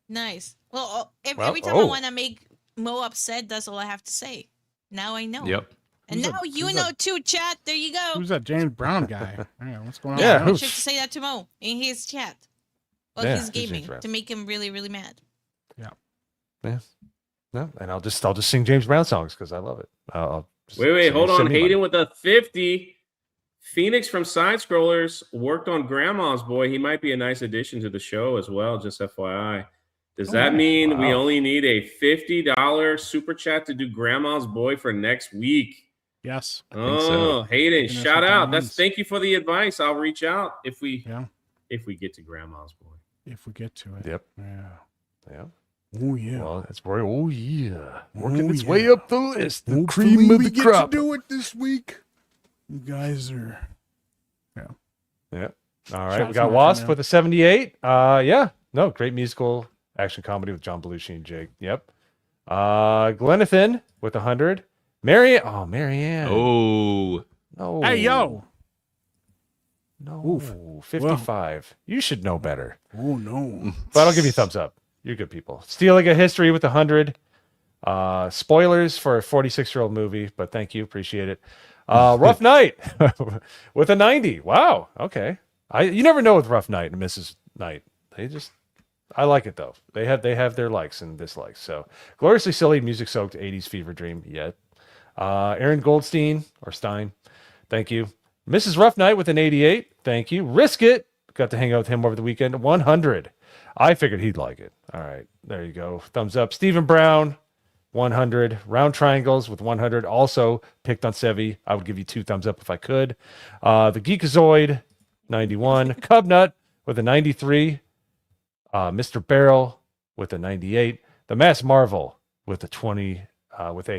Nice. Well, Well, every time I want to make Mo upset, that's all I have to say. Now I know. Yep. And Who's now that- you who's know that- too, chat. There you go. Who's that James Brown guy? Hang on, what's going on? Yeah, there? Make who's- sure to say that to Mo in his chat. Well, Yeah, his who's James gaming Brown? to make him really, really mad. No, and I'll just sing James Brown songs because I love it. I'll just Wait, send hold you on. money. Hayden with a 50. Phoenix from Side Scrollers worked on Grandma's Boy. He might be a nice addition to the show as well, just FYI. Does that mean we wow. only need a $50 super chat to do Grandma's Boy for next week? Yes. think Oh, so. Hayden, Finish shout with out. diamonds. Thank you for the advice. I'll reach out if we get to Grandma's Boy. If we get to it. Yep. Yeah. Yeah. Oh yeah. Well, that's Roy. Oh yeah, working Oh, its way yeah. up the list. The Hopefully cream of we the get crop. to do it this week. You guys are. Yeah. All right. Shots We got marking Wasp now. with a 78. Yeah. No, great musical action comedy with John Belushi and Jake. Yep. Glenathan with 100. Marianne. Oh. No. Hey yo. No. Oof. 55. You should know better. Oh no. But I'll give you a thumbs up. You're good people. Stealing a History with 100. Spoilers for a 46-year-old movie, but thank you. Appreciate it. Rough Night with a 90. Wow. Okay. You never know with Rough Night and Mrs. Night. I like it though. They have their likes and dislikes. So gloriously silly, music soaked 80s fever dream. Yet. Aaron Goldstein or Stein. Thank you. Mrs. Rough Night with an 88. Thank you. Risk It. Got to hang out with him over the weekend. 100. I figured he'd like it. All right. There you go. Thumbs up. Stephen Brown. 100. Round Triangles with 100. Also picked on Sevi. I would give you 2 thumbs up if I could. The Geekazoid, 91. Cubnut with a 93. Mr. Barrel with a 98. The Mass Marvel with a 20. With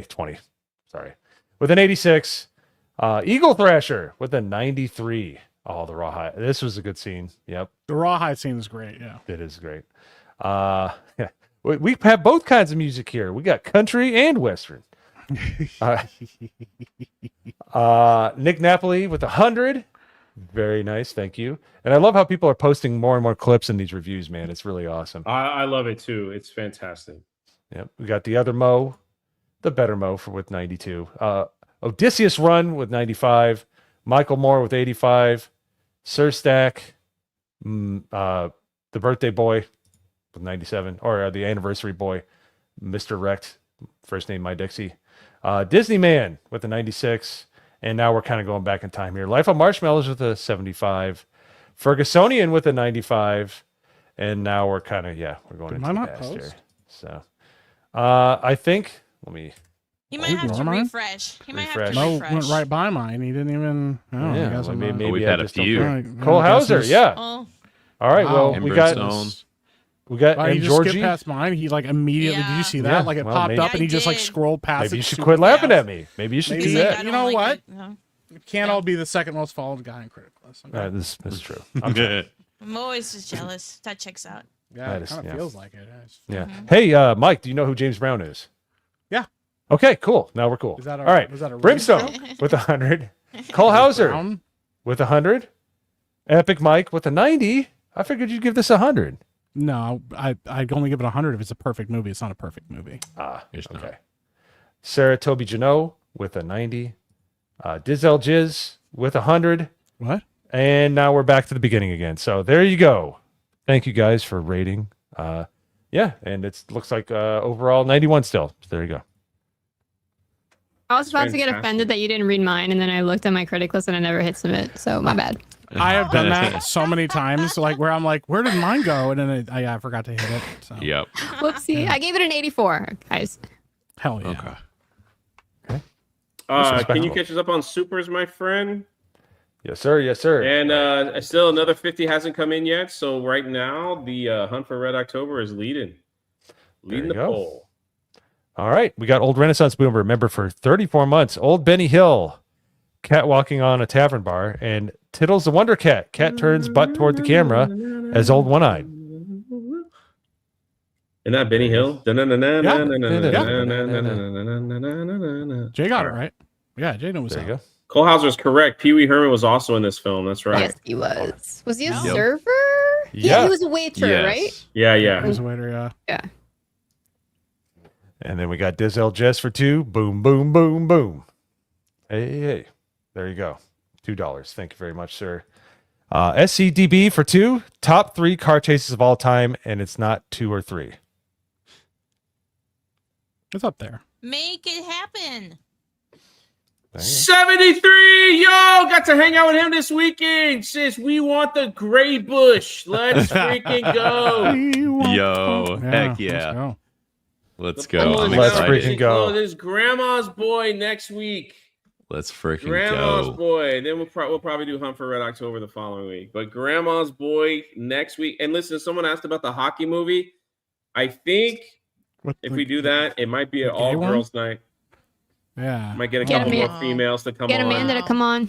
an 86. Eagle Thrasher with a 93. Oh, the Rawhide. This was a good scene. Yep. The Rawhide scene is great. Yeah. It is great. Yeah. We have both kinds of music here. We got country and Western. Nick Napoli with 100. Very nice. Thank you. And I love how people are posting more and more clips in these reviews, man. It's really awesome. I love it too. It's fantastic. Yep. We got the other Mo, the better Mo with 92. Odysseus Run with 95. Michael Moore with 85. Sir Stack, the birthday boy with 97, or the anniversary boy, Mr. Wrecked, first name My Dixie. Disney Man with a 96. And now we're kind of going back in time here. Life of Marshmallows with a 75. Fergusonian with a 95. And now we're kind of, we're going into the past here. So I think, He might have to refresh. He might have to Mo refresh. went right by mine. He didn't even. Oh, Yeah, he hasn't, maybe we've I had a just don't few. care. Right, Cole I guess Hauser, he's- yeah. Oh, All right, Wow. well, Ember we got Stone. He just Georgie. skipped past mine. He like immediately. Did Yeah. you see that? Yeah, Like it well, popped maybe- up and he I just like did. scrolled past Maybe it. you should super quit laughing fast. at me. Maybe you should Maybe do He's like, that. I You don't know like what? it. No. Can't all be the second most followed guy in Critical. This is true. I'm sorry. Mo is just jealous. That checks out. Yeah, That it is- kind of yeah. feels like it. Yeah. Hey, Mike, do you know who James Brown is? Yeah. Okay, cool. Now we're cool. Is that All right. Was that a Brimstone with 100. Cole Hauser Brown? with 100. Epic Mike with a 90. I figured you'd give this 100. No, I'd only give it 100 if it's a perfect movie. It's not a perfect movie. Okay. Sarah Toby Janot with a 90. Dizel Jizz with 100. What? And now we're back to the beginning again. So there you go. Thank you guys for rating. Yeah, and it looks like overall 91 still. So there you go. I was about to get Fantastic. offended that you didn't read mine, and then I looked at my critic list and I never hit submit. So my bad. I have done that so many times, like where I'm like, where did mine go? And then I forgot to hit it. So. Yep. Whoopsie. I gave it an 84, guys. Hell yeah. Okay. Can you catch us up on supers, my friend? Yes, sir. Yes, sir. And still another 50 hasn't come in yet. So right now, the Hunt for Red October is leading you the go. poll. All right. We got Old Renaissance Boomer, member for 34 months. Old Benny Hill, cat walking on a tavern bar. And Tittles the Wonder Cat. Cat turns butt toward the camera as Old One-Eyed. Isn't that Benny Hill? Jay got it right. Yeah, Jay knows. There you go. Cole Hauser is correct. Pee Wee Herman was also in this film. That's right. Yes, he was. Was he a Yep. server? Yeah. Yeah, he was a waiter, Yes. right? Yeah, He yeah. was a waiter, yeah. Yeah. And then we got Dizel Jess for 2. Boom, boom, boom, boom. Hey. There you go. $2. Thank you very much, sir. SCDB for 2. Top 3 car chases of all time, and it's not 2 or 3. It's up there. Make it happen. There you go. 73. Yo, got to hang out with him this weekend. Sis, we want the gray bush. Let's freaking go. Yo, heck let's yeah. go. Let's The go. poll I'm is Let's out. excited. freaking go. Oh, there's Grandma's Boy next week. Let's freaking Grandma's go. Boy. Then we'll probably do Hunt for Red October the following week. But Grandma's Boy next week. And listen, someone asked about the hockey movie. I think What if the- we do that, it might be an the gay one? all-girls night. Yeah. Might get a Get couple Amanda- more females to come Get on. Amanda to come on.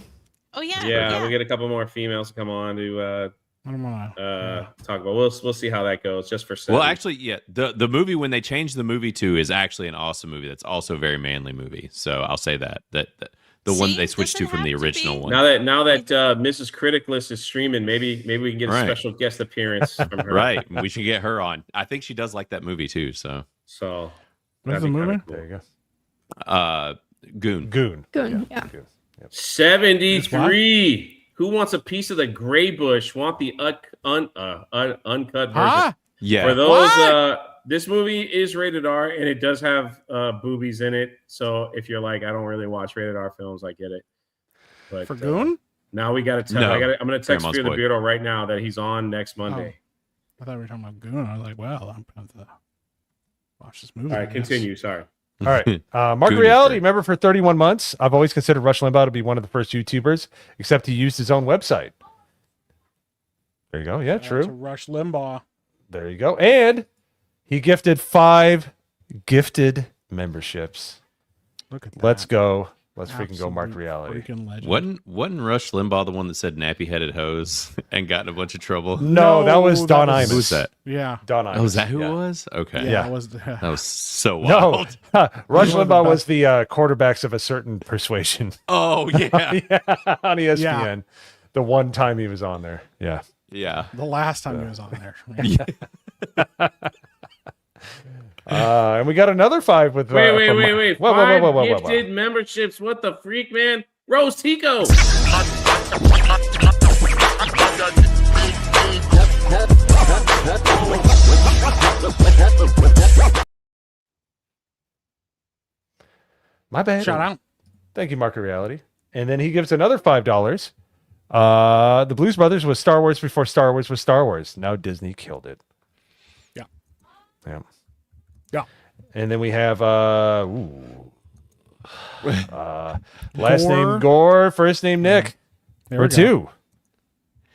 Oh yeah. Yeah, we'll get a couple more females to come on to I don't wanna, talk about. We'll see how that goes. Just for Well, Saturday. actually, yeah, the movie when they changed the movie to is actually an awesome movie. That's also a very manly movie. So I'll say that the one See? they switched to Doesn't from the have to original be. one. now that Mrs. Critic List is streaming, maybe we can get a Right. special guest appearance from her. Right, we should get her on. I think she does like that movie too. So, So What's that'd the be kinda movie? cool. There you go. Goon. Goon. Goon, yeah. Goon. Yep. 73. Who wants a piece of the gray bush? Want the uncut version? Huh? Yeah, For those, What? this movie is rated R and it does have boobies in it. So if you're like, I don't really watch rated R films, I get it. But For Goon? now we got to tell. No. I'm going to text Grandma's Fear the Boy. Beardo right now that he's on next Monday. I thought we were talking about Goon. I was like, well, I'm going to watch this movie. All I right, guess. continue. Sorry. All right. Mark Goon is Reality, great. member for 31 months. I've always considered Rush Limbaugh to be one of the first YouTubers, except he used his own website. There you go. Yeah, To true. Rush Limbaugh. There you go. And he gifted 5 gifted memberships. Look at that. Let's go. Let's freaking go, Mark Absolute Reality. Freaking legend. wasn't Rush Limbaugh the one that said nappy headed hose and got in a bunch of trouble? No, that was that Don was- Imus. Who's that? Yeah. Don Imus. Oh, is that who yeah. it was? Okay, Yeah. It was, that was so No, wild. Rush One of the Limbaugh was best. the quarterbacks of a certain persuasion. Oh yeah, Yeah, on ESPN. Yeah. The one time he was on there. Yeah. yeah. the last time he was on there. And we got another 5 with. Wait. Whoa, Five whoa, whoa, whoa, whoa, gifted memberships. What the freak, man? Rose Tico. My bad. Shout out. Thank you, Market Reality. And then he gives another $5. The Blues Brothers was Star Wars before Star Wars was Star Wars. Now Disney killed it. Yeah. Yeah. Yeah. And then we have last Gore. name Gore, first name Nick. There For we go. 2.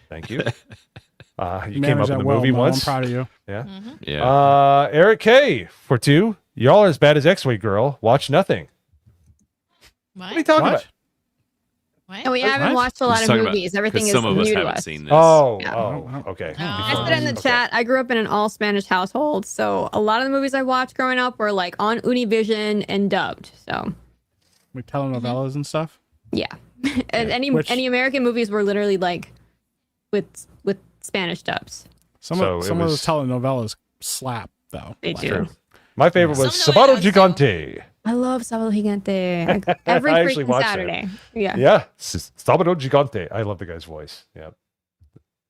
Thank you. You Managed came up in that the well, movie Mo. once. I'm proud of you. Yeah. Yeah. Eric K for 2. Y'all are as bad as X-Way Girl. Watch nothing. What are you talking What? about? And we haven't What? watched a lot of Talking about- movies. Everything 'cause is some of us new to haven't us. seen this. Oh, Yeah. okay. I Oh. said in the Okay. chat, I grew up in an all Spanish household, so a lot of the movies I watched growing up were like on Univision and dubbed. So We telenovelas and stuff. yeah, and Which- any American movies were literally like with Spanish dubs. Some So of it some of those was- telenovelas slap though. They Like, do. True. My favorite was Some Sábado novelas do. Gigante. I love Sábado Gigante. Every I actually freaking watched that. Saturday. Yeah. Yeah, Sábado Gigante. I love the guy's voice. Yeah.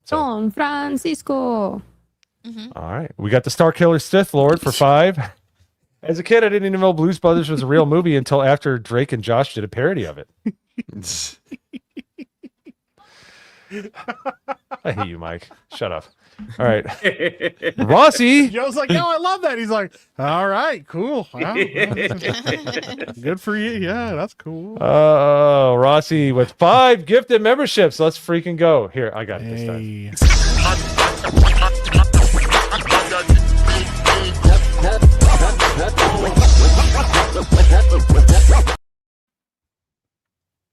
So, Don Francisco. all right, we got the Star Killer Sith Lord for 5. As a kid, I didn't even know Blues Brothers was a real movie until after Drake and Josh did a parody of it. I hate you, Mike. Shut up. All right, Rossi. Joe's like, no, I love that. He's like, all right, cool. Wow, good for you. Yeah, that's cool. Oh, Rossi with 5 gifted memberships. Let's freaking go. Here, I got it this time. Hey.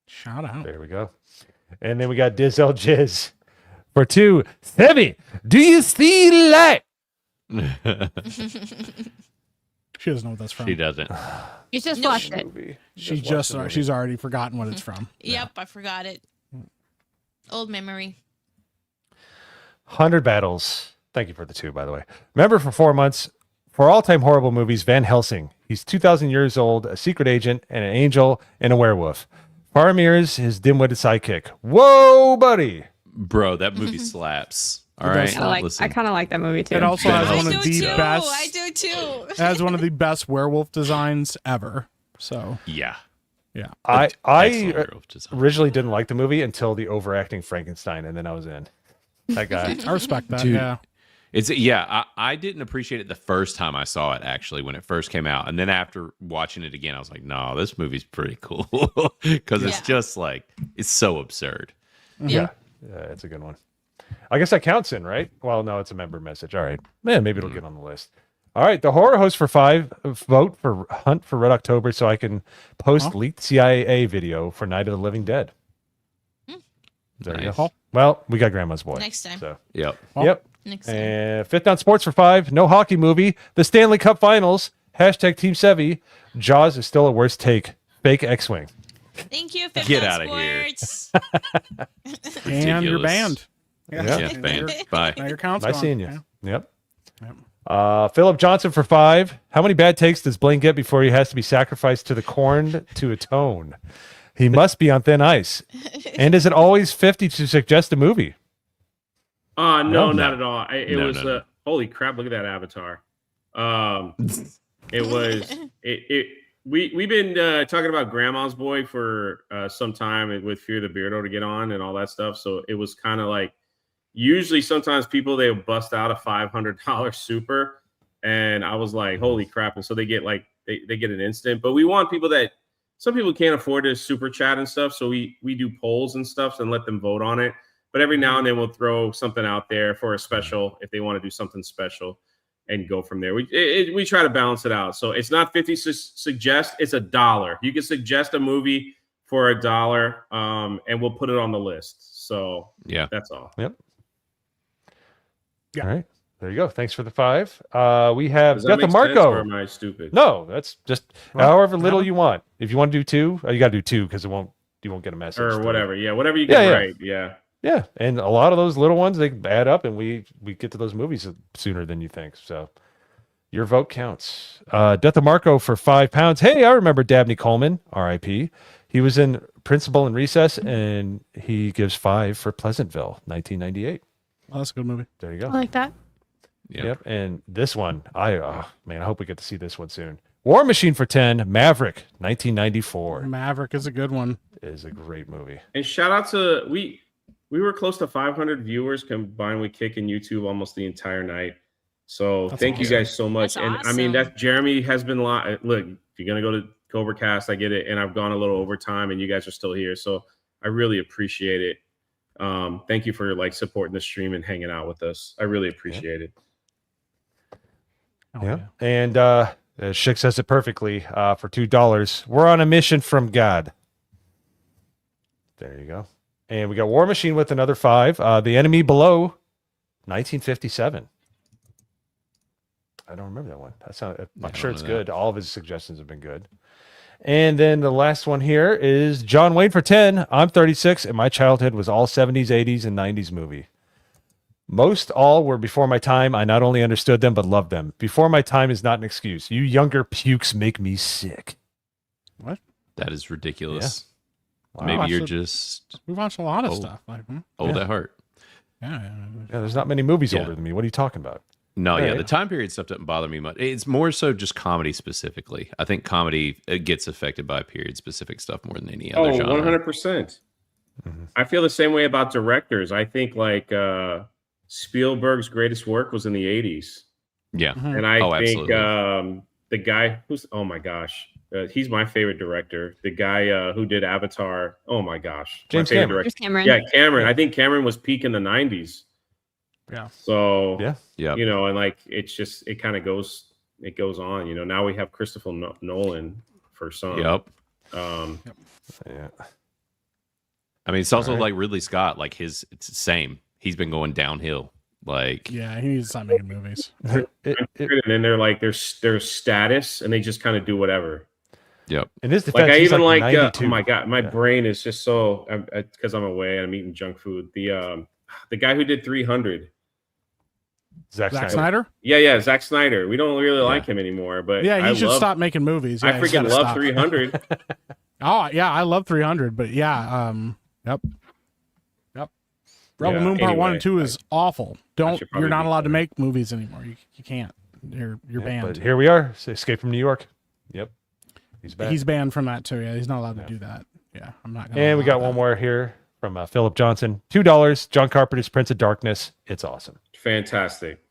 Shout out. There we go. And then we got Dizel Jizz for 2. Sevi, do you see light? She doesn't know what that's from. She doesn't. You just No. watched it. Movie. She's already forgotten what it's from. Yep, I forgot it. Old memory. 100 Battles. Thank you for the 2, by the way. Member for 4 months. For all-time horrible movies, Van Helsing. He's 2,000 years old, a secret agent, and an angel, and a werewolf. Faramir's his dim-witted sidekick. Whoa, buddy! Bro, that movie slaps. All It right, does. I listen. kind of like that movie too. It also has I one I of do the too. best. I do too. It has one of the best werewolf designs ever. So Yeah. yeah, I Excellent werewolf design. originally didn't like the movie until the overacting Frankenstein, and then I was in. That guy. I respect that. Dude. Yeah, It's I didn't appreciate it the first time I saw it actually when it first came out, and then after watching it again, I was like, no, this movie's pretty cool because it's Yeah. just like it's so absurd. Yeah, it's a good one. I guess that counts in, right? Well, no, it's a member message. All right, man, maybe it'll get on the list. All right, the horror host for 5. Vote for Hunt for Red October so I can post leaked CIA video for Night of the Living Dead. There you Nice. go. Well, we got Grandma's Boy Next time. So Yep. yep. Next time. And Fifth Down Sports for 5. No hockey movie. The Stanley Cup Finals. Hashtag Team Sevi. Jaws is still a worst take. Fake X-Wing. Thank you, Fifth Get Down outta here. Sports. and you're Ridiculous. banned. Yeah, banned. Bye. Now your count's Nice gone. seeing you. Yeah. Yep. Philip Johnson for 5. How many bad takes does Blaine get before he has to be sacrificed to the corn to atone? He must be on thin ice. And is it always 50 to suggest a movie? No, No. not at all. It No, was no. holy crap! Look at that avatar. It was we've been talking about Grandma's Boy for some time with Fear the Beardo to get on and all that stuff. So it was kind of like usually sometimes people they'll bust out a $500 super, and I was like, holy crap! And so they get like they get an instant. But we want people that some people can't afford to super chat and stuff, so we do polls and stuff and let them vote on it. But every now and then we'll throw something out there for a special if they want to do something special and go from there. We try to balance it out. So it's not 50 suggest, it's $1. You can suggest a movie for $1 and we'll put it on the list. So Yeah. that's all. Yep. Yeah. All right. There you go. Thanks for the 5. We have Does that Death make of sense, Marco. or am I stupid? No, that's just Well, however little how- you want. If you want to do 2, you got to do 2 because you won't get a message. Or through. whatever. Yeah, whatever you can Yeah, yeah. write. Yeah. Yeah, and a lot of those little ones they add up, and we get to those movies sooner than you think. So your vote counts. Death of Marco for £5. Hey, I remember Dabney Coleman, R.I.P. He was in Principal and Recess, and he gives 5 for Pleasantville, 1998. Oh, that's a good movie. There you go. I like that. Yep. And this one, I hope we get to see this one soon. War Machine for 10. Maverick, 1994, Maverick is a good one. is a great movie. And shout out to we were close to 500 viewers combined with Kick and YouTube almost the entire night. So That's thank you awesome. guys so much. That's And I mean awesome. that Jeremy has been look, if you're gonna go to Cobracast, I get it, and I've gone a little overtime, and you guys are still here, so I really appreciate it. Thank you for like supporting the stream and hanging out with us. I really appreciate it. Oh, Yeah. And Schick says it perfectly for $2. We're on a mission from God. There you go. And we got War Machine with another 5. The Enemy Below, 1957. I don't remember that one. I'm sure it's good. All of his suggestions have been good. And then the last one here is John Wayne for 10. I'm 36, and my childhood was all 70s, 80s, and 90s movie. Most all were before my time. I not only understood them, but loved them. Before my time is not an excuse. You younger pukes make me sick. What? That is ridiculous. Yeah. Wow. Maybe you're just we watched a lot of stuff. Like, old at heart. Yeah, there's not many movies older than me. What are you talking about? No, yeah, the time period stuff doesn't bother me much. It's more so just comedy specifically. I think comedy gets affected by period specific stuff more than any other genre. 100%. I feel the same way about directors. I think like Spielberg's greatest work was in the 80s. Yeah. And I think the guy who's, oh my gosh, he's my favorite director. The guy who did Avatar. Oh my gosh. James Cameron. Yeah, Cameron. I think Cameron was peak in the 90s. Yeah. So, yeah. You know, and like, it kind of goes on, you know. Now we have Christopher Nolan for some. Yep. Yeah. I mean, it's also like Ridley Scott, like it's the same. He's been going downhill. Like, yeah, he needs to stop making movies. And then they're like, their status, and they just kind of do Yep. In his like defense, I even like, 92. oh my god, my brain is just so, because I'm away and I'm eating junk food. The guy who did 300. Zack Snyder? Yeah, Zack Snyder. We don't really like him anymore, but he should stop making movies. Yeah, I freaking love 300. Oh yeah, I love 300, but yeah, yep. Rebel Moon Part 1 and 2 is awful. You're not allowed to make movies anymore. You can't. You're banned. But here we are. Escape from New York. Yep. He's banned from that too. Yeah, he's not allowed to do that. Yeah, I'm not gonna. And we got one more here from Philip Johnson. $2. John Carpenter's Prince of Darkness. It's awesome. Fantastic.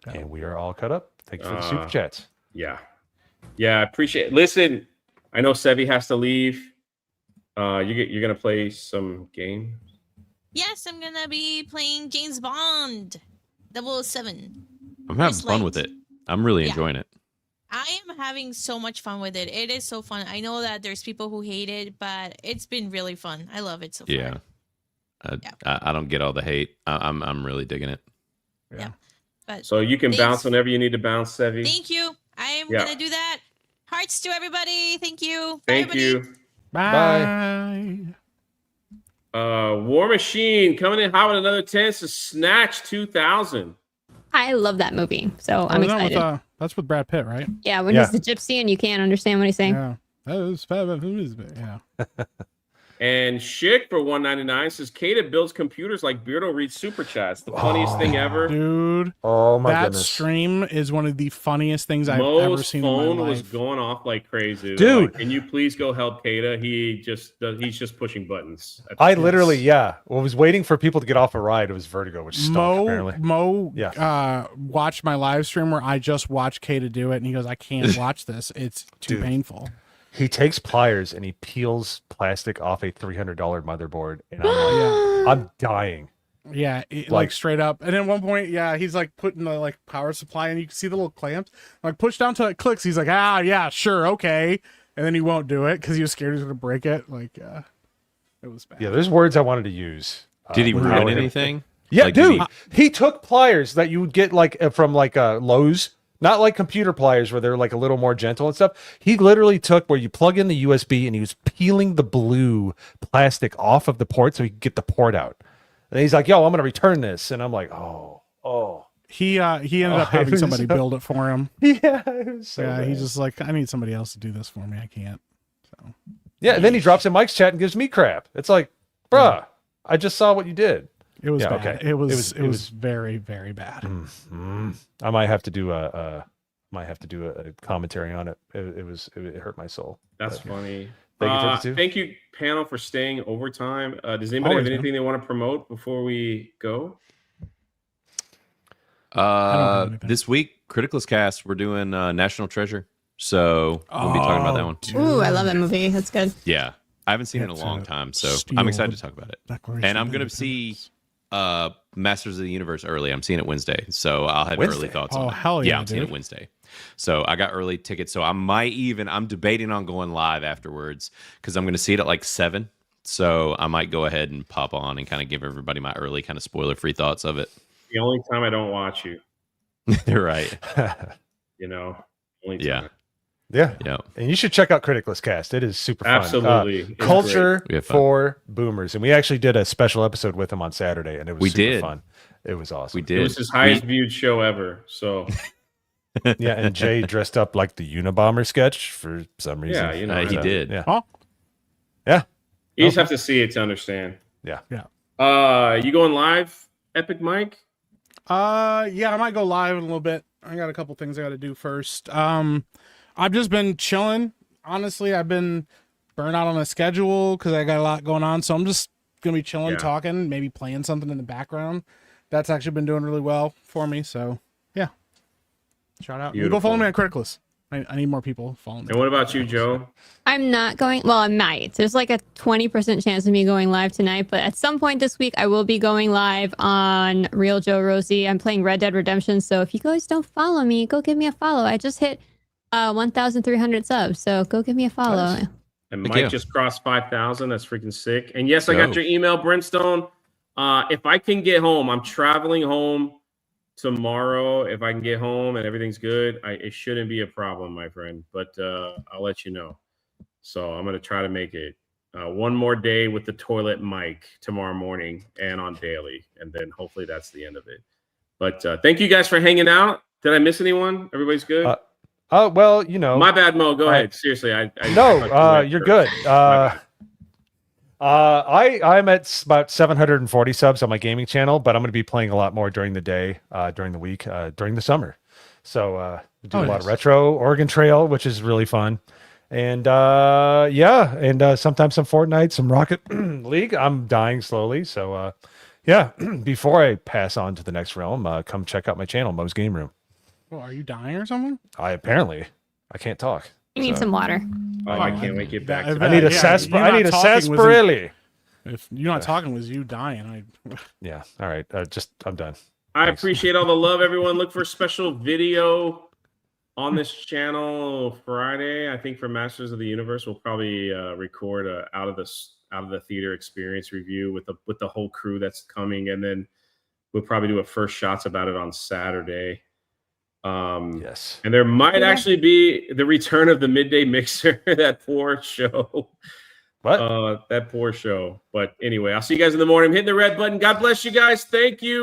And we are all cut up. Thanks for the super chats. Yeah, I appreciate it. Listen, I know Sevi has to leave. You're gonna play some game. Yes, I'm gonna be playing James Bond 007. I'm having fun with it. I'm really enjoying it. I am having so much fun with it. It is so fun. I know that there's people who hate it, but it's been really fun. I love it so far. Yeah. I don't get all the hate. I'm really digging it. Yeah. But so you can bounce whenever you need to bounce, Sevi. Thank you. I am gonna do that. Hearts to everybody. Thank you. Thank you. Bye. War Machine coming in hot with another 10 to Snatch 2000. I love that movie, so I'm excited. That's with Brad Pitt, right? Yeah, when he's the gypsy and you can't understand what he's saying. Yeah. Yeah. And Schick for $1.99 says Kata builds computers like Beardo reads super chats. The funniest thing ever. Dude. Oh my goodness. That stream is one of the funniest things I've ever seen in my life. Phone was going off like crazy. Dude. Like, can you please go help Kata? He's just pushing buttons. I literally, was waiting for people to get off a ride. It was Vertigo, which stunk, apparently. Mo watched my live stream where I just watched Kata do it, and he goes, I can't watch this. It's too painful. He takes pliers and he peels plastic off a $300 motherboard, and I'm like, I'm dying. Yeah, like straight up. And at one point, he's like putting the like power supply, and you can see the little clamps. Like push down till it clicks. He's like, yeah, sure, okay. And then he won't do it because he was scared he was gonna break it. Like, it was bad. Yeah, there's words I wanted to use. Did he ruin anything? Yeah, like, dude. He took pliers that you would get like from like Lowe's. Not like computer pliers where they're like a little more gentle and stuff. He literally took where you plug in the USB and he was peeling the blue plastic off of the port so he could get the port out. And he's like, yo, I'm going to return this. And I'm like, oh. He ended up having somebody build it for him. Yeah. It was so bad. He's just like, I need somebody else to do this for me. I can't. So. Yeah. And then he drops in Mike's chat and gives me crap. It's like, bruh, I just saw what you did. It was bad. Okay. It was very, very bad. I might have to do a commentary on it. It hurt my soul. That's funny. Thank you, panel, for staying overtime. Does anybody have anything they want to promote before we go? This week, Criticalist Cast, we're doing National Treasure. So we'll be talking about that one. Ooh, I love that movie. That's good. Yeah. I haven't seen it in a long time, so I'm excited to talk about it. And I'm going to see Masters of the Universe early. I'm seeing it Wednesday, so I'll have early thoughts on it. Hell yeah, I'm seeing it Wednesday. So I got early tickets, so I'm debating on going live afterwards because I'm going to see it at like 7. So I might go ahead and pop on and kind of give everybody my early kind of spoiler-free thoughts of it. The only time I don't watch you. You're right. You know. Only Yeah. time. Yeah. Yeah. And you should check out Criticless Cast. It is super fun. Absolutely. It's Culture We have fun. for boomers. And we actually did a special episode with him on Saturday, and it was We super did. fun. It was awesome. We did. It was his highest viewed show ever. So Yeah, and Jay dressed up like the Unabomber sketch for some reason. yeah, you know He did. Yeah. Oh, Yeah. You just have to see it to understand. Yeah. You going live, Epic Mike? yeah, I might go live in a little bit. I got a couple things I got to do first. I've just been chilling. Honestly, I've been burnt out on a schedule because I got a lot going on. So I'm just gonna be chilling, Yeah. talking, maybe playing something in the background. That's actually been doing really well for me. So yeah, shout out. You go follow me on Criticalist. I need more people following me. And what about you, Joe? I'm not going. Well, I might. There's like a 20% chance of me going live tonight, but at some point this week, I will be going live on Real Joe Rosie. I'm playing Red Dead Redemption, so if you guys don't follow me, go give me a follow. I just hit 1,300 subs, so go give me a follow. Nice. And Thank Mike you. just crossed 5,000. That's freaking sick. And yes, I got your email, Brimstone. If I can get home, I'm traveling home tomorrow. If I can get home and everything's good, it shouldn't be a problem, my friend. But I'll let you know. So I'm going to try to make it one more day with the toilet mic tomorrow morning and on daily. And then hopefully that's the end of it. But thank you guys for hanging out. Did I miss anyone? Everybody's good? Oh, well, you know. My bad, Mo. Go ahead. Seriously. No, you're good. I'm at about 740 subs on my gaming channel, but I'm going to be playing a lot more during the day, during the week, during the summer. So we do a lot of retro Oregon Trail, which is really fun. And sometimes some Fortnite, some Rocket League. I'm dying slowly. So before I pass on to the next realm, come check out my channel, Mo's Game Room. Oh, are you dying or something? I can't talk. You need some water. Oh, I can't wait to get back. I need a sarsaparilla. If you're not talking, was you dying? Yeah. All right. I'm done. I appreciate all the love, everyone. Look for a special video on this channel Friday. I think for Masters of the Universe, we'll probably record a out of the theater experience review with the whole crew that's coming, and then we'll probably do a first shots about it on Saturday. Yes. And there might actually be the return of the Midday Mixer. That poor show. What? That poor show. But anyway, I'll see you guys in the morning. I'm hitting the red button. God bless you guys. Thank you.